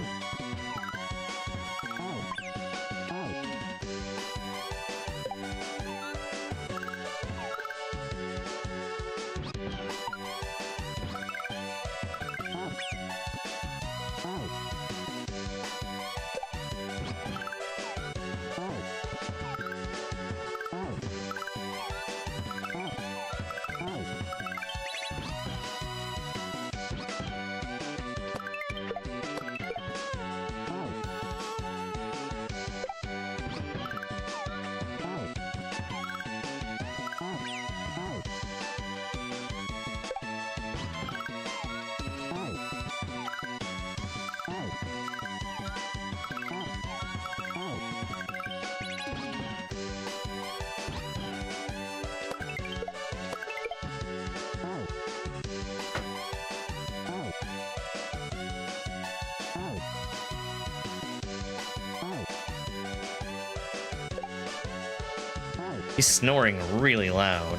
He's snoring really loud.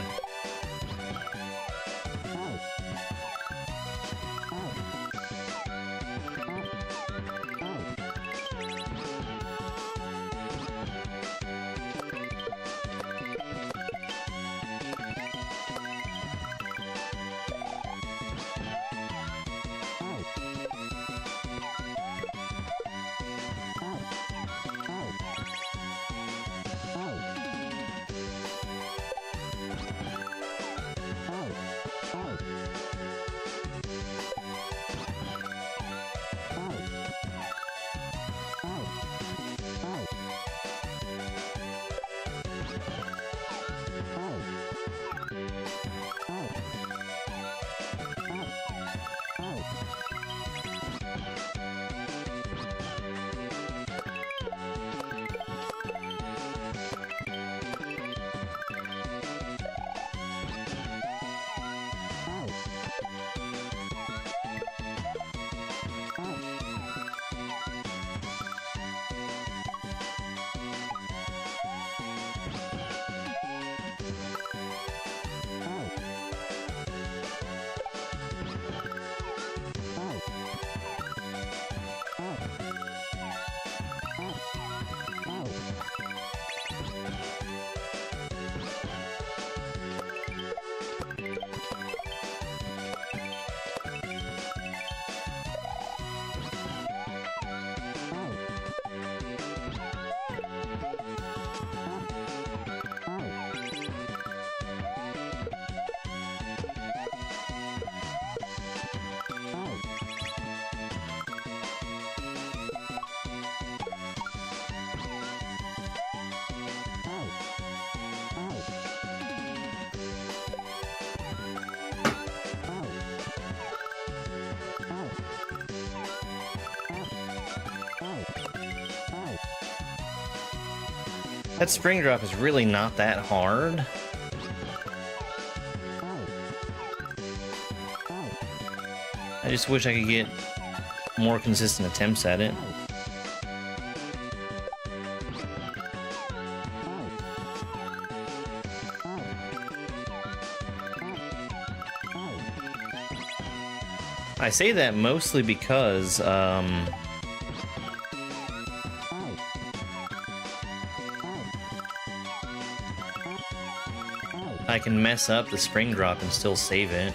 That spring drop is really not that hard. I just wish I could get more consistent attempts at it. I say that mostly because, I can mess up the spring drop and still save it.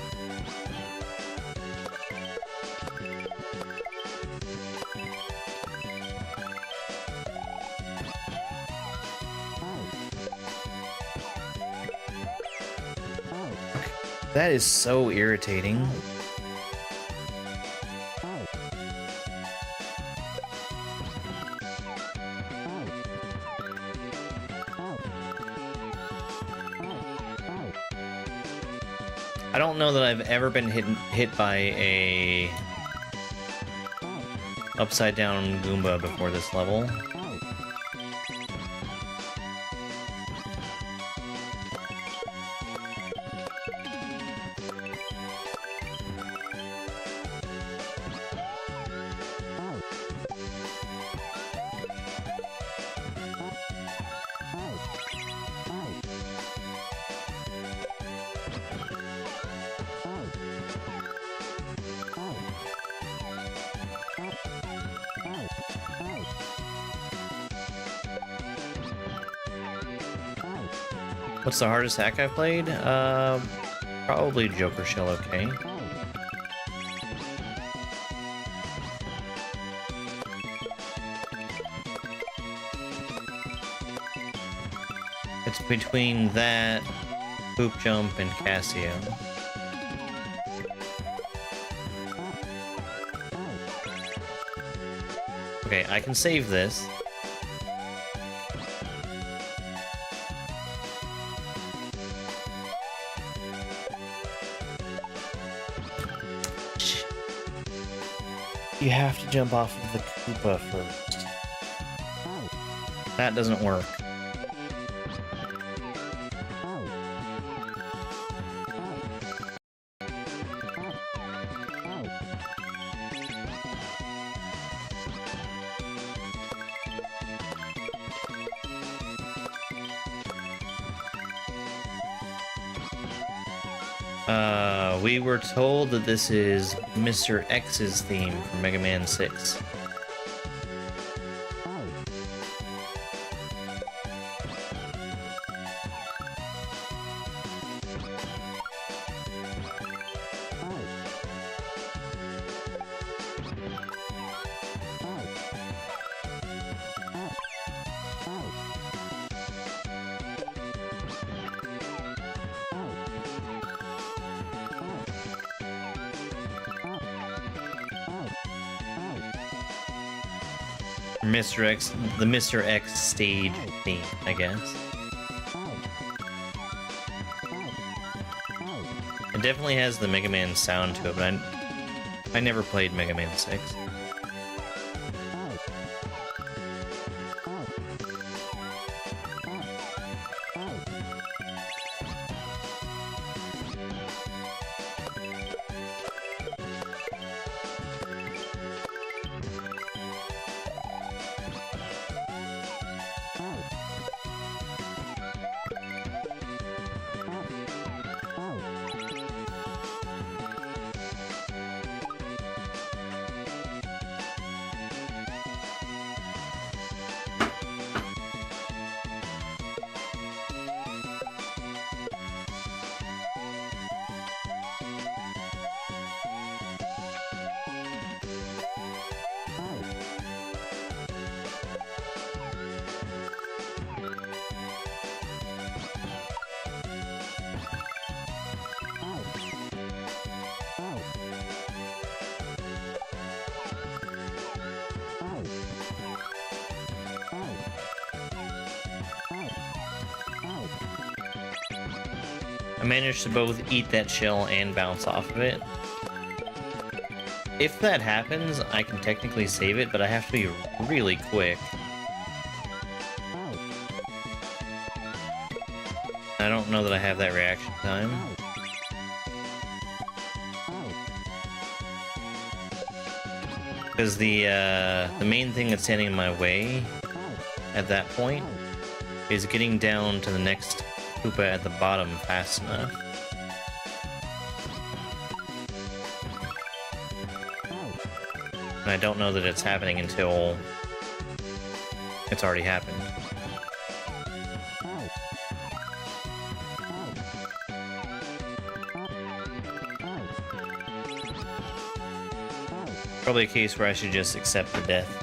That is so irritating. I don't know that I've ever been hit by a upside down Goomba before this level. What's the hardest hack I've played? Probably Joker Shell, okay. It's between that, Hoop Jump, and Casio. Okay, I can save this. You have to jump off of the Koopa first. That doesn't work. We were told that this is Mr. X's theme from Mega Man 6. Mr. X, the Mr. X stage theme, I guess. It definitely has the Mega Man sound to it, but I never played Mega Man 6. I managed to both eat that shell and bounce off of it. If that happens, I can technically save it, but I have to be really quick. I don't know that I have that reaction time. Because the main thing that's standing in my way at that point is getting down to the next Koopa at the bottom fast enough. And I don't know that it's happening until it's already happened. Probably a case where I should just accept the death.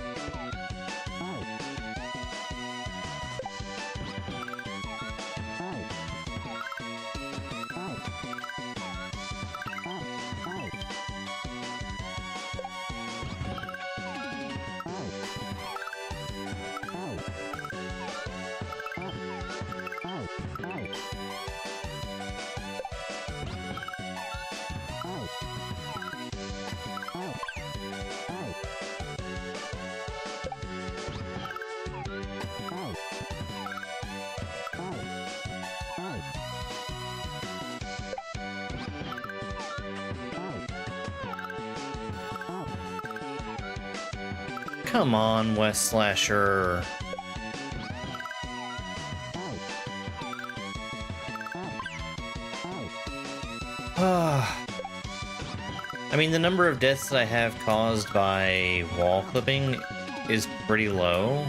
Come on, West Slasher. I mean, the number of deaths that I have caused by wall clipping is pretty low,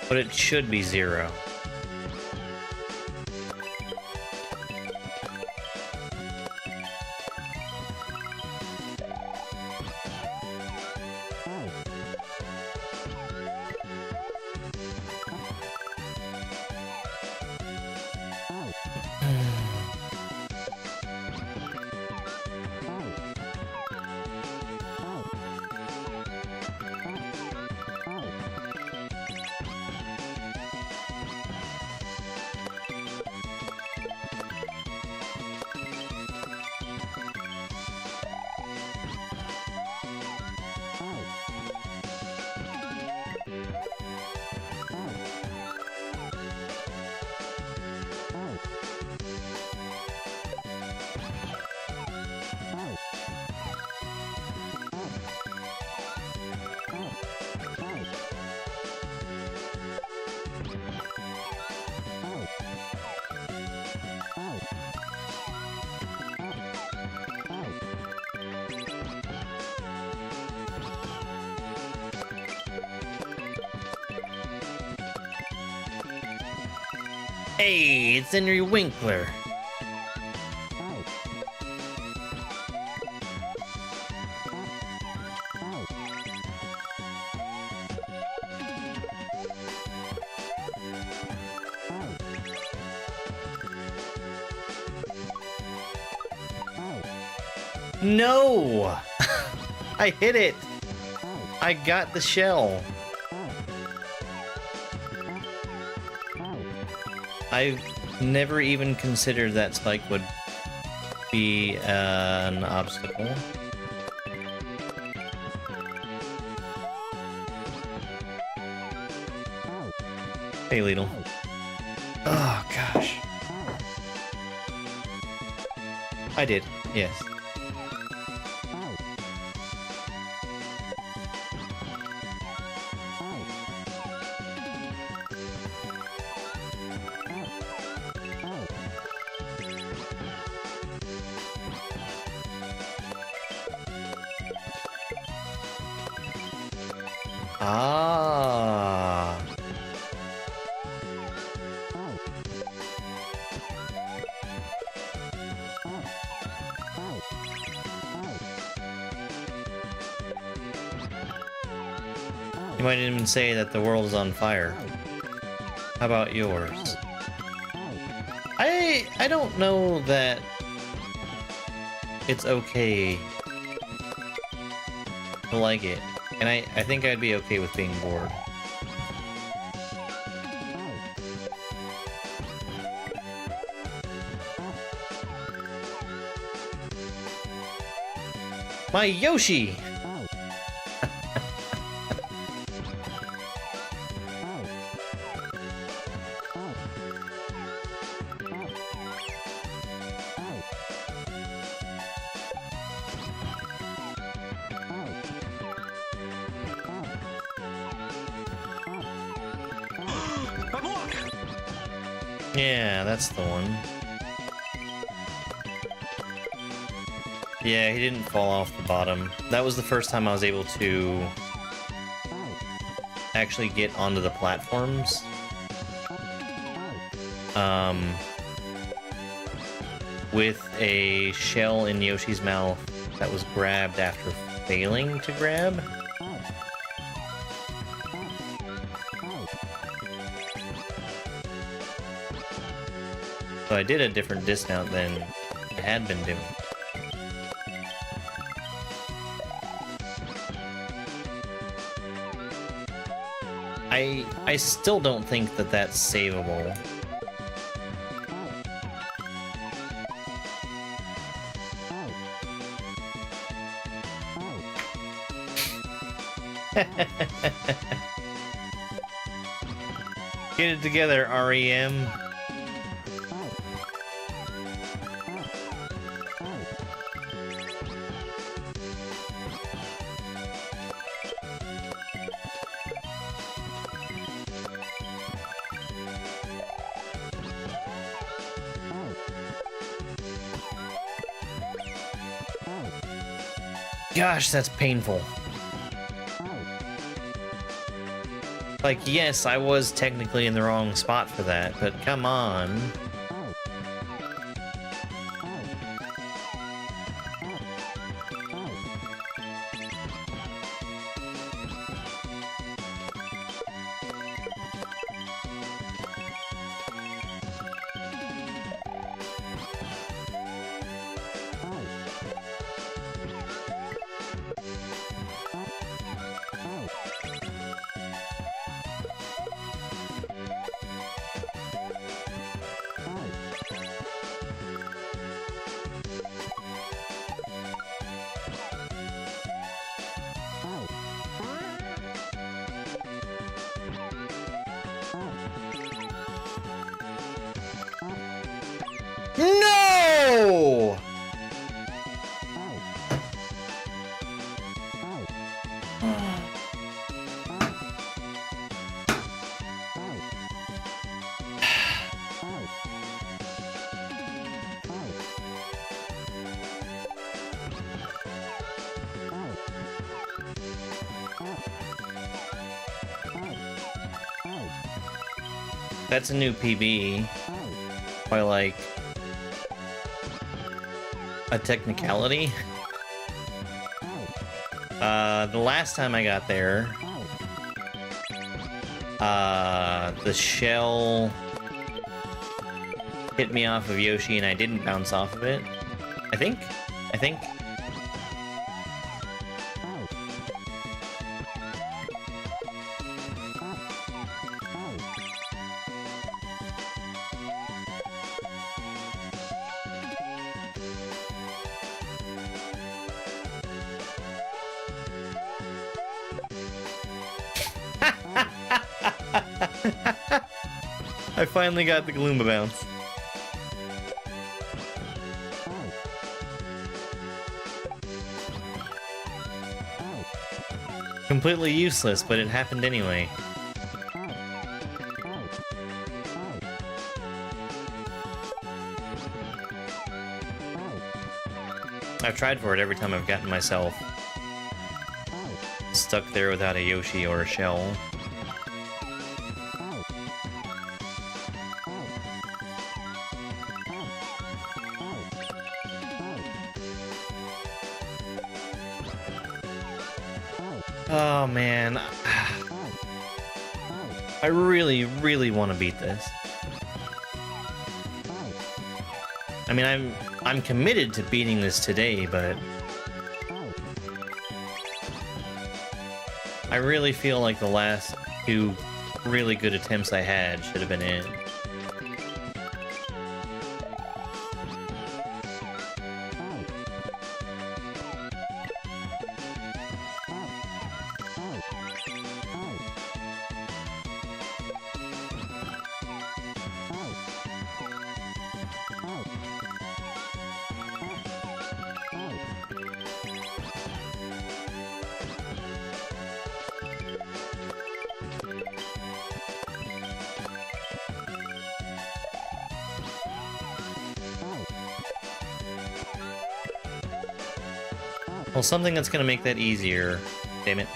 but it should be 0. Hey, it's Henry Winkler. No! I hit it! I got the shell. I've never even considered that spike would be an obstacle. Hey, Lidl. Oh, gosh. I did, yes. Ah. You might even say that the world is on fire. How about yours? I don't know that it's okay to like it. And I think I'd be okay with being bored. My Yoshi! Yeah, that's the one. Yeah, he didn't fall off the bottom. That was the first time I was able to actually get onto the platforms. With a shell in Yoshi's mouth that was grabbed after failing to grab. So I did a different dismount than I had been doing. I still don't think that that's savable. Get it together, REM. Gosh, that's painful. Like, yes, I was technically in the wrong spot for that, but come on. No! That's a new PB. By like a technicality. The last time I got there, the shell hit me off of Yoshi and I didn't bounce off of it. I think. I finally got the Gloomba bounce. Completely useless, but it happened anyway. I've tried for it every time I've gotten myself stuck there without a Yoshi or a shell. Oh man, I really want to beat this. I mean, I'm committed to beating this today, but I really feel like the last two really good attempts I had should have been it. Well, something that's gonna make that easier, damn it.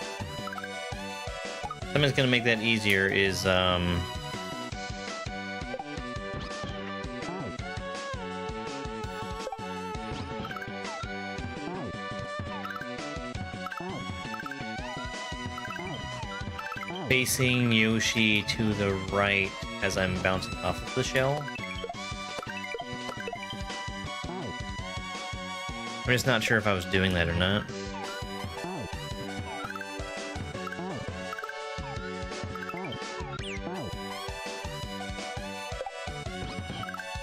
Something that's gonna make that easier is, facing Yoshi to the right as I'm bouncing off of the shell. I'm just not sure if I was doing that or not.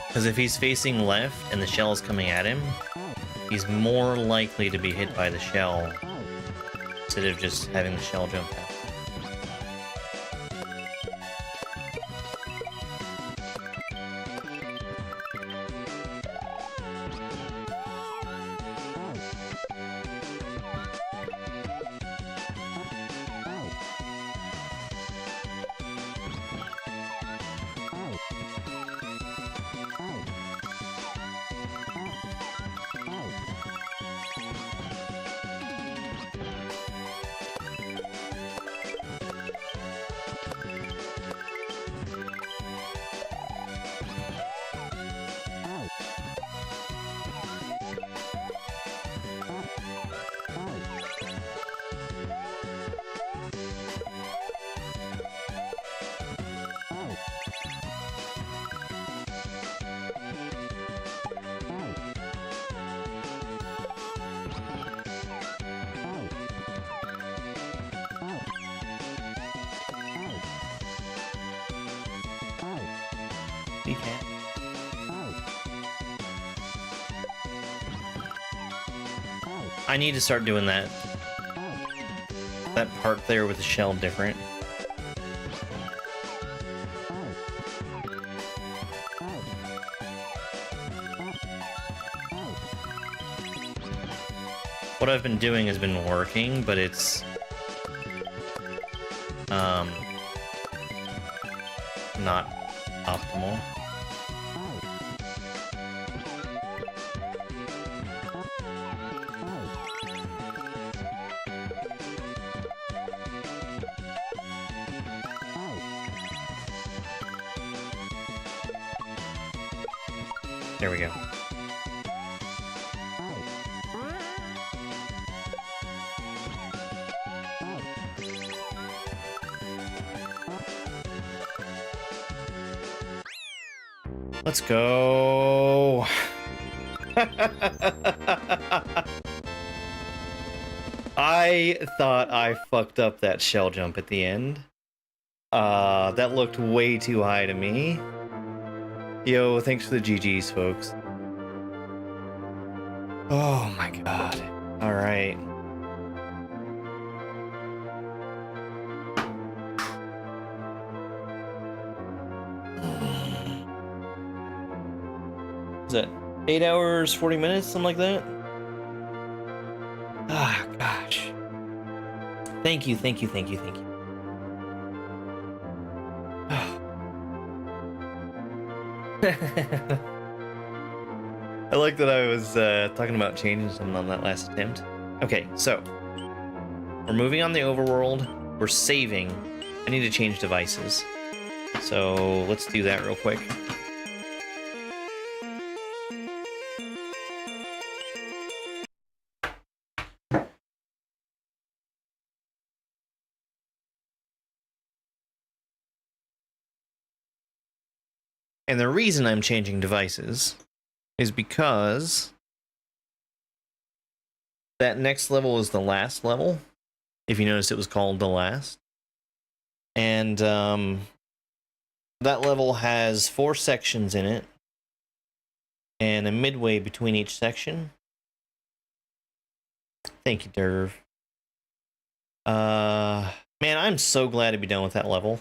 Because if he's facing left and the shell is coming at him, he's more likely to be hit by the shell instead of just having the shell jump out. You can. I need to start doing that. That part there with the shell different. What I've been doing has been working, but it's not optimal. There we go. Let's go. I thought I fucked up that shell jump at the end. That looked way too high to me. Yo, thanks for the GGs, folks. Oh my god. All right. Is that 8 hours, 40 minutes, something like that? Ah, gosh. Thank you, thank you, thank you, thank you. I like that I was talking about changing something on that last attempt. Okay, so we're moving on the overworld. We're saving. I need to change devices. So let's do that real quick. And the reason I'm changing devices is because that next level is the last level. If you notice, it was called the last. And that level has 4 sections in it and a midway between each section. Thank you, Derv. Man, I'm so glad to be done with that level.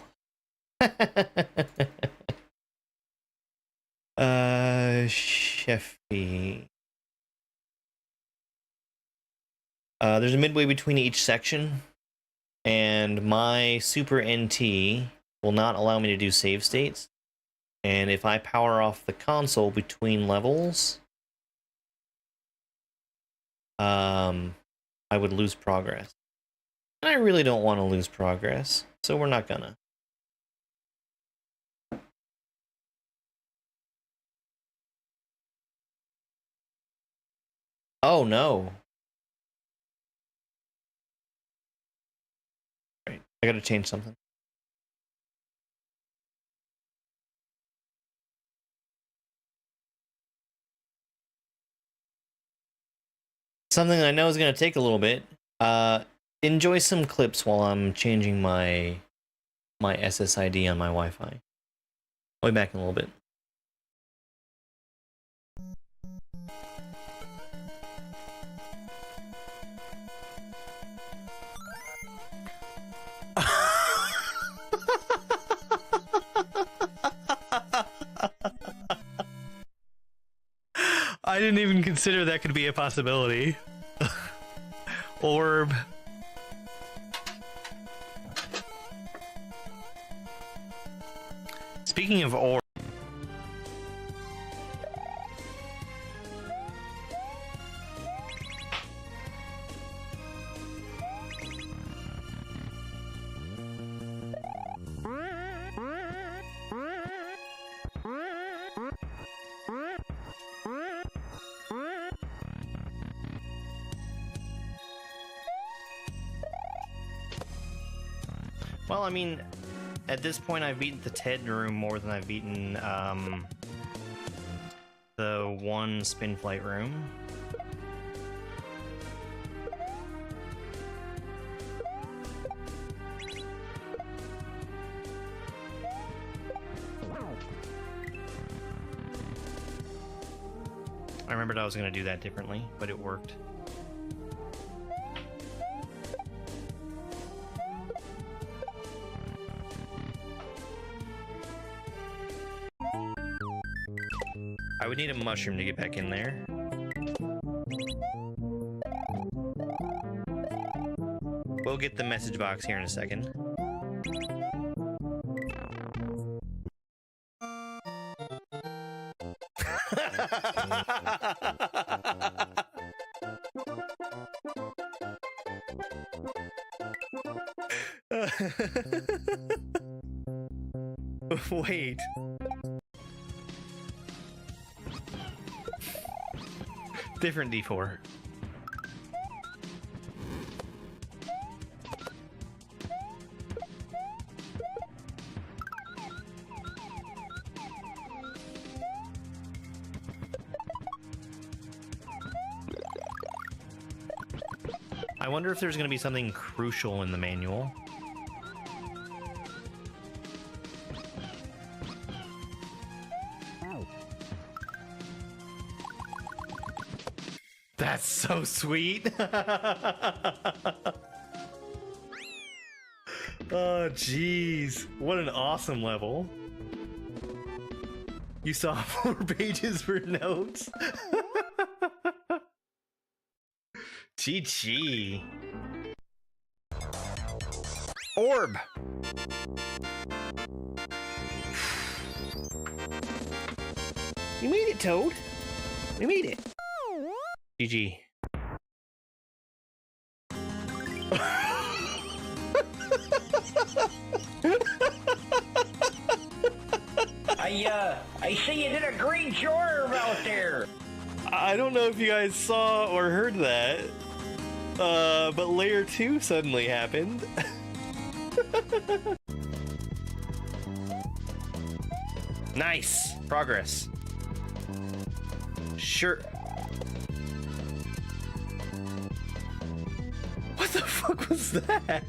Sheffy. There's a midway between each section, and my Super NT will not allow me to do save states. And if I power off the console between levels, I would lose progress. And I really don't want to lose progress, so we're not gonna. Oh no. Right, I gotta change something. Something I know is gonna take a little bit. Enjoy some clips while I'm changing my SSID on my Wi-Fi. I'll be back in a little bit. I didn't even consider that could be a possibility. Orb. Speaking of orb. Well, I mean, at this point, I've beaten the TED room more than I've beaten the one spin flight room. I remembered I was going to do that differently, but it worked. I would need a mushroom to get back in there. We'll get the message box here in a second. Wait. Different D4. I wonder if there's going to be something crucial in the manual. That's so sweet. Oh, jeez. What an awesome level. You saw 4 pages for notes. GG. Orb. You made it, Toad. You made it. GG. I see you did a great job out there. I don't know if you guys saw or heard that, but layer 2 suddenly happened. Nice progress. Sure. What the fuck was that?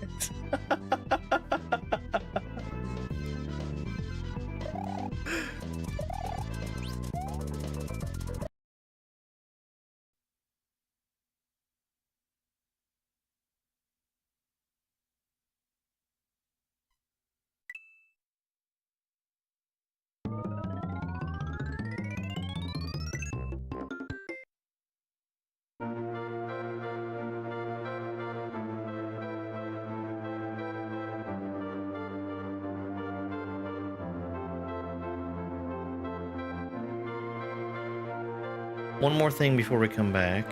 One more thing before we come back.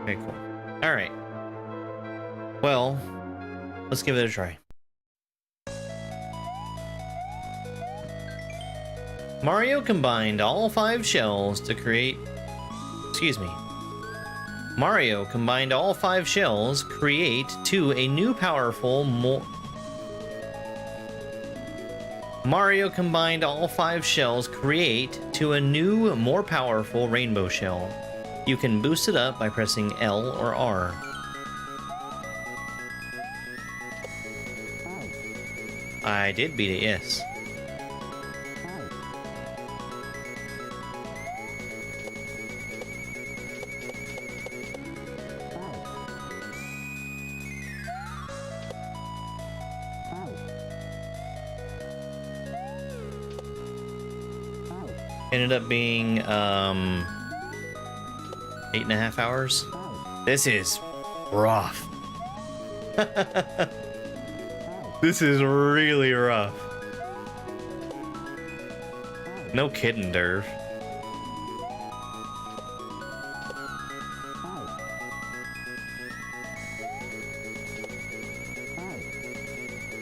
Okay, cool. All right. Well, let's give it a try. Mario combined all 5 shells to create... Excuse me. Mario combined all 5 shells create to a new powerful Mario combined all 5 shells create to a new, more powerful rainbow shell. You can boost it up by pressing L or R. I did beat it, yes. Ended up being 8.5 hours. This is rough. This is really rough. No kidding, Derv.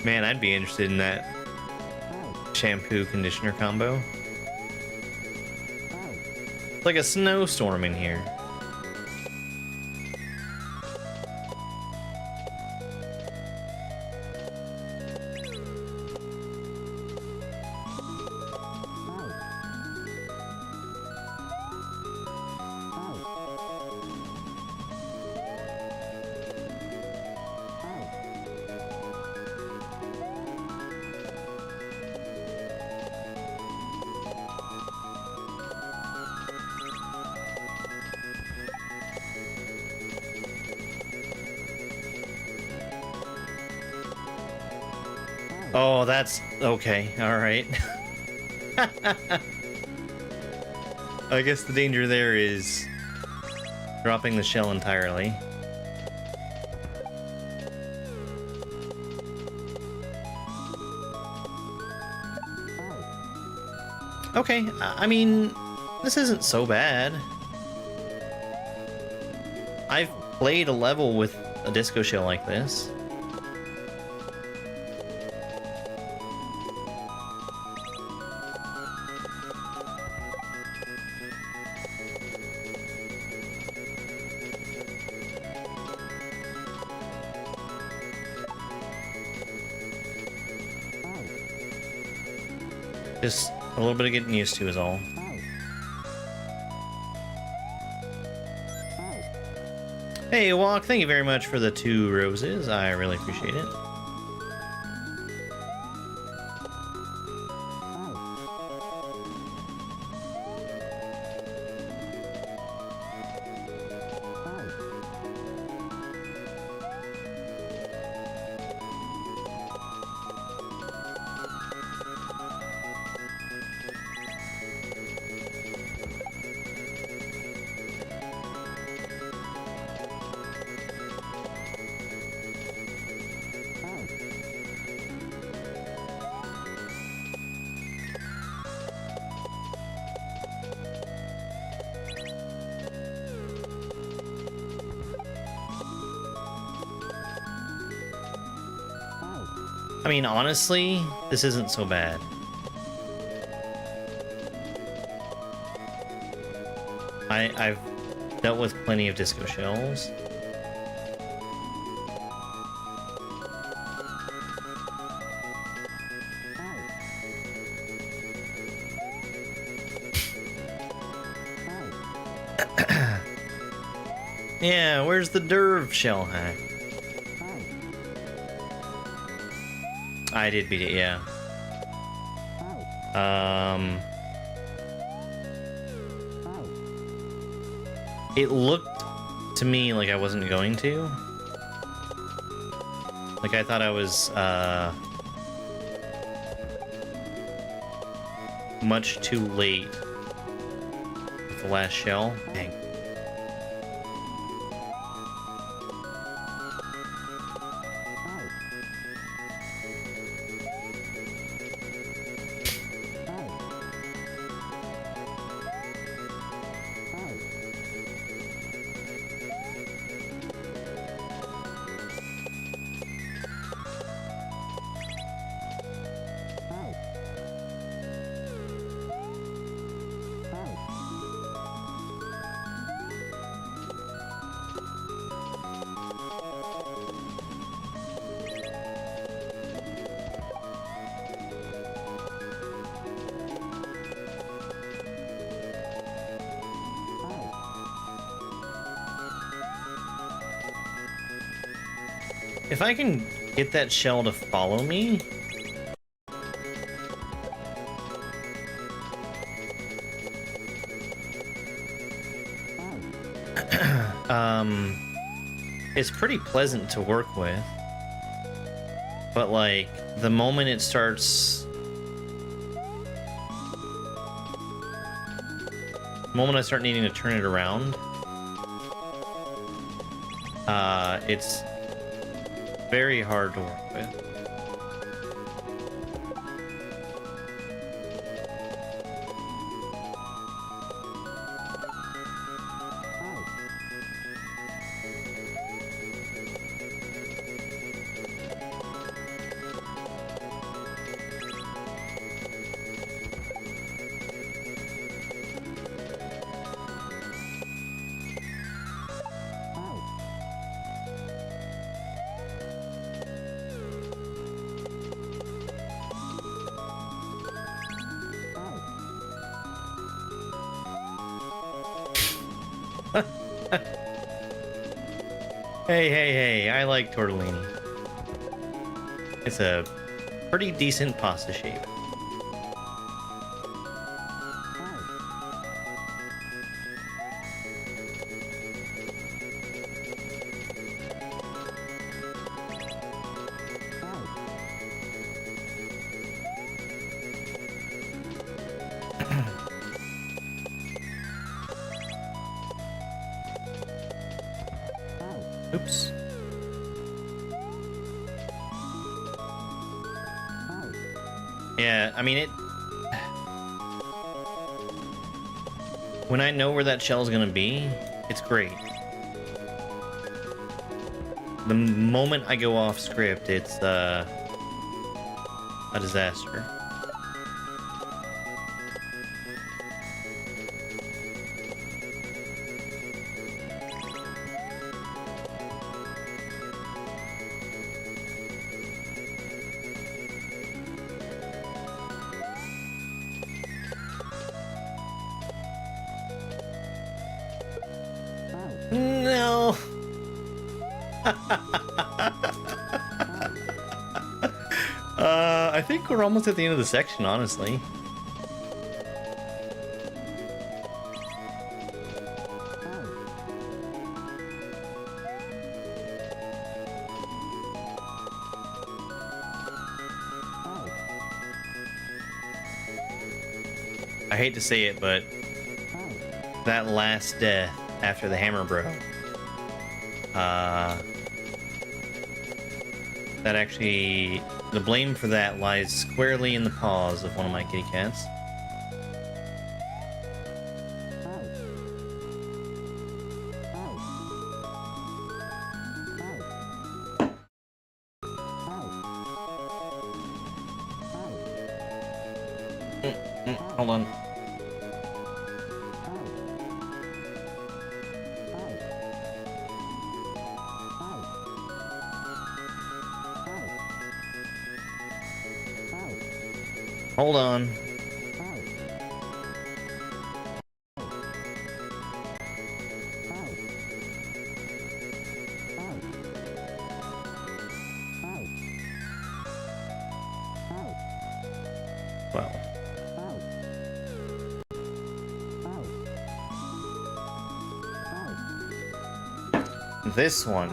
Man, I'd be interested in that shampoo conditioner combo. It's like a snowstorm in here. Oh, that's okay. All right. I guess the danger there is dropping the shell entirely. Okay, I mean, this isn't so bad. I've played a level with a disco shell like this. Just a little bit of getting used to is all. Hey, Walk, thank you very much for the 2 roses. I really appreciate it. I mean, honestly, this isn't so bad. I've dealt with plenty of disco shells. Yeah, where's the Derv shell hack? I did beat it, yeah. It looked to me like I wasn't going to. Like I thought I was much too late with the last shell. Dang. If I can get that shell to follow me... it's pretty pleasant to work with. But, like, the moment it starts... The moment I start needing to turn it around... it's very hard to work with. Hey, I like tortellini. It's a pretty decent pasta shape. Yeah, I mean, when I know where that shell's gonna be, it's great. The moment I go off script, it's a disaster. No. I think we're almost at the end of the section, honestly. I hate to say it, but that last death after the hammer bro, that actually, the blame for that lies squarely in the paws of one of my kitty cats. Hold on. Hold on. Well. This one.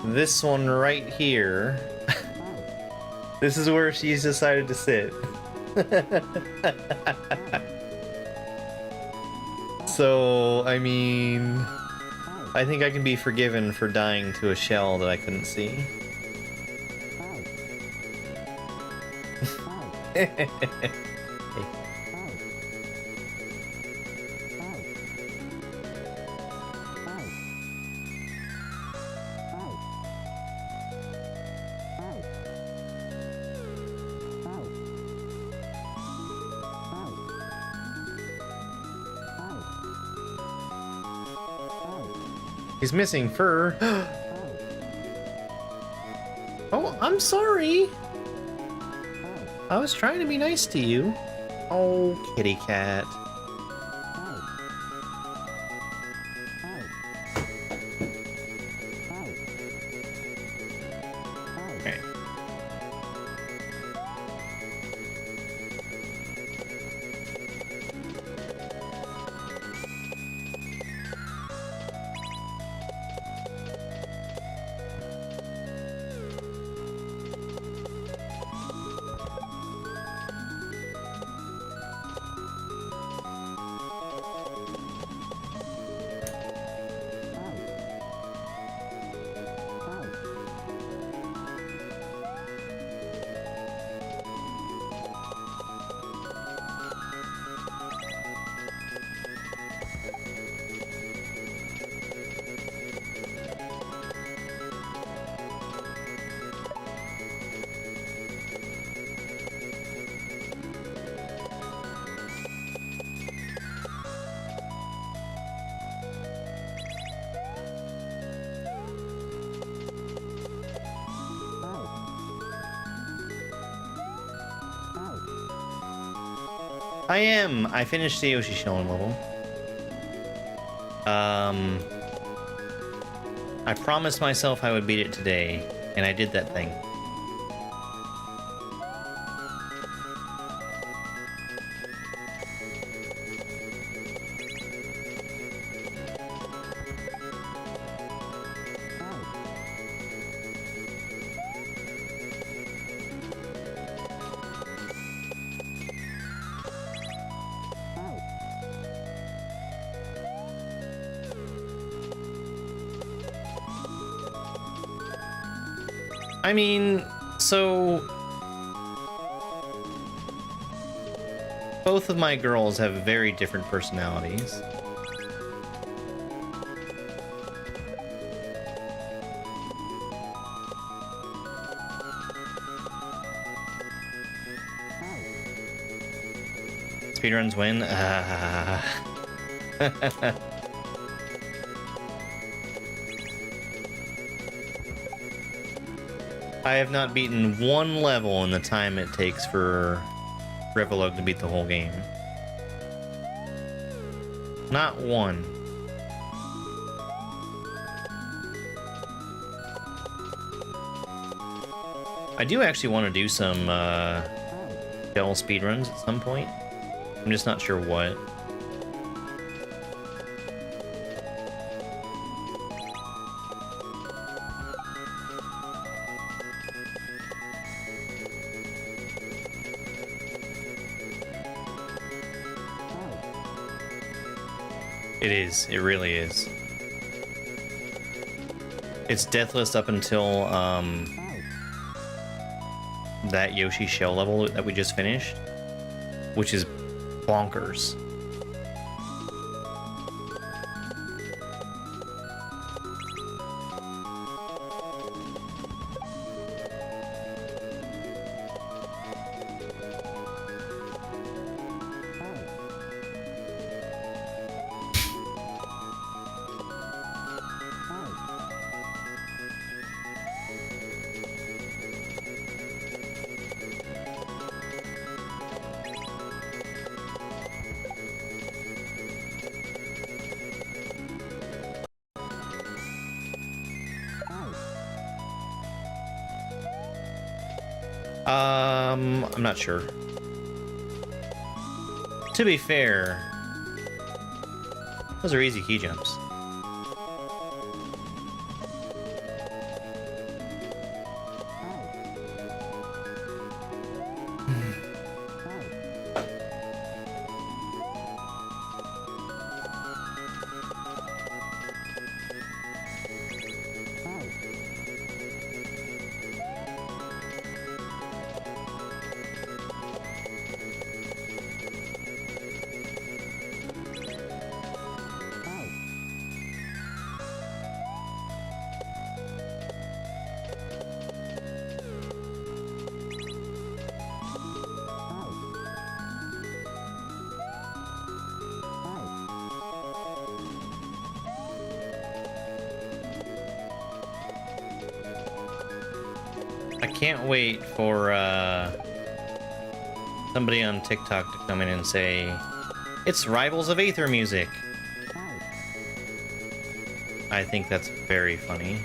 This one right here. This is where she's decided to sit. So, I mean, I think I can be forgiven for dying to a shell that I couldn't see. He's missing fur. Oh, I'm sorry. I was trying to be nice to you. Oh, kitty cat. Okay. I am. I finished the Yoshi Showing level. I promised myself I would beat it today, and I did that thing. I mean, so Both of my girls have very different personalities. Speedruns win? I have not beaten one level in the time it takes for Revolog to beat the whole game. Not one. I do actually want to do some shell speedruns at some point. I'm just not sure what. It is. It really is. It's deathless up until that Yoshi shell level that we just finished, which is bonkers. I'm not sure. To be fair, those are easy key jumps. I can't wait for somebody on TikTok to come in and say, it's Rivals of Aether music. I think that's very funny.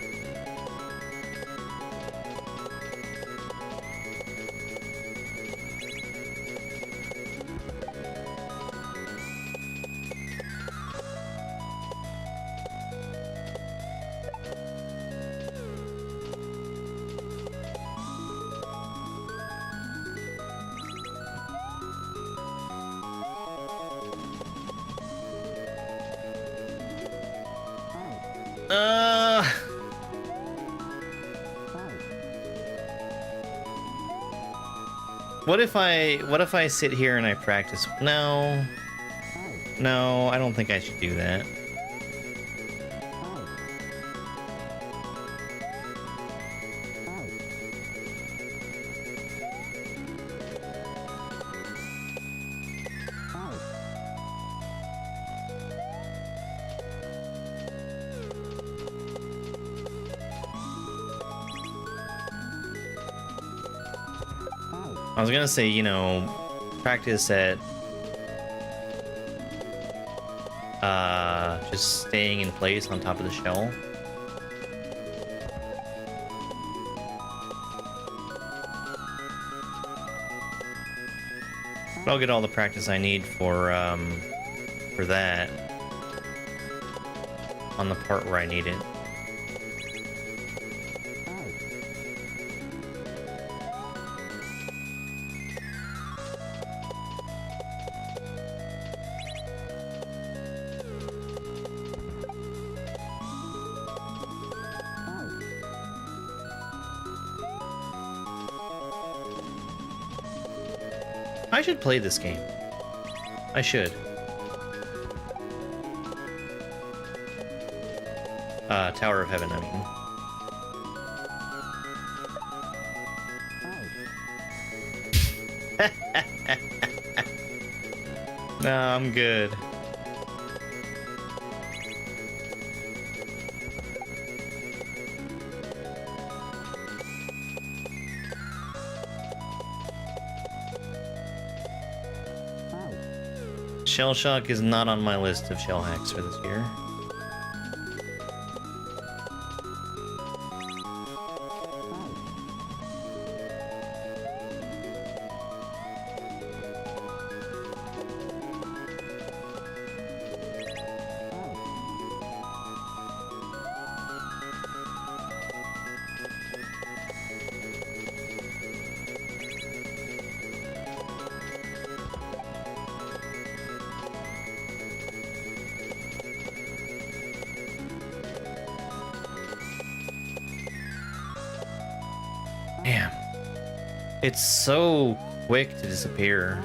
What if I sit here and I practice? No. No, I don't think I should do that. I was gonna say, you know, practice at just staying in place on top of the shell. But I'll get all the practice I need for that on the part where I need it. I should play this game. I should. Tower of Heaven, I mean. No, I'm good. Shell Shock is not on my list of shell hacks for this year. Damn. It's so quick to disappear.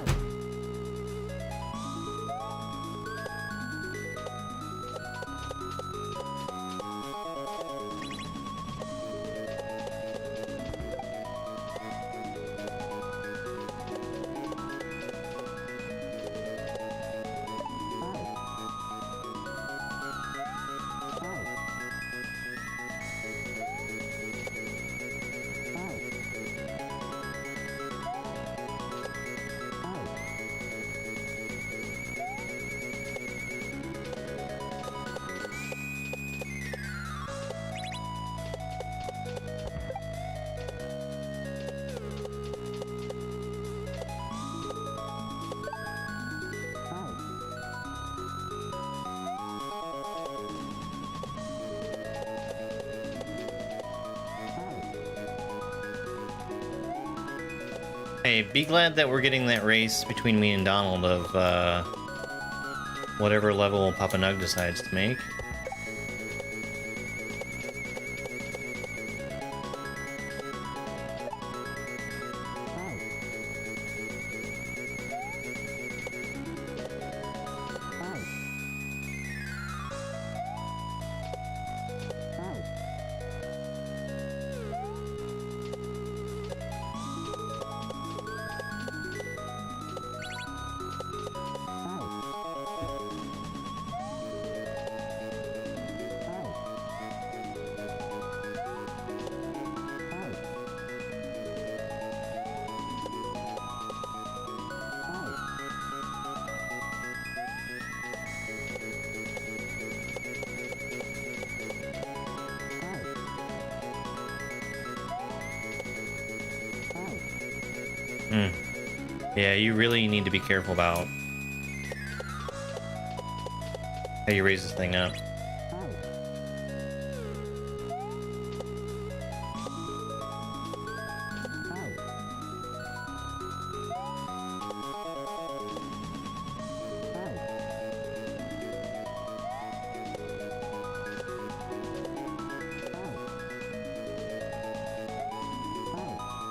Hey, be glad that we're getting that race between me and Donald of, whatever level Papa Nug decides to make. Yeah, you really need to be careful about how you raise this thing up.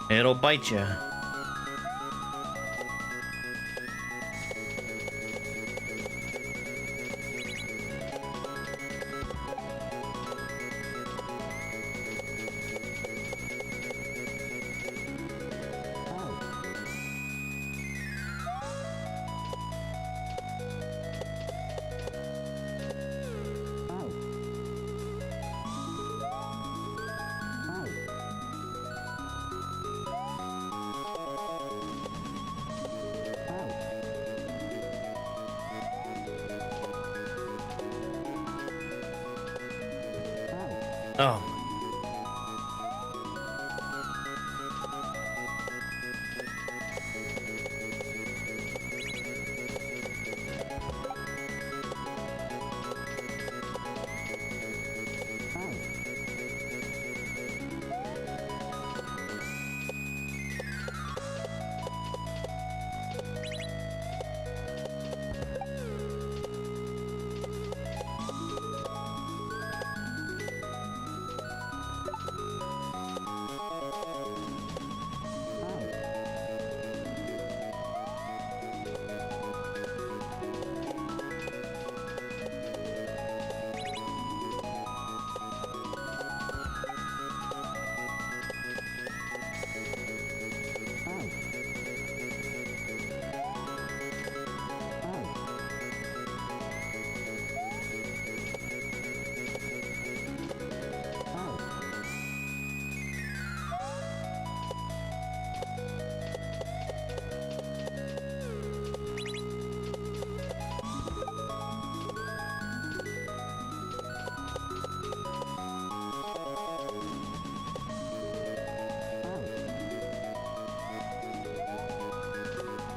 It'll bite you. Oh.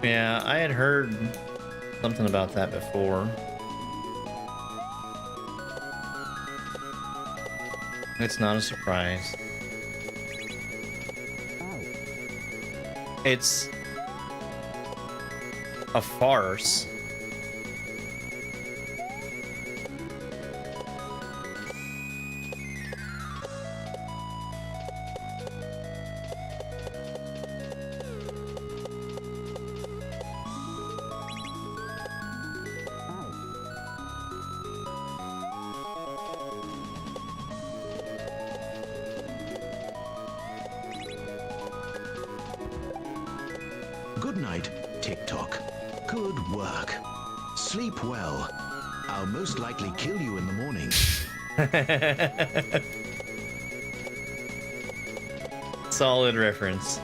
Yeah, I had heard something about that before. It's not a surprise. It's a farce. Good night, TikTok. Good work. Sleep well. I'll most likely kill you in the morning. Solid reference.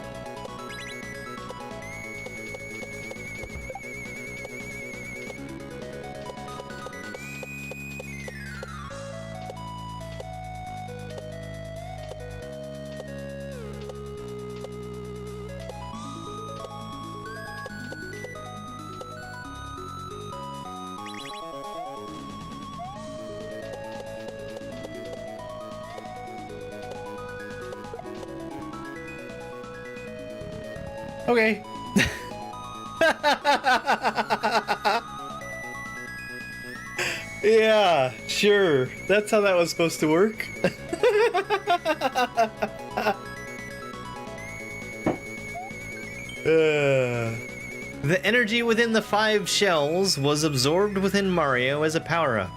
Okay. Yeah, sure. That's how that was supposed to work. The energy within the 5 shells was absorbed within Mario as a power-up.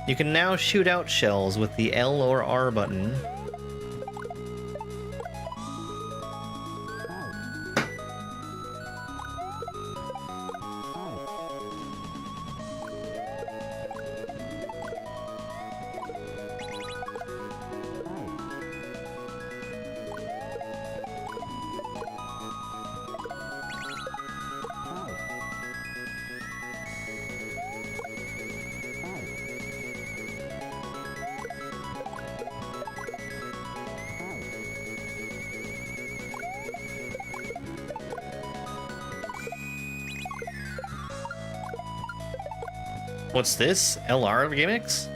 You can now shoot out shells with the L or R button. What's this? LR gimmicks?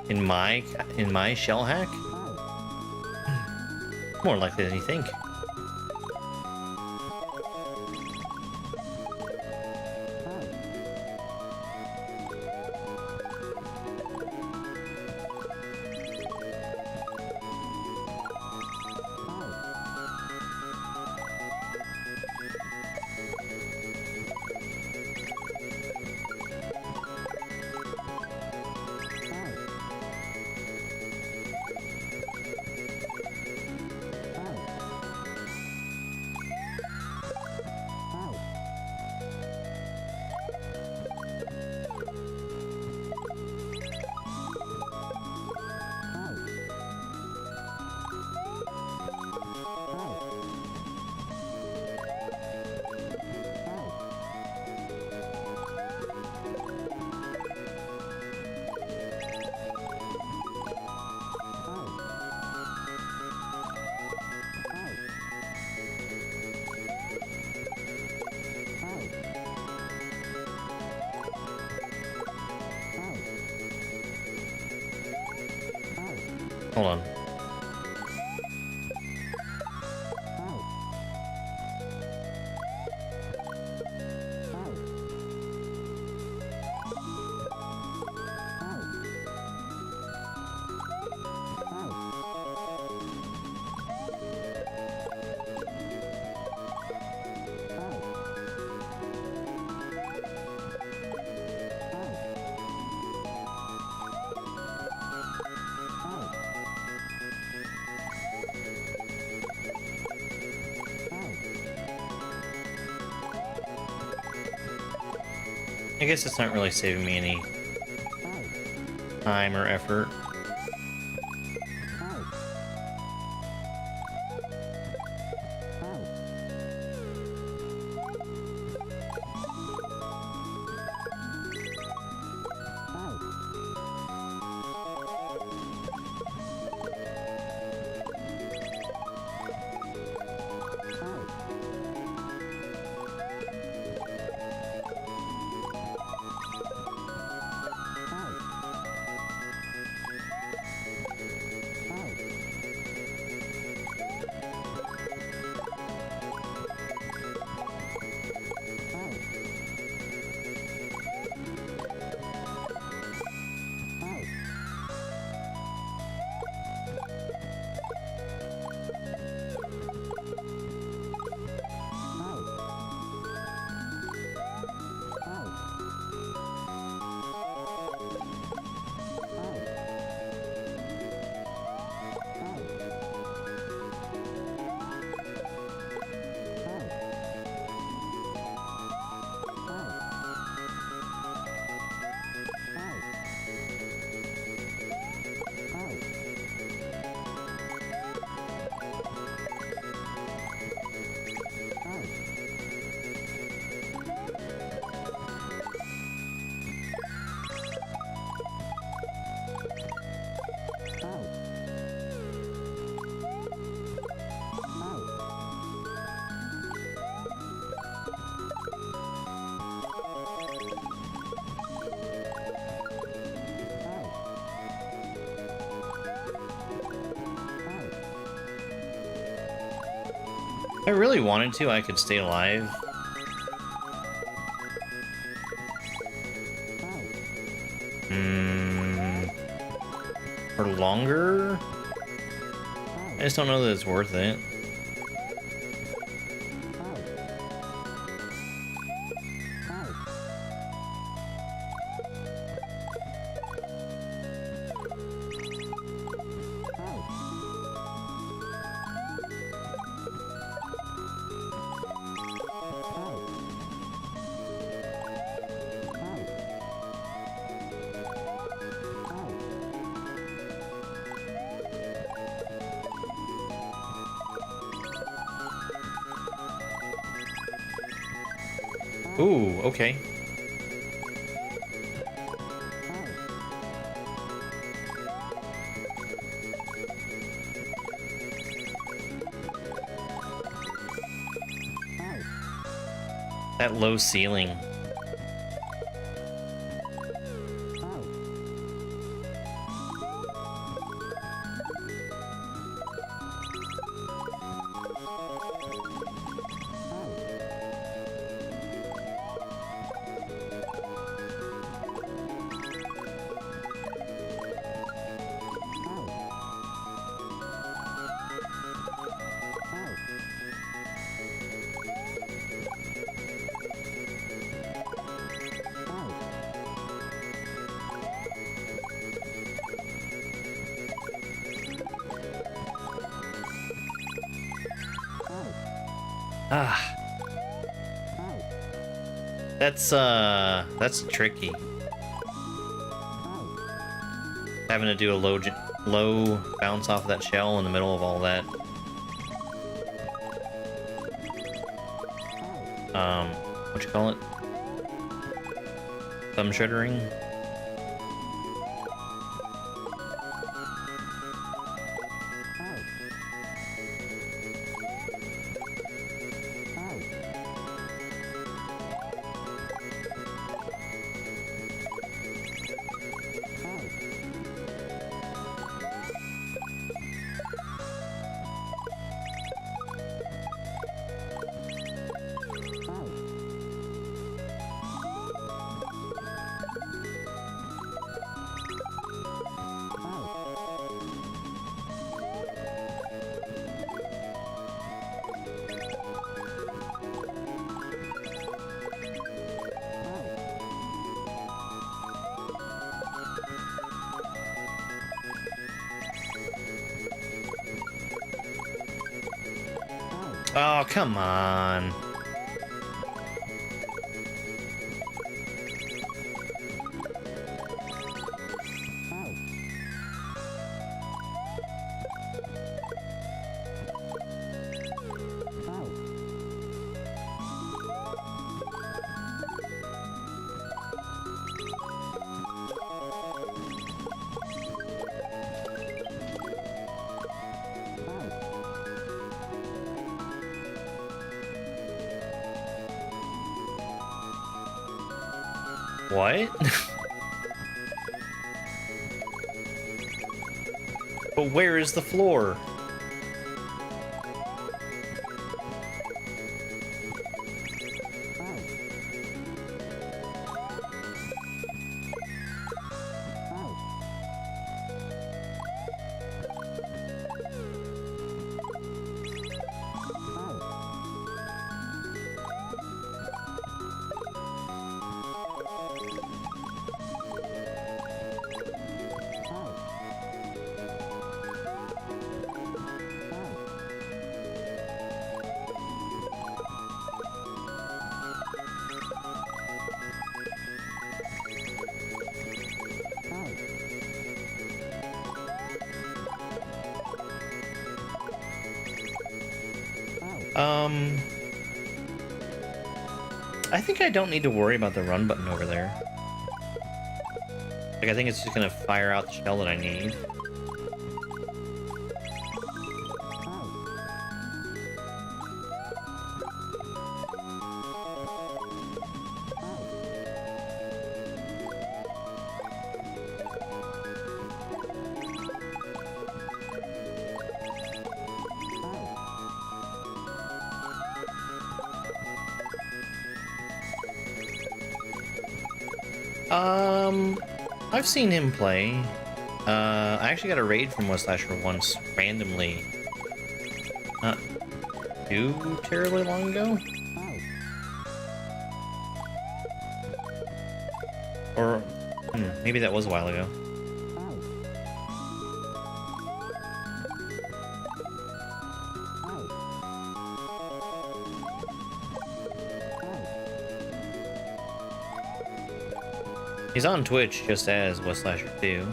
In my shell hack? More likely than you think. Hold on. I guess it's not really saving me any time or effort. If I really wanted to, I could stay alive. For longer? I just don't know that it's worth it. Ooh, okay. That low ceiling. Ah. That's tricky. Having to do a low bounce off of that shell in the middle of all that. What you call it? Thumb shuddering? Oh, come on. What? But where is the floor? I think I don't need to worry about the run button over there. Like, I think it's just gonna fire out the shell that I need. I've seen him play. I actually got a raid from Westlasher once, randomly. Not too terribly long ago? Or, maybe that was a while ago. He's on Twitch just as Westlasher 2.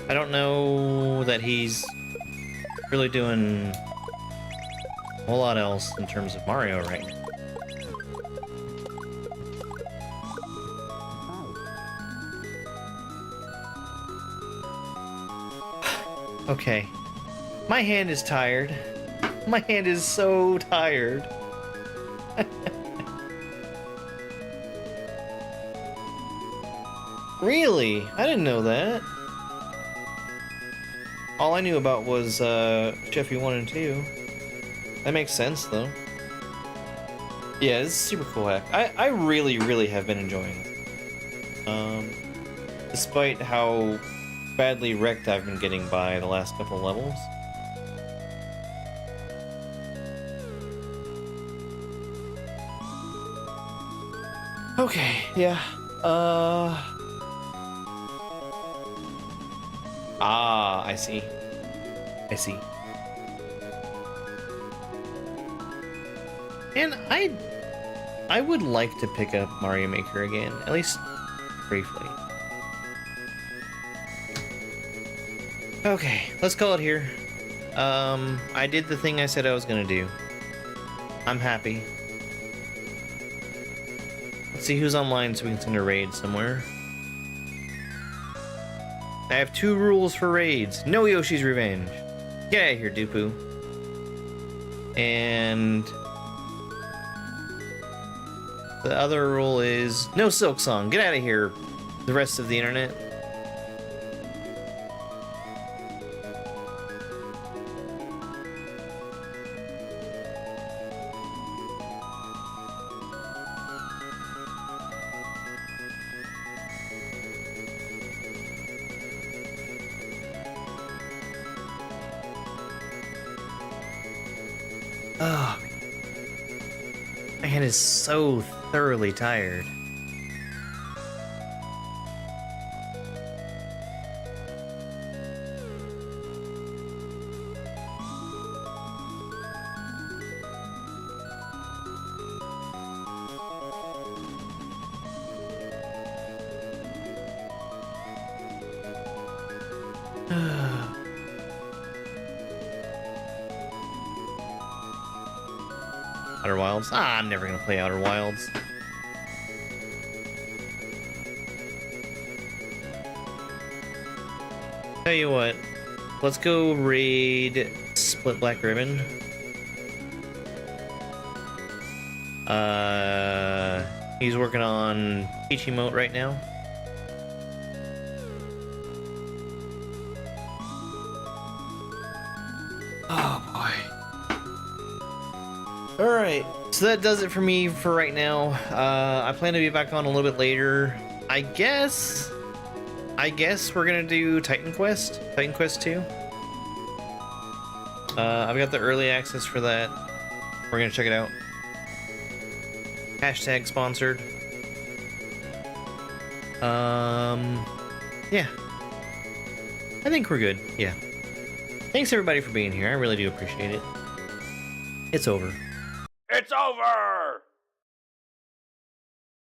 I don't know that he's really doing a whole lot else in terms of Mario right now. Okay. My hand is tired. My hand is so tired. Really? I didn't know that. All I knew about was Sheffy 1 and 2. That makes sense, though. Yeah, this is super cool hack. I really, really have been enjoying it. Despite how badly wrecked I've been getting by the last couple levels. Okay, yeah. Ah, I see. I see. And I would like to pick up Mario Maker again, at least briefly. Okay, let's call it here. I did the thing I said I was gonna do. I'm happy. Let's see who's online so we can send a raid somewhere. I have 2 rules for raids. No Yoshi's Revenge. Get out of here, Dupu. And the other rule is no Silk Song. Get out of here, the rest of the internet. Oh, my hand is so thoroughly tired. Outer Wilds? Ah, I'm never gonna play Outer Wilds. Tell you what, let's go raid Split Black Ribbon. He's working on Peach Emote right now. Oh boy. Alright, so that does it for me for right now. I plan to be back on a little bit later. I guess we're gonna do Titan Quest 2. I've got the early access for that. We're gonna check it out. Hashtag sponsored. Yeah. I think we're good, yeah. Thanks everybody for being here, I really do appreciate it. It's over. It's over!